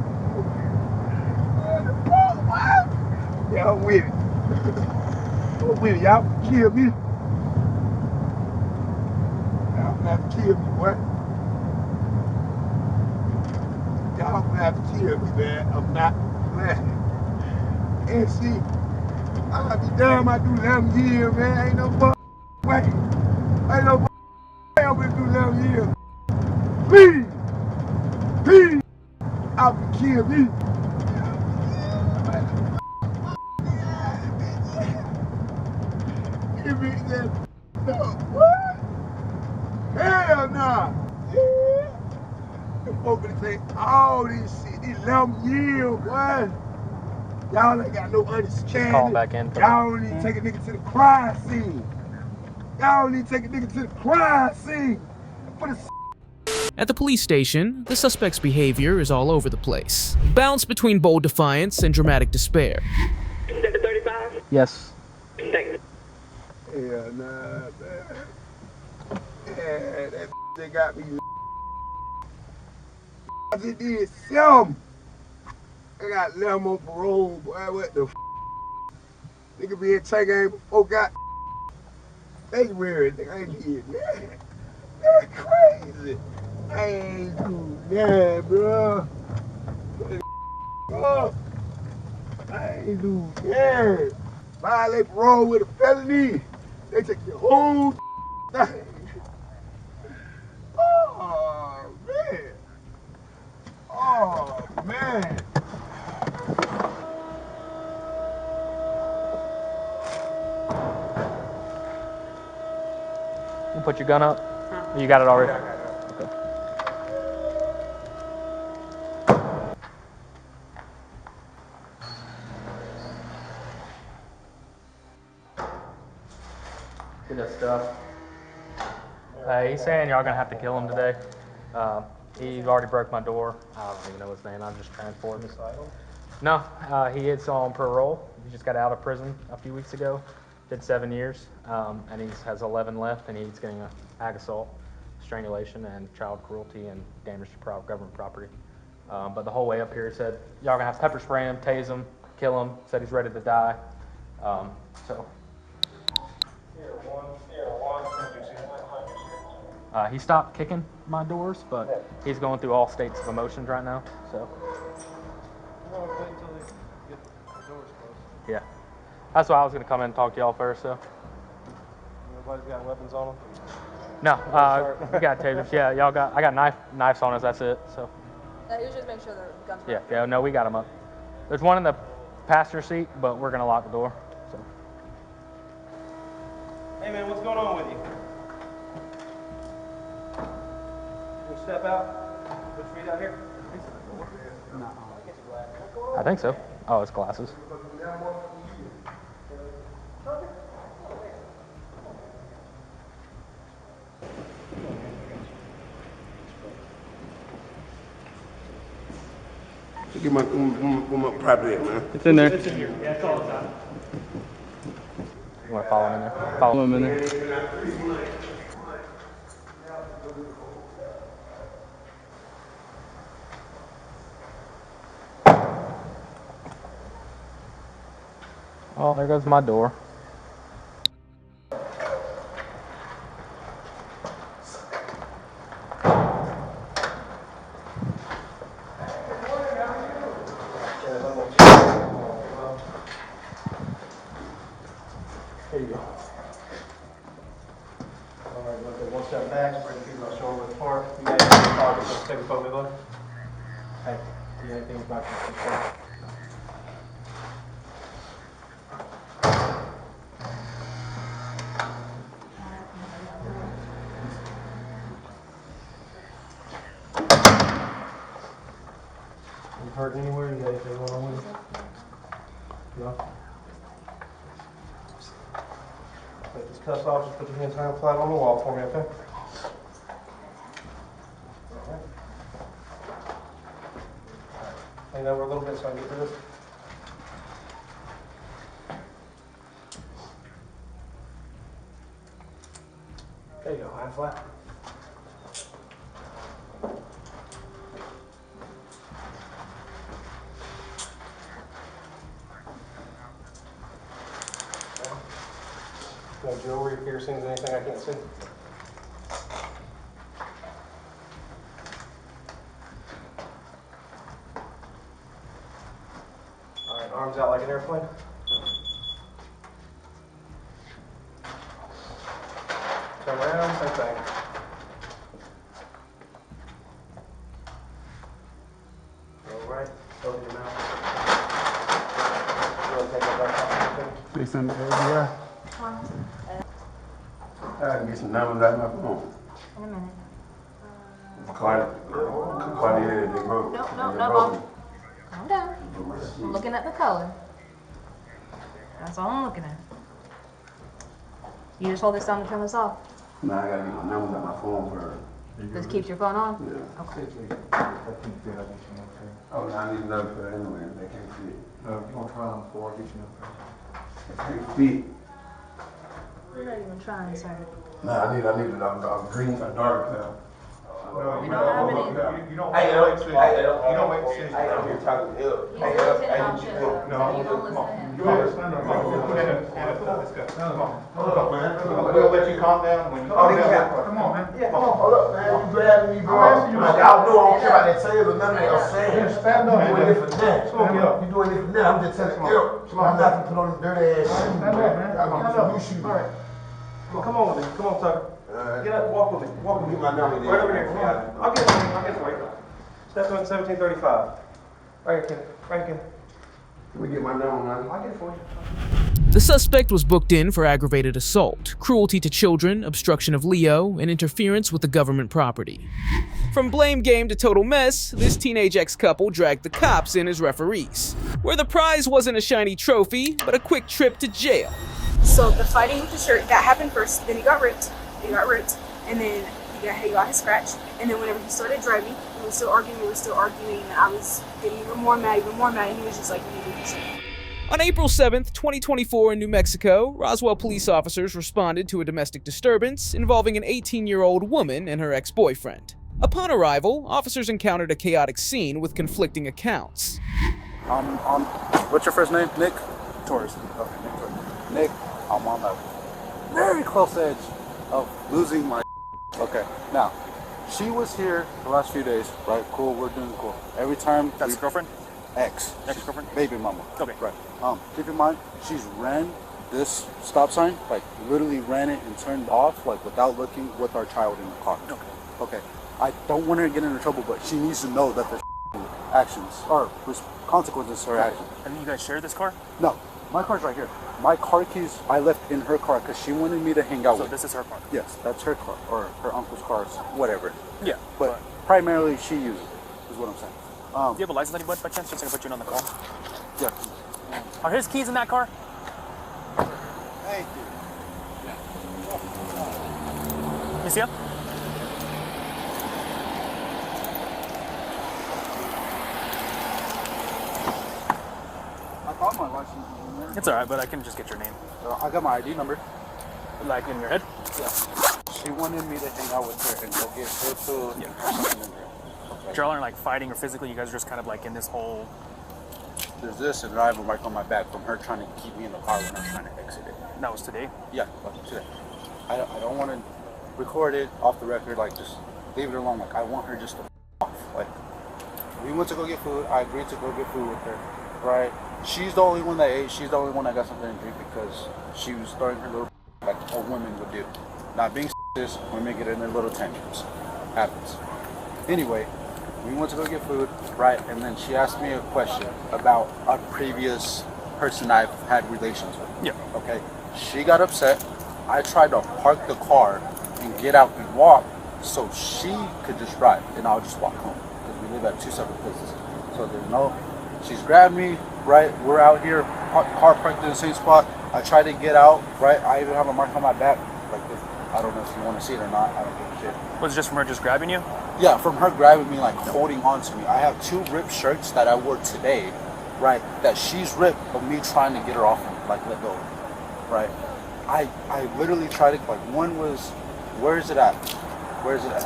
[SPEAKER 13] Yeah, I'm with it. I'm with it. Y'all kill me. Y'all gonna have to kill me, boy. Y'all gonna have to kill me, man. I'm not playing. And see, I'll be damn, I do 11 years, man. Ain't no fuck way. Ain't no fuck way I'm gonna do 11 years. Please, please, I'll be kill me. Give me that. No, what? Hell nah. Yeah. The folks gonna say all this shit, these 11 years, boy. Y'all ain't got no understanding.
[SPEAKER 22] Call back in.
[SPEAKER 13] Y'all don't need to take a nigga to the crime scene. Y'all don't need to take a nigga to the crime scene.
[SPEAKER 3] At the police station, the suspect's behavior is all over the place, bounced between bold defiance and dramatic despair.
[SPEAKER 22] Yes.
[SPEAKER 13] Yeah, nah, man. Yeah, that they got me. I just did some. I got left on parole, boy. What the nigga be in check game before got February. Nigga ain't did that. That's crazy. I ain't do that, bro. Bro, I ain't do that. Violate parole with a felony. They take your whole thing. Oh, man. Oh, man.
[SPEAKER 22] You put your gun up? You got it already? Okay. Get that stuff. He's saying y'all gonna have to kill him today. He already broke my door. I don't even know his name. I'm just transporting him. No, he is on parole. He just got out of prison a few weeks ago. Did 7 years, and he has 11 left, and he's getting an ag assault, strangulation, and child cruelty, and damage to government property. But the whole way up here he said, y'all gonna have to pepper spray him, tase him, kill him, said he's ready to die. So. He stopped kicking my doors, but he's going through all states of emotions right now, so. Yeah. That's why I was going to come in and talk to y'all first, so.
[SPEAKER 14] Nobody's got weapons on them?
[SPEAKER 22] No, we got tasers. Yeah, I got knives on us, that's it, so.
[SPEAKER 6] You should make sure the guns are
[SPEAKER 22] Yeah, no, we got them up. There's one in the passenger seat, but we're going to lock the door, so.
[SPEAKER 14] Hey man, what's going on with you? You can step out? Put your feet out here?
[SPEAKER 22] No. I think so. Oh, it's glasses.
[SPEAKER 13] Get my property, man.
[SPEAKER 1] It's in there.
[SPEAKER 14] It's in here. Yeah, it's all the time.
[SPEAKER 22] You want to follow him in there? Follow him in there. Oh, there goes my door.
[SPEAKER 14] Here you go. All right, look at one step back, spread your feet about shoulder width apart. You got your pocket, let's take a photo, look. Hey, do you have anything about your picture? You hurt anywhere? You got anything going on with you? No? Take this cuffs off, just put your hands down flat on the wall for me, okay? Alright. Lean over a little bit so I can get to this. There you go, hand flat. No jewelry, piercings, anything I can't see? Alright, arms out like an airplane. Turn around, same thing. Go right, open your mouth. You want to take that back off?
[SPEAKER 13] They send it over here. I can get some numbers out of my phone.
[SPEAKER 6] In a minute.
[SPEAKER 13] Cartier, they broke.
[SPEAKER 6] No,
[SPEAKER 13] They
[SPEAKER 6] Bob.
[SPEAKER 13] broke.
[SPEAKER 6] Calm down. I'm looking at the color. That's all I'm looking at. You just hold this down to turn this off.
[SPEAKER 13] Now I gotta get my numbers out of my phone first.
[SPEAKER 6] This keeps your phone on?
[SPEAKER 13] Yeah.
[SPEAKER 6] Okay.
[SPEAKER 13] Oh, no, I need another pair anyway. They can't fit.
[SPEAKER 14] No, you want to try them before I get you another
[SPEAKER 13] They can't fit.
[SPEAKER 6] We're not even trying, sir.
[SPEAKER 13] Nah, I need a green, a dark pair.
[SPEAKER 14] No,
[SPEAKER 6] We don't have any.
[SPEAKER 14] you don't wait to see. You don't wait to see.
[SPEAKER 13] I'm here talking to him.
[SPEAKER 6] He's listening options, so you don't listen to him.
[SPEAKER 14] Come on, stand up. Let's go. Come on. Hold up, man. We'll let you calm down when you calm down. Come on, man.
[SPEAKER 13] Yeah, come on, hold up, man. You grabbing me, bro.
[SPEAKER 14] I'm asking you
[SPEAKER 13] Like,
[SPEAKER 14] to
[SPEAKER 13] I don't care about that tail or none of that. I'm saying.
[SPEAKER 14] Stand up,
[SPEAKER 13] You doing
[SPEAKER 14] man.
[SPEAKER 13] it for that. You doing it for that. I'm just telling you. I'm not gonna put on this dirty ass shoes,
[SPEAKER 14] Stand up, man.
[SPEAKER 13] I'm gonna put new shoes.
[SPEAKER 14] All right. Well, come on, then. Come on, Tucker. Get up, walk with me. Walk with me.
[SPEAKER 13] Get my number there.
[SPEAKER 14] Right over there. Come on. I'll get it. I'll get it. Wait. Step on 1735. Right here, Ken. Right here, Ken.
[SPEAKER 13] Let me get my number, man.
[SPEAKER 14] I'll get it for you.
[SPEAKER 3] The suspect was booked in for aggravated assault, cruelty to children, obstruction of Leo, and interference with the government property. From blame game to total mess, this teenage ex-couple dragged the cops in as referees, where the prize wasn't a shiny trophy, but a quick trip to jail.
[SPEAKER 11] So the fighting with the shirt, that happened first, then he got ripped, and then he got his scratch, and then whenever he started driving, we were still arguing, and I was getting even more mad, and he was just like, you need to do this.
[SPEAKER 3] On April 7th, 2024 in New Mexico, Roswell police officers responded to a domestic disturbance involving an 18-year-old woman and her ex-boyfriend. Upon arrival, officers encountered a chaotic scene with conflicting accounts.
[SPEAKER 9] What's your first name? Nick? Torres. Okay, Nick Torres. Nick, I'm on the very close edge of losing my Okay, now, she was here the last few days, right? Cool, we're doing cool. Every time...
[SPEAKER 12] That's girlfriend?
[SPEAKER 9] Ex-girlfriend? Baby mama.
[SPEAKER 12] Okay.
[SPEAKER 9] Right. Keep in mind, she's ran this stop sign, like literally ran it and turned off, like without looking with our child in the car. Okay. I don't want her to get into trouble, but she needs to know that the actions are consequences to her actions.
[SPEAKER 12] And you guys share this car?
[SPEAKER 9] No, my car's right here. My car keys I left in her car because she wanted me to hang out with.
[SPEAKER 12] So this is her car?
[SPEAKER 9] Yes, that's her car, or her uncle's car, whatever.
[SPEAKER 12] Yeah.
[SPEAKER 9] But primarily she uses it, is what I'm saying.
[SPEAKER 12] Do you have a license anybody by chance? Just so I can put you in on the call.
[SPEAKER 9] Yeah.
[SPEAKER 12] Are his keys in that car?
[SPEAKER 9] Thank you.
[SPEAKER 12] Let me see him.
[SPEAKER 9] I thought my license was in there.
[SPEAKER 12] It's alright, but I can just get your name.
[SPEAKER 9] I got my ID number.
[SPEAKER 12] Like in your head?
[SPEAKER 9] Yeah. She wanted me to hang out with her and go get her food.
[SPEAKER 12] But y'all aren't like fighting or physically, you guys are just kind of like in this whole...
[SPEAKER 9] There's this and I have a mark on my back from her trying to keep me in the car when I'm trying to exit it.
[SPEAKER 12] That was today?
[SPEAKER 9] Yeah, today. I don't want to record it off the record, like just leave it alone. Like I want her just to off. Like we went to go get food. I agreed to go get food with her, right? She's the only one that ate. She's the only one that got something to drink because she was throwing her little like a woman would do. Not being this, women get in their little tantrums. Happens. Anyway, we went to go get food, right? And then she asked me a question about a previous person I've had relations with.
[SPEAKER 12] Yeah.
[SPEAKER 9] Okay. She got upset. I tried to park the car and get out and walk so she could just drive and I'll just walk home because we live at two separate places. So there's no, she's grabbed me, right? We're out here, car parked in the same spot. I tried to get out, right? I even have a mark on my back like this. I don't know if you want to see it or not. I don't give a shit.
[SPEAKER 12] Was it just from her just grabbing you?
[SPEAKER 9] Yeah, from her grabbing me, like holding on to me. I have two ripped shirts that I wore today, right? That she's ripped of me trying to get her off and like let go, right? I literally tried to, like, one was, where is it at? Where is it at?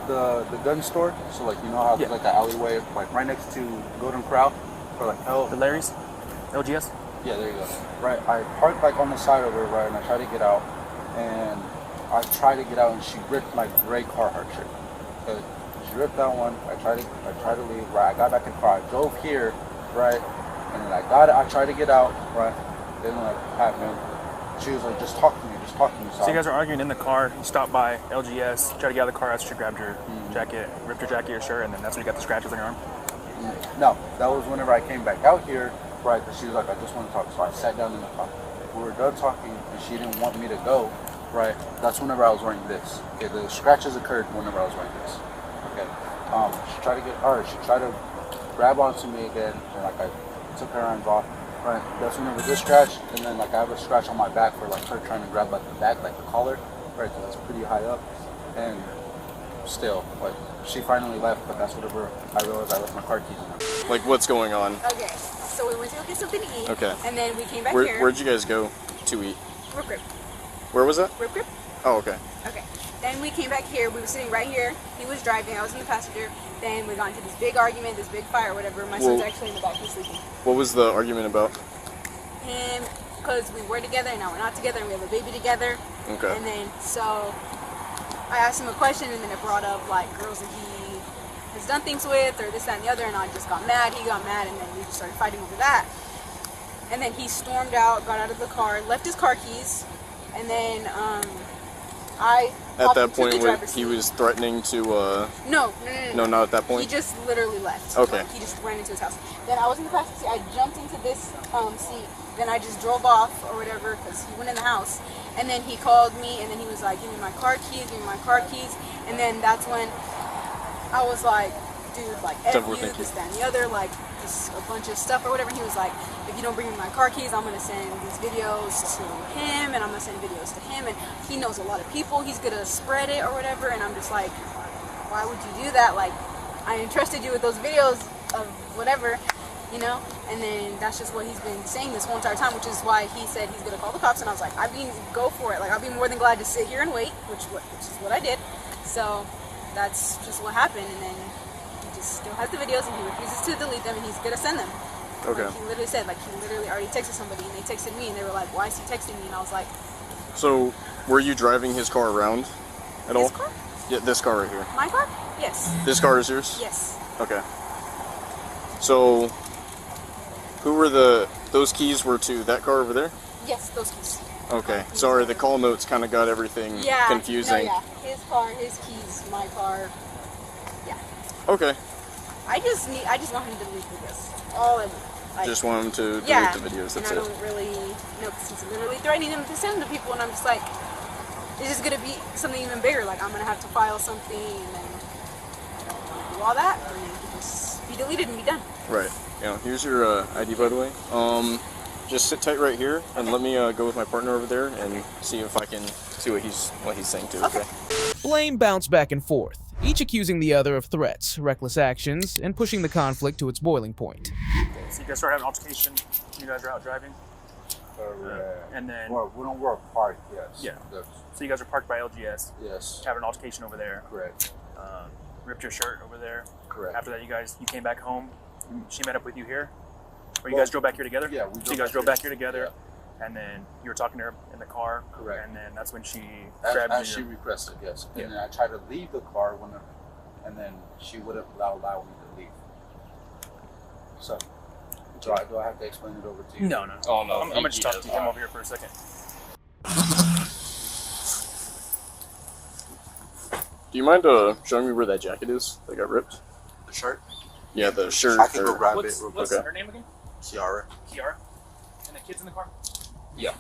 [SPEAKER 9] The gun store. So like, you know how there's like an alleyway, like right next to Golden Corral, or like
[SPEAKER 12] the Larry's, LGS.
[SPEAKER 9] Yeah, there you go. Right, I parked like on the side of it, right, and I tried to get out, and I tried to get out, and she ripped my gray Carhartt shirt. So she ripped that one. I tried to leave. Right, I got back in the car. I drove here, right, and then I tried to get out, right. Then like happened. She was like, just talk to me, just talk to me.
[SPEAKER 12] So you guys are arguing in the car. You stopped by LGS, tried to get out of the car. After she grabbed your jacket, ripped your jacket, your shirt, and then that's when you got the scratches on your arm.
[SPEAKER 9] No, that was whenever I came back out here, right? Because she was like, I just want to talk. So I sat down in the car. We were done talking, and she didn't want me to go, right? That's whenever I was wearing this. Okay, the scratches occurred whenever I was wearing this. Okay. She tried to get her. She tried to grab onto me again, and like I took her arms off. Right, that's whenever this scratch, and then like I have a scratch on my back for like her trying to grab like the back, like the collar, right, because it's pretty high up. And still, like, she finally left, but that's whatever I realized I left my car keys in there.
[SPEAKER 5] Like, what's going on?
[SPEAKER 2] Okay, so we went to go get something to eat.
[SPEAKER 5] Okay.
[SPEAKER 2] And then we came back here.
[SPEAKER 5] Where'd you guys go to eat?
[SPEAKER 2] Rip Grip.
[SPEAKER 5] Where was that?
[SPEAKER 2] Rip Grip.
[SPEAKER 5] Oh, okay.
[SPEAKER 2] Okay. Then we came back here. We were sitting right here. He was driving. I was in the passenger. Then we got into this big argument, this big fight or whatever. My son's actually in the back. He's sleeping.
[SPEAKER 5] What was the argument about?
[SPEAKER 2] Him, because we were together and now we're not together and we have a baby together.
[SPEAKER 5] Okay.
[SPEAKER 2] And then, so I asked him a question and then it brought up like girls that he has done things with or this, that, and the other. And I just got mad. He got mad and then we just started fighting over that. And then he stormed out, got out of the car, left his car keys. And then I
[SPEAKER 5] At that point, he was threatening to,
[SPEAKER 2] No,
[SPEAKER 5] not at that point?
[SPEAKER 2] He just literally left.
[SPEAKER 5] Okay.
[SPEAKER 2] Like, he just ran into his house. Then I was in the passenger seat. I jumped into this seat. Then I just drove off or whatever because he went in the house. And then he called me and then he was like, give me my car keys, give me my car keys. And then that's when I was like, dude, like, F you, this, that, and the other, like, just a bunch of stuff or whatever. And he was like, if you don't bring me my car keys, I'm going to send these videos to him, and I'm going to send videos to him, and he knows a lot of people, he's going to spread it or whatever. And I'm just like, why would you do that? Like, I entrusted you with those videos of whatever, you know? And then that's just what he's been saying this whole entire time, which is why he said he's going to call the cops. And I was like, go for it. Like, I'll be more than glad to sit here and wait, which is what I did. So that's just what happened. And then still has the videos and he refuses to delete them and he's gonna send them.
[SPEAKER 5] Okay.
[SPEAKER 2] Like, he literally said, like, he literally already texted somebody and they texted me and they were like, why is he texting me? And I was like,
[SPEAKER 5] So, were you driving his car around at all?
[SPEAKER 2] His car?
[SPEAKER 5] Yeah, this car right here.
[SPEAKER 2] My car? Yes.
[SPEAKER 5] This car is yours?
[SPEAKER 2] Yes.
[SPEAKER 5] Okay. So, who were those keys were to that car over there?
[SPEAKER 2] Yes, those keys.
[SPEAKER 5] Okay. Sorry, the call notes kind of got everything confusing.
[SPEAKER 2] No, yeah. His car, his keys, my car. Yeah.
[SPEAKER 5] Okay.
[SPEAKER 2] I just want him to delete videos. All of them. Like,
[SPEAKER 5] Just want him to delete
[SPEAKER 2] yeah,
[SPEAKER 5] the videos, that's
[SPEAKER 2] and I
[SPEAKER 5] it.
[SPEAKER 2] don't really know because he's literally threatening them to send them to people, and I'm just like, it's just gonna be something even bigger. Like, I'm gonna have to file something, and then I don't want to do all that, or it can just be deleted and be done.
[SPEAKER 5] Right. Yeah. Here's your ID, by the way. Just sit tight right here, and let me go with my partner over there and see if I can see what he's saying too. Okay.
[SPEAKER 3] Blame bounced back and forth, each accusing the other of threats, reckless actions, and pushing the conflict to its boiling point.
[SPEAKER 12] So you guys start having an altercation. You guys are out driving. And then
[SPEAKER 9] we're parked. Yes.
[SPEAKER 12] Yeah. So you guys are parked by LGS.
[SPEAKER 9] Yes.
[SPEAKER 12] Having an altercation over there.
[SPEAKER 9] Correct.
[SPEAKER 12] Ripped your shirt over there.
[SPEAKER 9] Correct.
[SPEAKER 12] After that, you came back home. She met up with you here. Or you guys drove back here together?
[SPEAKER 9] Yeah,
[SPEAKER 12] So you guys drove back here together, and then you were talking to her in the car.
[SPEAKER 9] Correct.
[SPEAKER 12] And then that's when she
[SPEAKER 9] As
[SPEAKER 12] grabbed
[SPEAKER 9] she
[SPEAKER 12] you.
[SPEAKER 9] requested, yes.
[SPEAKER 12] Yeah.
[SPEAKER 9] And then I tried to leave the car and then she wouldn't allow me to leave. So, do I have to explain it over to you?
[SPEAKER 12] No.
[SPEAKER 5] Oh, no.
[SPEAKER 12] I'm gonna just talk to him over here for a second.
[SPEAKER 5] Do you mind showing me where that jacket is that got ripped?
[SPEAKER 9] The shirt?
[SPEAKER 5] Yeah, the shirt.
[SPEAKER 9] I can go grab it real quick.
[SPEAKER 12] What's her name again?
[SPEAKER 9] Kiara.
[SPEAKER 12] Kiara? And the kids in the car?
[SPEAKER 9] Yeah.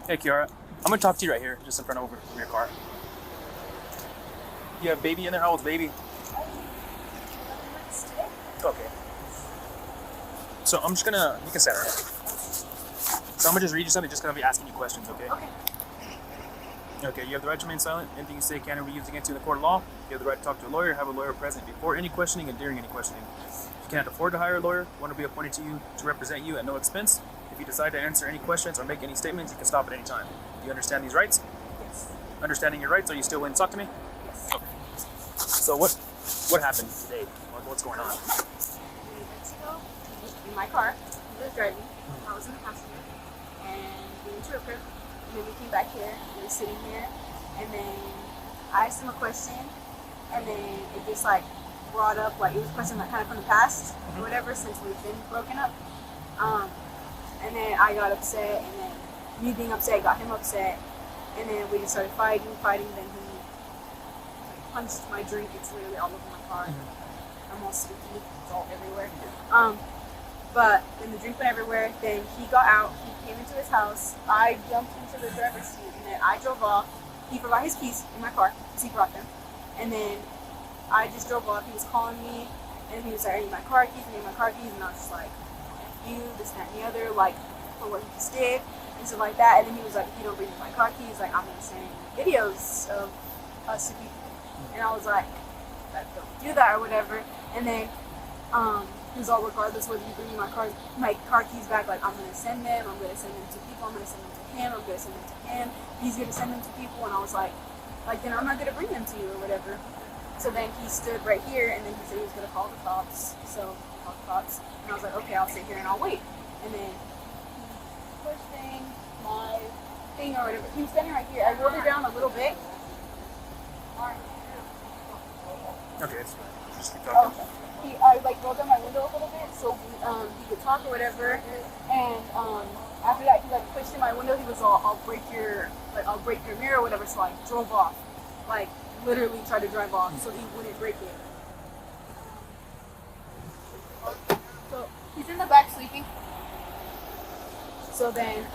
[SPEAKER 12] Hey, Kiara. I'm gonna talk to you right here, just in front of your car. You have baby in there? How old's baby? Okay. So I'm just gonna, you can sit her. So I'm gonna just read you something, just gonna be asking you questions, okay?
[SPEAKER 2] Okay.
[SPEAKER 12] Okay, you have the right to remain silent. Anything you say can be used against you in the court of law. You have the right to talk to a lawyer, have a lawyer present before any questioning and during any questioning. If you can't afford to hire a lawyer, one will be appointed to you to represent you at no expense. If you decide to answer any questions or make any statements, you can stop at any time. Do you understand these rights?
[SPEAKER 2] Yes.
[SPEAKER 12] Understanding your rights, are you still willing to talk to me?
[SPEAKER 2] Yes.
[SPEAKER 12] Okay. So what happened today? What's going on?
[SPEAKER 2] 3 minutes ago, in my car, he was driving, I was in the passenger, and we went to a crib, and then we came back here, we were sitting here, and then I asked him a question, and then it just like brought up, like, it was a question like kind of from the past, or whatever, since we've been broken up, and then I got upset, and then me being upset got him upset, and then we just started fighting, then he punched my drink, it's literally all over my car. I'm all sticky, it's all everywhere. But then the drink went everywhere, then he got out, he came into his house, I jumped into the driver's seat, and then I drove off. He forgot his keys in my car, because he brought them. And then I just drove off, he was calling me, and he was like, I need my car keys, and I was just like, F you, this, that, and the other, like, for what he just did.
[SPEAKER 15] and stuff like that. And then he was like, if you don't bring me my car keys, like I'm gonna send videos of us to people. And I was like, don't do that or whatever. And then he was all, regardless whether you bring me my car keys back, like I'm gonna send them to people, I'm gonna send them to him, I'm gonna send them to him, he's gonna send them to people. And I was like then I'm not gonna bring them to you or whatever. So then he stood right here, and then he said he was gonna call the cops. So he called the cops, and I was like, okay, I'll sit here and I'll wait. And then he pushed my thing or whatever. He was standing right here. I rolled it down a little bit.
[SPEAKER 12] Okay, it's fine. Just keep talking.
[SPEAKER 15] Okay. I rolled down my window a little bit so he could talk or whatever. And after that, he pushed in my window. He was all, I'll break your mirror or whatever. So I drove off, literally tried to drive off so he wouldn't break it. So he's in the back sleeping. So then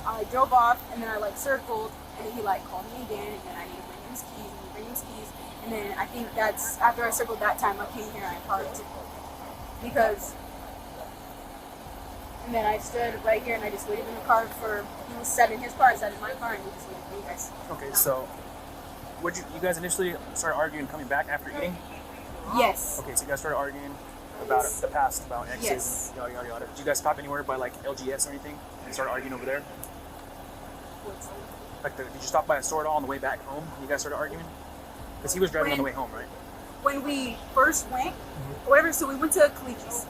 [SPEAKER 15] I drove off, and then I circled, and then he called me again, and then I need to bring him his keys, and then I think that's after I circled that time, I came here and I parked and then I stood right here and I just waited in the car he sat in his car, I sat in my car, and we just waited for you guys.
[SPEAKER 12] Okay, so you guys initially started arguing coming back after eating?
[SPEAKER 15] Yes.
[SPEAKER 12] Okay, so you guys started arguing about the past, about exes,
[SPEAKER 15] yes.
[SPEAKER 12] and yada yada yada. Did you guys stop anywhere by LGS or anything and start arguing over there? Did you stop by a store at all on the way back home? You guys started arguing? Because he was driving on the way home, right?
[SPEAKER 15] When we first went, whatever, so we went to Kalichi's.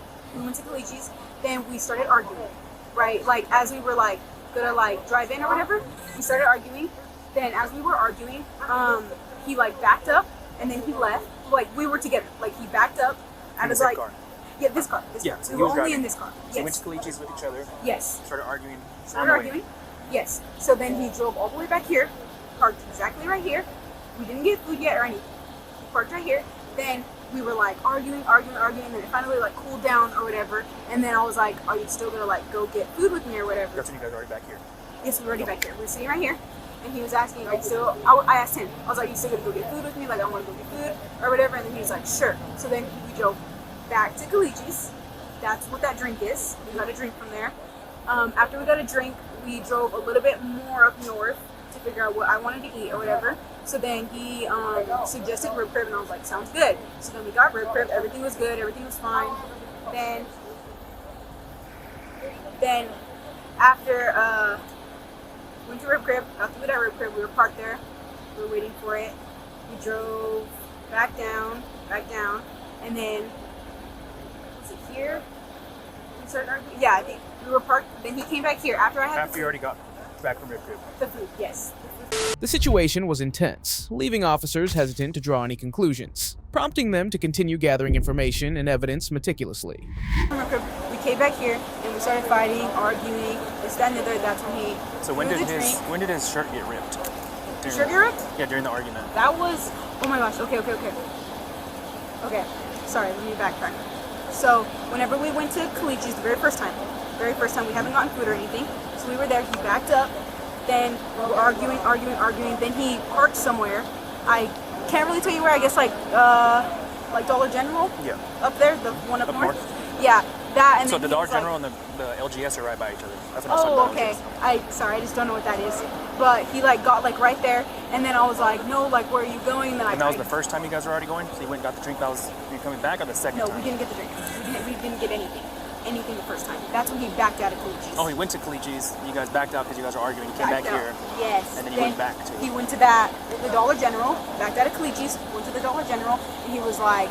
[SPEAKER 15] Then we started arguing, right? As we were gonna drive in or whatever, we started arguing. Then as we were arguing, he backed up and then he left. We were together. He backed up. I was
[SPEAKER 12] car.
[SPEAKER 15] Yeah, this car.
[SPEAKER 12] Yeah, so
[SPEAKER 15] we
[SPEAKER 12] he
[SPEAKER 15] were
[SPEAKER 12] was
[SPEAKER 15] only
[SPEAKER 12] driving.
[SPEAKER 15] in this car.
[SPEAKER 12] So you went to Kalichi's with each other.
[SPEAKER 15] Yes.
[SPEAKER 12] Started arguing.
[SPEAKER 15] Yes. So then he drove all the way back here, parked exactly right here. We didn't get food yet or anything. He parked right here. Then we were arguing, and then it finally cooled down or whatever. And then I was like, are you still gonna go get food with me or whatever?
[SPEAKER 12] That's when you guys are already back here.
[SPEAKER 15] Yes, we're already back here. We're sitting right here. And he was asking, are you still, I asked him, I was like, you still gonna go get food with me? I want to go get food or whatever. And then he was like, sure. So then we drove back to Kalichi's. That's what that drink is. We got a drink from there. After we got a drink, we drove a little bit more up north to figure out what I wanted to eat or whatever. So then he suggested rib crib, and I was like, sounds good. So then we got rib crib. Everything was good. Everything was fine. Then after went to rib crib. After we got rib crib, we were parked there. We were waiting for it. We drove back down, and then was it here? We started arguing. Yeah, I think we were parked. Then he came back here after I had.
[SPEAKER 12] After you already got back from rib crib.
[SPEAKER 15] The food, yes.
[SPEAKER 3] The situation was intense, leaving officers hesitant to draw any conclusions, prompting them to continue gathering information and evidence meticulously.
[SPEAKER 15] We came back here and we started fighting, arguing, this, that, and the other. That's when he.
[SPEAKER 12] So when did his shirt get ripped?
[SPEAKER 15] Shirt get ripped?
[SPEAKER 12] Yeah, during the argument.
[SPEAKER 15] That was. Oh my gosh. Okay. Okay. Sorry, let me backtrack. So whenever we went to Kalichi's the very first time, we haven't gotten food or anything. So we were there. He backed up. Then we were arguing. Then he parked somewhere. I can't really tell you where. I guess like Dollar General.
[SPEAKER 12] Yeah.
[SPEAKER 15] Up there, the one up north. Yeah, that. And
[SPEAKER 12] so
[SPEAKER 15] then
[SPEAKER 12] the Dollar General and the LGS are right by each other. That's what I was talking about.
[SPEAKER 15] Okay. I just don't know what that is. But he got right there, and then I was like, no, where are you going? And then
[SPEAKER 12] that was the first time you guys were already going. So you went and got the drink. That was you coming back, or the second time?
[SPEAKER 15] No, we didn't get the drink. We didn't get anything the first time. That's when he backed out of Kalichi's.
[SPEAKER 12] Oh, he went to Kalichi's. You guys backed out because you guys were arguing. He came back here.
[SPEAKER 15] Yes.
[SPEAKER 12] And then he went back to.
[SPEAKER 15] He went to the Dollar General, backed out of Kalichi's, went to the Dollar General, and he was like,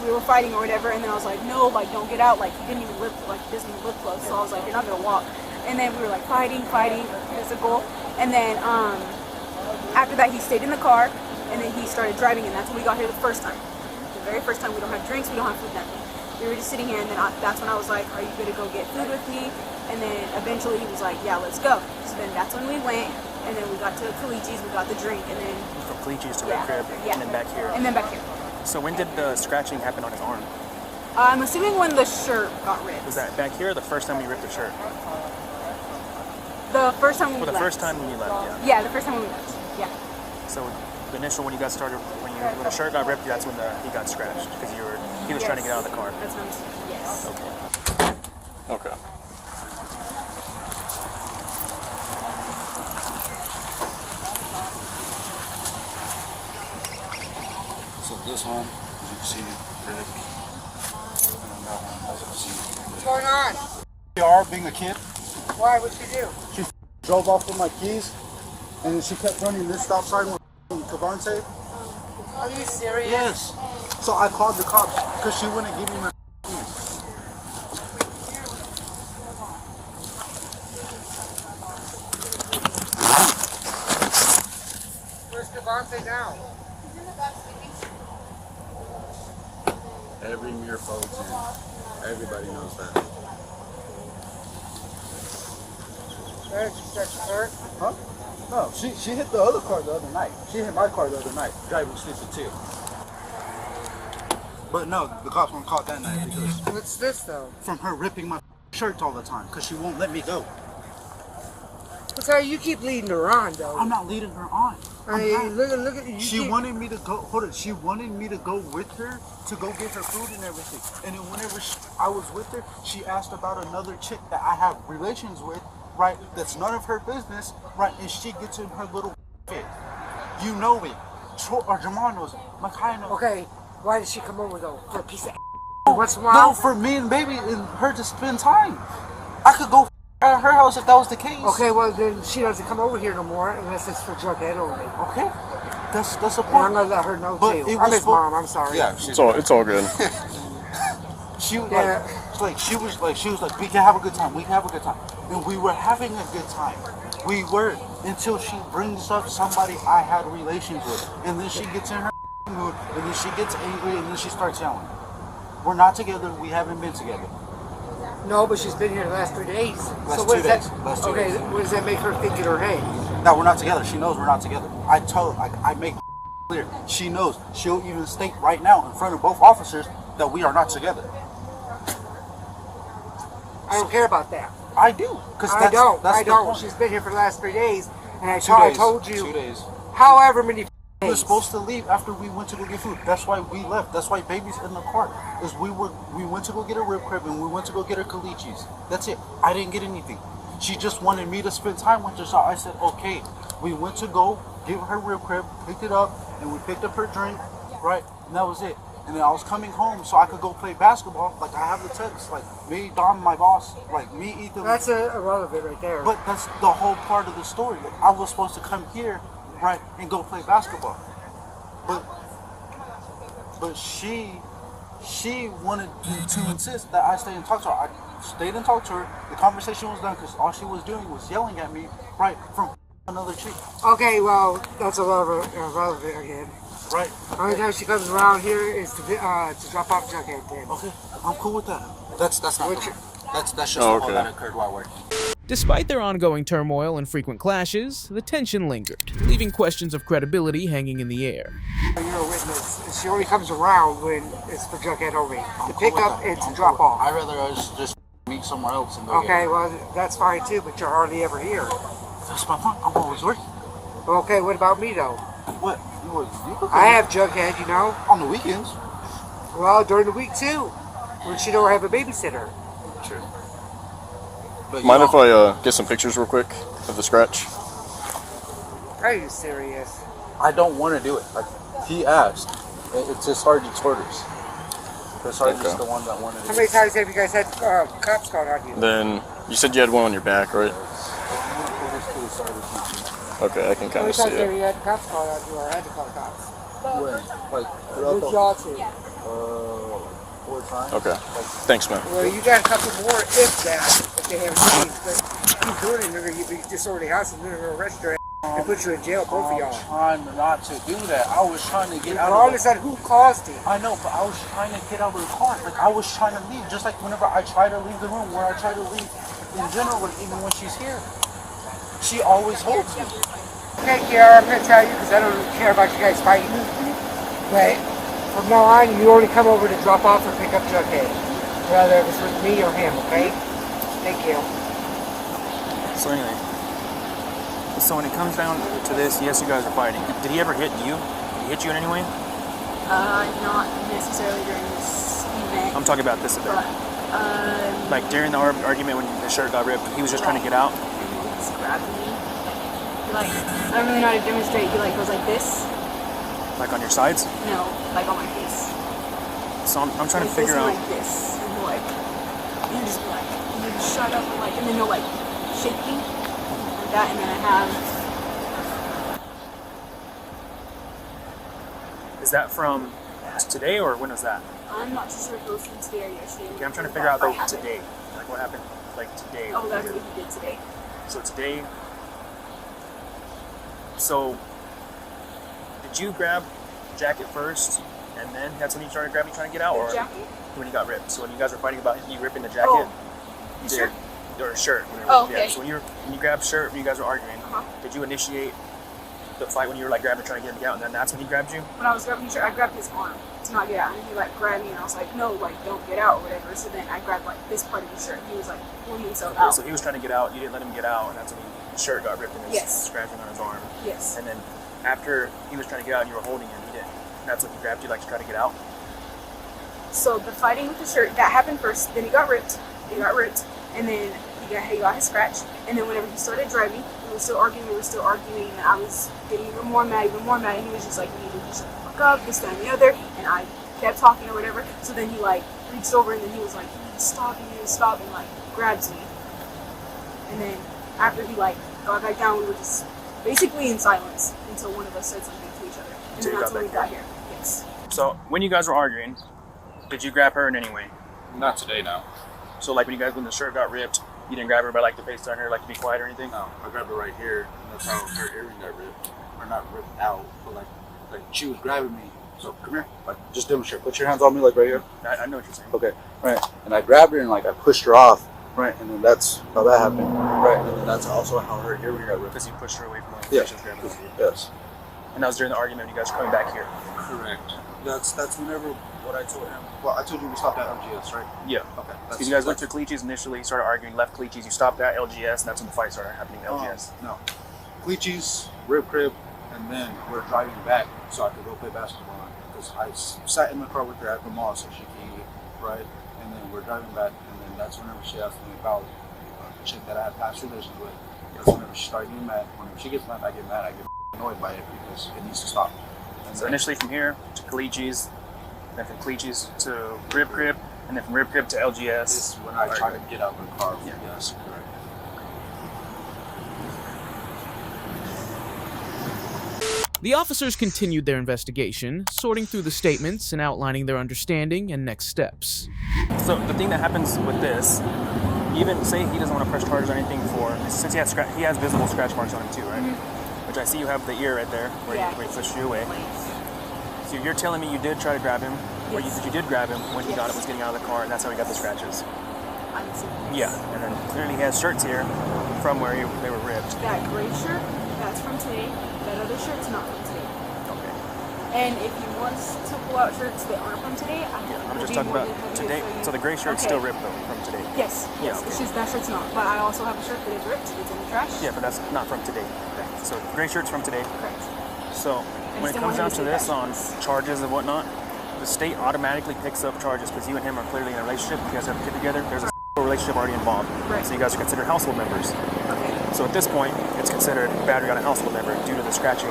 [SPEAKER 15] we were fighting or whatever, and then I was like, no, don't get out. He didn't even live, doesn't even live close. So I was like, you're not gonna walk. And then we were fighting, physical. And then after that, he stayed in the car, and then he started driving, and that's when we got here the first time. The very first time, we don't have drinks, we don't have food, nothing. We were just sitting here, and then that's when I was like, are you gonna go get food with me? And then eventually he was like, yeah, let's go. So then that's when we went, and then we got to Kalichi's, we got the drink, and then...
[SPEAKER 12] From Kalichi's to Red Crib, and then back here.
[SPEAKER 15] And then back here.
[SPEAKER 12] So when did the scratching happen on his arm?
[SPEAKER 15] I'm assuming when the shirt got ripped.
[SPEAKER 12] Was that back here or the first time we ripped the shirt?
[SPEAKER 15] The first time we left.
[SPEAKER 12] The first time when you left, yeah.
[SPEAKER 15] Yeah, the first time when we left, yeah.
[SPEAKER 12] So the initial when you guys started, when the shirt got ripped, that's when he got scratched because he was trying to get out of the car.
[SPEAKER 15] That's when yes.
[SPEAKER 12] Okay.
[SPEAKER 9] This one, as you can see, red. And that one, as you can see.
[SPEAKER 8] What's going on?
[SPEAKER 9] PR being a kid.
[SPEAKER 8] Why? What'd she do?
[SPEAKER 9] She drove off with my keys, and then she kept running this stop sign with Cavante.
[SPEAKER 8] Are you serious?
[SPEAKER 9] Yes. So I called the cops because she wouldn't give me my keys.
[SPEAKER 8] Where's Cavante now?
[SPEAKER 9] Every mirror folds in. Everybody knows that.
[SPEAKER 8] Where's she start to hurt?
[SPEAKER 9] Huh? No, she hit the other car the other night. She hit my car the other night, driving stupid too. But no, the cops weren't caught that night because...
[SPEAKER 8] What's this though?
[SPEAKER 9] From her ripping my shirts all the time because she won't let me go.
[SPEAKER 8] But sorry, you keep leading her on though.
[SPEAKER 9] I'm not leading her on.
[SPEAKER 8] Look at you.
[SPEAKER 9] She wanted me to go. Hold it. She wanted me to go with her to go get her food and everything. And then whenever I was with her, she asked about another chick that I have relations with, right? That's none of her business, right? And she gets in her little fit. You know it. Or Jamal knows it. Makai knows.
[SPEAKER 8] Okay, why did she come over though? For a piece of what's wrong?
[SPEAKER 9] No, for me and baby and her to spend time. I could go at her house if that was the case.
[SPEAKER 8] Okay, well then she doesn't come over here no more unless it's for drug head only.
[SPEAKER 9] Okay, that's a point.
[SPEAKER 8] I'm gonna let her know too. I'm his mom. I'm sorry.
[SPEAKER 5] Yeah, it's all good.
[SPEAKER 9] She was like, we can have a good time. We can have a good time, and we were having a good time. We were until she brings up somebody I had relations with, and then she gets in her mood, and then she gets angry, and then she starts yelling. We're not together. We haven't been together.
[SPEAKER 8] No, but she's been here the last 3 days.
[SPEAKER 9] Last
[SPEAKER 8] so what
[SPEAKER 9] 2
[SPEAKER 8] does
[SPEAKER 9] days.
[SPEAKER 8] that?
[SPEAKER 9] Last 2
[SPEAKER 8] Okay,
[SPEAKER 9] days.
[SPEAKER 8] what does that make her think in her head?
[SPEAKER 9] No, we're not together. She knows we're not together. I tell her, I make clear. She knows. She'll even state right now in front of both officers that we are not together.
[SPEAKER 8] I don't care about that.
[SPEAKER 9] I do.
[SPEAKER 8] I don't.
[SPEAKER 9] That's
[SPEAKER 8] I
[SPEAKER 9] the
[SPEAKER 8] don't.
[SPEAKER 9] point.
[SPEAKER 8] She's been here for the last 3 days, and I
[SPEAKER 9] 2 days.
[SPEAKER 8] told you.
[SPEAKER 9] 2 days.
[SPEAKER 8] However many.
[SPEAKER 9] We were supposed to leave after we went to go get food. That's why we left. That's why baby's in the car. Is we went to go get a rib crib and we went to go get her caliche. That's it. I didn't get anything. She just wanted me to spend time with her, so I said okay. We went to go give her rib crib, picked it up, and we picked up her drink, right? And that was it. And then I was coming home so I could go play basketball. Like I have the text, like me, Dom, my boss, like me, Ethan.
[SPEAKER 8] That's irrelevant right there.
[SPEAKER 9] But that's the whole part of the story. Like, I was supposed to come here, right, and go play basketball. But she wanted to insist that I stay and talk to her. I stayed and talked to her. The conversation was done because all she was doing was yelling at me, right, from another chick.
[SPEAKER 8] Okay, well, that's irrelevant again.
[SPEAKER 9] Right.
[SPEAKER 8] Only time she comes around here is to drop off Jughead then.
[SPEAKER 9] Okay, I'm cool with that. That's not that's just all that occurred while working.
[SPEAKER 3] Despite their ongoing turmoil and frequent clashes, the tension lingered, leaving questions of credibility hanging in the air.
[SPEAKER 8] You're a witness. She only comes around when it's for Jughead only. To pick up and to drop off.
[SPEAKER 9] I'd rather us just meet somewhere else and go
[SPEAKER 8] Okay, well, that's fine too, but you're hardly ever here.
[SPEAKER 9] That's my point. I'm always working.
[SPEAKER 8] Okay, what about me though?
[SPEAKER 9] What?
[SPEAKER 8] I have Jughead, you know.
[SPEAKER 9] On the weekends.
[SPEAKER 8] Well, during the week too, when she don't have a babysitter.
[SPEAKER 9] True.
[SPEAKER 5] Mind if I get some pictures real quick of the scratch?
[SPEAKER 8] Are you serious?
[SPEAKER 9] I don't want to do it. Like, he asked. It's just Sergeant's orders. The sergeant's the one that wanted it.
[SPEAKER 8] How many times have you guys had cops called on you?
[SPEAKER 5] Then you said you had one on your back, right? Okay, I can kind of see
[SPEAKER 8] How many times have
[SPEAKER 5] it.
[SPEAKER 8] you had cops called on you or had to call cops?
[SPEAKER 9] When? Like,
[SPEAKER 8] With y'all two?
[SPEAKER 9] 4 times.
[SPEAKER 5] Okay, thanks, man.
[SPEAKER 8] Well, you got a couple more if that, if they haven't changed. But keep doing it, they're going to be disorderly house and they're going to arrest your ass and put you in jail, both of y'all.
[SPEAKER 9] I'm trying not to do that. I was trying to get out of
[SPEAKER 8] Regardless of who caused it.
[SPEAKER 9] I know, but I was trying to get out of the car. Like, I was trying to leave. Just like whenever I try to leave the room, where I try to leave in general, like, even when she's here. She always holds me.
[SPEAKER 8] Okay, Kiara, I'm going to tell you because I don't care about you guys fighting. But from now on, you only come over to drop off or pick up Jughead. Whether it's with me or him, okay? Thank you.
[SPEAKER 12] So anyway, so when it comes down to this, yes, you guys are fighting. Did he ever hit you? Did he hit you in any way?
[SPEAKER 15] Not necessarily during this event.
[SPEAKER 12] I'm talking about this event.
[SPEAKER 15] But,
[SPEAKER 12] like during the argument when the shirt got ripped, he was just trying to get out.
[SPEAKER 15] He just grabbed me. Like, I don't really know how to demonstrate. He like goes like this.
[SPEAKER 12] Like on your sides?
[SPEAKER 15] No, like on my face.
[SPEAKER 12] So I'm trying to
[SPEAKER 15] Like
[SPEAKER 12] figure out.
[SPEAKER 15] like this, and he'll like, you just be like, and then shut up, and like, and then he'll like shake me like that, and then I have.
[SPEAKER 12] Is that from today or when was that?
[SPEAKER 15] I'm not too sure if it was from today or yesterday.
[SPEAKER 12] Okay, I'm trying to figure out though today. Like what happened like today.
[SPEAKER 15] Oh, that's what he did today.
[SPEAKER 12] So today. So did you grab jacket first and then that's when you started grabbing trying to get out? Or
[SPEAKER 15] jacket?
[SPEAKER 12] When you got ripped. So when you guys were fighting about you ripping the jacket, you did.
[SPEAKER 15] Shirt?
[SPEAKER 12] Or shirt. Whatever.
[SPEAKER 15] Oh, okay.
[SPEAKER 12] Yeah, so when you grabbed shirt when you guys were arguing, did you initiate the fight when you were like grabbing trying to get him out and then that's when he grabbed you?
[SPEAKER 15] When I was grabbing his shirt, I grabbed his arm to not get out, and he like grabbed me, and I was like, no, like don't get out or whatever. So then I grabbed like this part of his shirt, and he was like pulling himself out.
[SPEAKER 12] So he was trying to get out, you didn't let him get out, and that's when his shirt got ripped and his scratching on his arm.
[SPEAKER 15] Yes.
[SPEAKER 12] And then after he was trying to get out and you were holding him, he didn't. That's when he grabbed you like to try to get out?
[SPEAKER 15] So the fighting with the shirt, that happened first, then he got ripped, and then he got his scratch, and then whenever he started driving, we were still arguing, and I was getting even more mad, and he was just like, you need to just shut the fuck up, this, that, and the other, and I kept talking or whatever, so then he like reached over, and then he was like, you need to stop, and like grabs me, and then after he like got back down, we were just basically in silence until one of us said something to each other, and then that's when we got here. Yes.
[SPEAKER 12] So when you guys were arguing, did you grab her in any way?
[SPEAKER 9] Not today, no.
[SPEAKER 12] So like when the shirt got ripped, you didn't grab her by like the face on her, like to be quiet or anything?
[SPEAKER 9] No, I grabbed her right here, and that's how her earring got ripped. Or not ripped out, but like she was grabbing me. So come here, like just demonstrate. Put your hands on me, like right here.
[SPEAKER 12] I know what you're saying.
[SPEAKER 9] Okay, right. And I grabbed her and like I pushed her off, right. And then that's how that happened, right. And then that's also how her earring got ripped.
[SPEAKER 12] Because you pushed her away from her.
[SPEAKER 9] Yeah.
[SPEAKER 12] She was grabbing her.
[SPEAKER 9] Yes.
[SPEAKER 12] And that was during the argument when you guys were coming back here.
[SPEAKER 9] Correct. That's whenever what I told him. Well, I told you we stopped at LGS, right?
[SPEAKER 12] Yeah.
[SPEAKER 9] Okay.
[SPEAKER 12] Because you guys went to Cleach's initially, started arguing, left Cleach's, you stopped at LGS, and that's when the fight started happening at LGS.
[SPEAKER 9] No. Cleach's, rib crib, and then we're driving back so I could go play basketball. Because I sat in the car with her at the mall so she can eat, right? And then we're driving back, and then that's whenever she asked me about the chick that I had past relations with. That's whenever she started getting mad. Whenever she gets mad, I get annoyed by it because it needs to stop. And
[SPEAKER 12] So initially from here to Cleach's, then from Cleach's to Rib Crib, and then from Rib Crib to LGS.
[SPEAKER 9] This is when I try to get out of the car. Yeah. Yes, correct.
[SPEAKER 3] The officers continued their investigation, sorting through the statements and outlining their understanding and next steps.
[SPEAKER 12] So the thing that happens with this, even say he doesn't want to press charges or anything for, since he has visible scratch marks on him too, right? Mm-hmm. Which I see you have the ear right there where he pushed you away. So you're telling me you did try to grab him, or you did grab him when he was getting out of the car, and that's how he got the scratches. Yeah, and then clearly he has shirts here from where they were ripped.
[SPEAKER 15] That gray shirt, that's from today. That other shirt's not from today.
[SPEAKER 12] Okay.
[SPEAKER 15] And if he wants to pull out shirts that aren't from today,
[SPEAKER 12] I'm just talking about today. So the gray shirt's still ripped though from today.
[SPEAKER 15] Yes.
[SPEAKER 12] Yeah.
[SPEAKER 15] It's just that shirt's not. But I also have a shirt that is ripped. It's in the trash.
[SPEAKER 12] Yeah, but that's not from today.
[SPEAKER 15] Correct.
[SPEAKER 12] So gray shirt's from today.
[SPEAKER 15] Correct.
[SPEAKER 12] So when it comes down to this on charges and whatnot, the state automatically picks up charges because you and him are clearly in a relationship. You guys have a kid together. There's a relationship already involved.
[SPEAKER 15] Right.
[SPEAKER 12] So you guys are considered household members.
[SPEAKER 15] Okay.
[SPEAKER 12] So at this point, it's considered battery on a household member due to the scratching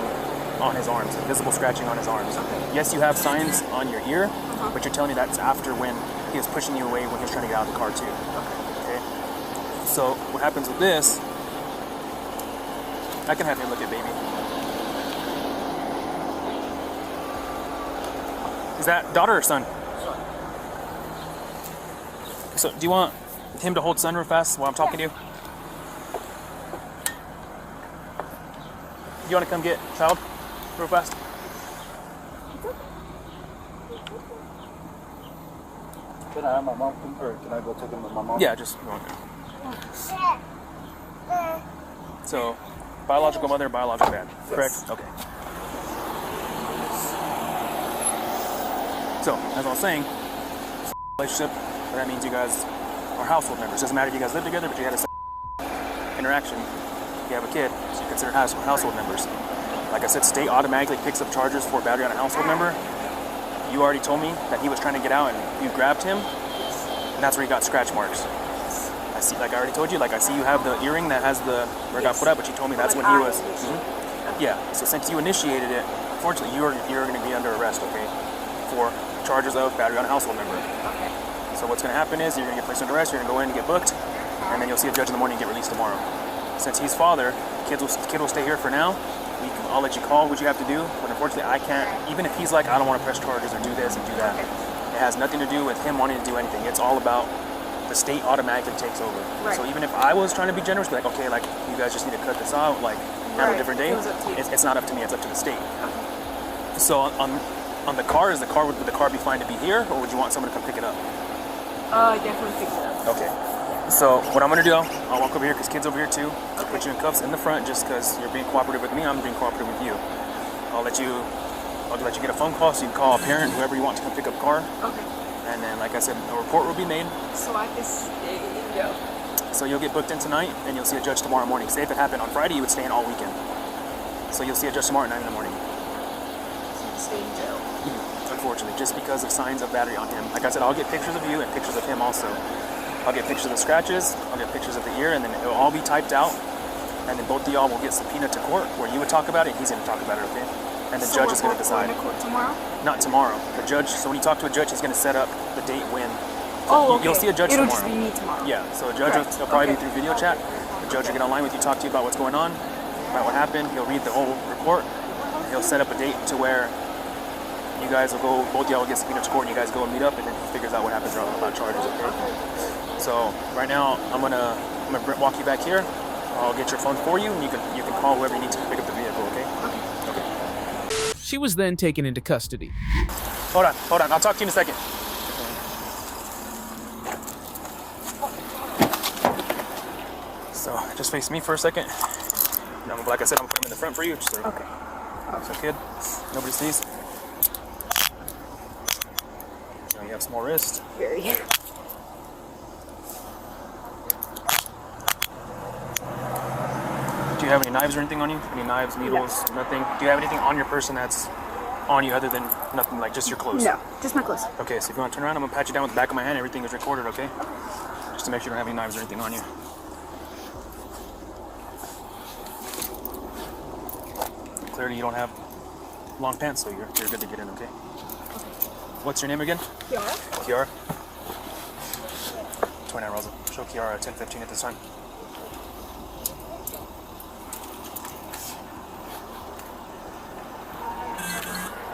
[SPEAKER 12] on his arms, the visible scratching on his arms. Okay. Yes, you have signs on your ear, but you're telling me that's after when he was pushing you away when he was trying to get out of the car too. Okay. So what happens with this, I can have him look at baby. Is that daughter or son? Son. So do you want him to hold son real fast while I'm talking to you? You want to come get child real fast?
[SPEAKER 9] Can I have my mom come, or can I go take him with my mom?
[SPEAKER 12] Yeah, just go on. So, biological mother, biological dad, correct? Okay. So, as I was saying, relationship, that means you guys are household members. Doesn't matter if you guys live together, but you had a interaction. You have a kid, so you consider household members. Like I said, state automatically picks up charges for battery on a household member. You already told me that he was trying to get out and you grabbed him, and that's where he got scratch marks. I see, like I already told you, like I see you have the earring that has where it got put up, but you told me that's when he was. Yeah, so since you initiated it, unfortunately, you're going to be under arrest, okay, for charges of battery on a household member.
[SPEAKER 15] Okay.
[SPEAKER 12] So what's going to happen is you're going to get placed under arrest, you're going to go in and get booked, and then you'll see a judge in the morning and get released tomorrow. Since he's father, kid will stay here for now. I'll let you call what you have to do, but unfortunately I can't, even if he's like, I don't want to press charges or do this and do that. It has nothing to do with him wanting to do anything. It's all about the state automatically takes over.
[SPEAKER 15] Right.
[SPEAKER 12] So even if I was trying to be generous, be like, okay, like you guys just need to cut this out, like have a different day. It's not up to me, it's up to the state. So on the car, would the car be fine to be here, or would you want someone to come pick it up?
[SPEAKER 15] Definitely pick it up.
[SPEAKER 12] Okay. So what I'm gonna do, I'll walk over here because kid's over here too. I'll put you in cuffs in the front just because you're being cooperative with me. I'm being cooperative with you. I'll let you get a phone call so you can call a parent, whoever you want to come pick up car.
[SPEAKER 15] Okay.
[SPEAKER 12] And then, like I said, a report will be made.
[SPEAKER 15] So I can stay and go.
[SPEAKER 12] So you'll get booked in tonight, and you'll see a judge tomorrow morning. Say if it happened on Friday, you would stay in all weekend. So you'll see a judge tomorrow at 9 in the morning.
[SPEAKER 15] So you stay in jail.
[SPEAKER 12] Unfortunately, just because of signs of battery on him. Like I said, I'll get pictures of you and pictures of him also. I'll get pictures of the scratches, I'll get pictures of the ear, and then it'll all be typed out. And then both of y'all will get subpoenaed to court, where you would talk about it, and he's going to talk about it, okay? And the judge is going to decide.
[SPEAKER 15] Going to court tomorrow?
[SPEAKER 12] Not tomorrow. The judge, so when you talk to a judge, he's going to set up the date when.
[SPEAKER 15] Oh, okay.
[SPEAKER 12] You'll see a judge
[SPEAKER 15] It'll
[SPEAKER 12] tomorrow.
[SPEAKER 15] Just be me tomorrow.
[SPEAKER 12] Yeah, so a judge will probably be through video chat. The judge will get online with you, talk to you about what's going on, about what happened. He'll read the whole report. He'll set up a date to where you guys will go, both y'all will get subpoenaed to court, and you guys go and meet up, and then he figures out what happens about charges, okay? So right now, I'm gonna walk you back here. I'll get your phone for you, and you can call whoever you need to pick up the vehicle, okay? Okay.
[SPEAKER 3] She was then taken into custody.
[SPEAKER 12] Hold on. I'll talk to you in a second. So just face me for a second. Now, like I said, I'm putting him in the front for you. Just okay. So kid, nobody sees. Now you have small wrist.
[SPEAKER 15] Very.
[SPEAKER 12] Do you have any knives or anything on you? Any knives, needles, nothing? Do you have anything on your person that's on you other than nothing, like just your clothes?
[SPEAKER 15] No, just my clothes.
[SPEAKER 12] Okay, so if you want to turn around, I'm going to pat you down with the back of my hand. Everything is recorded, okay? Just to make sure you don't have any knives or anything on you. Clearly you don't have long pants, so you're good to get in, okay? What's your name again?
[SPEAKER 15] Kiara.
[SPEAKER 12] Kiara? 29 Rosa. Show Kiara 10:15 at this time.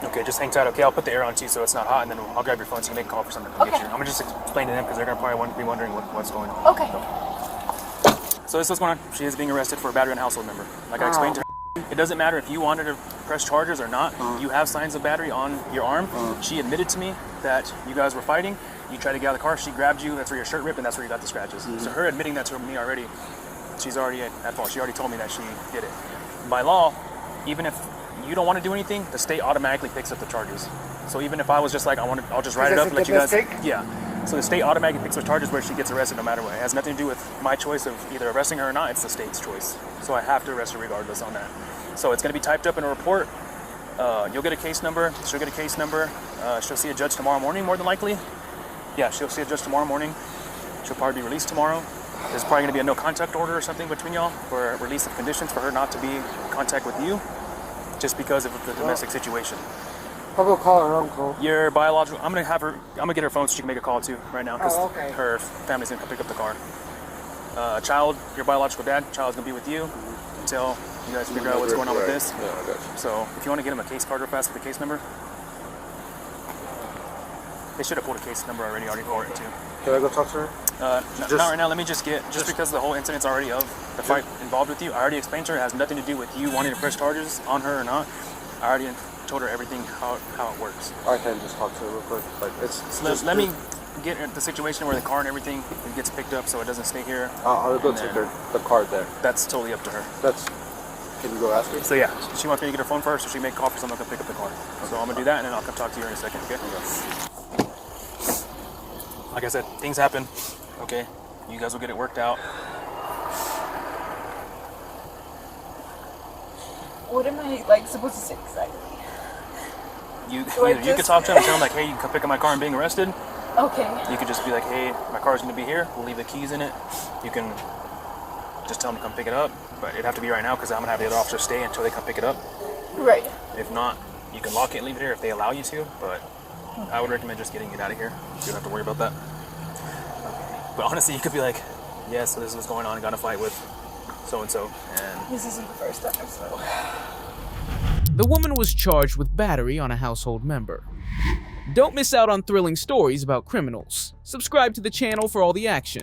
[SPEAKER 12] Okay, just hang tight, okay? I'll put the air on too so it's not hot, and then I'll grab your phone so you can make a call for someone to come get you. I'm gonna just explain to them because they're gonna probably be wondering what's going on.
[SPEAKER 15] Okay.
[SPEAKER 12] So this is what's going on. She is being arrested for a battery on a household member. Like I explained to her, it doesn't matter if you wanted to press charges or not. You have signs of battery on your arm. She admitted to me that you guys were fighting. You tried to get out of the car. She grabbed you. That's where your shirt ripped, and that's where you got the scratches. So her admitting that to me already, she's already at fault. She already told me that she did it. By law, even if you don't want to do anything, the state automatically picks up the charges. So even if I was just like, I'll just write it up and let you guys. Yeah. So the state automatically picks up charges where she gets arrested no matter what. It has nothing to do with my choice of either arresting her or not. It's the state's choice. So I have to arrest her regardless on that. So it's going to be typed up in a report. You'll get a case number. She'll get a case number. She'll see a judge tomorrow morning, more than likely. Yeah, she'll see a judge tomorrow morning. She'll probably be released tomorrow. There's probably going to be a no contact order or something between y'all for release of conditions for her not to be in contact with you, just because of the domestic situation.
[SPEAKER 9] I'll go call her uncle.
[SPEAKER 12] Your biological. I'm gonna get her phone so she can make a call too right now because
[SPEAKER 9] okay.
[SPEAKER 12] her family's gonna come pick up the car. Child, your biological dad, child's gonna be with you until you guys figure out what's going on with this.
[SPEAKER 5] Yeah, I got you.
[SPEAKER 12] So if you want to get him a case card real fast with the case number, they should have pulled a case number already for it too.
[SPEAKER 9] Can I go talk to her?
[SPEAKER 12] Not right now. Let me just because the whole incident's already of the fight involved with you. I already explained to her it has nothing to do with you wanting to press charges on her or not. I already told her everything how it works.
[SPEAKER 9] I can just talk to her real quick. Like
[SPEAKER 12] let me get the situation where the car and everything gets picked up so it doesn't stay here.
[SPEAKER 9] I'll go take the card there.
[SPEAKER 12] That's totally up to her.
[SPEAKER 9] Can you go ask her?
[SPEAKER 12] So yeah, she wants me to get her phone first so she can make a call for someone to pick up the car. So I'm gonna do that and then I'll come talk to you in a second, okay? Like I said, things happen, okay? You guys will get it worked out.
[SPEAKER 15] What am I supposed to say exactly?
[SPEAKER 12] You could talk to him and tell him like, hey, you can come pick up my car and being arrested.
[SPEAKER 15] Okay.
[SPEAKER 12] You could just be like, hey, my car's gonna be here. We'll leave the keys in it. You can just tell them to come pick it up, but it'd have to be right now because I'm gonna have the other officer stay until they come pick it up.
[SPEAKER 15] Right.
[SPEAKER 12] If not, You can lock it and leave it here if they allow you to, but I would recommend just getting it out of here. You don't have to worry about that. But honestly, you could be like, yeah, so this is what's going on. I got in a fight with so-and-so, and
[SPEAKER 11] This isn't the first time, so.
[SPEAKER 3] The woman was charged with battery on a household member. Don't miss out on thrilling stories about criminals. Subscribe to the channel for all the action.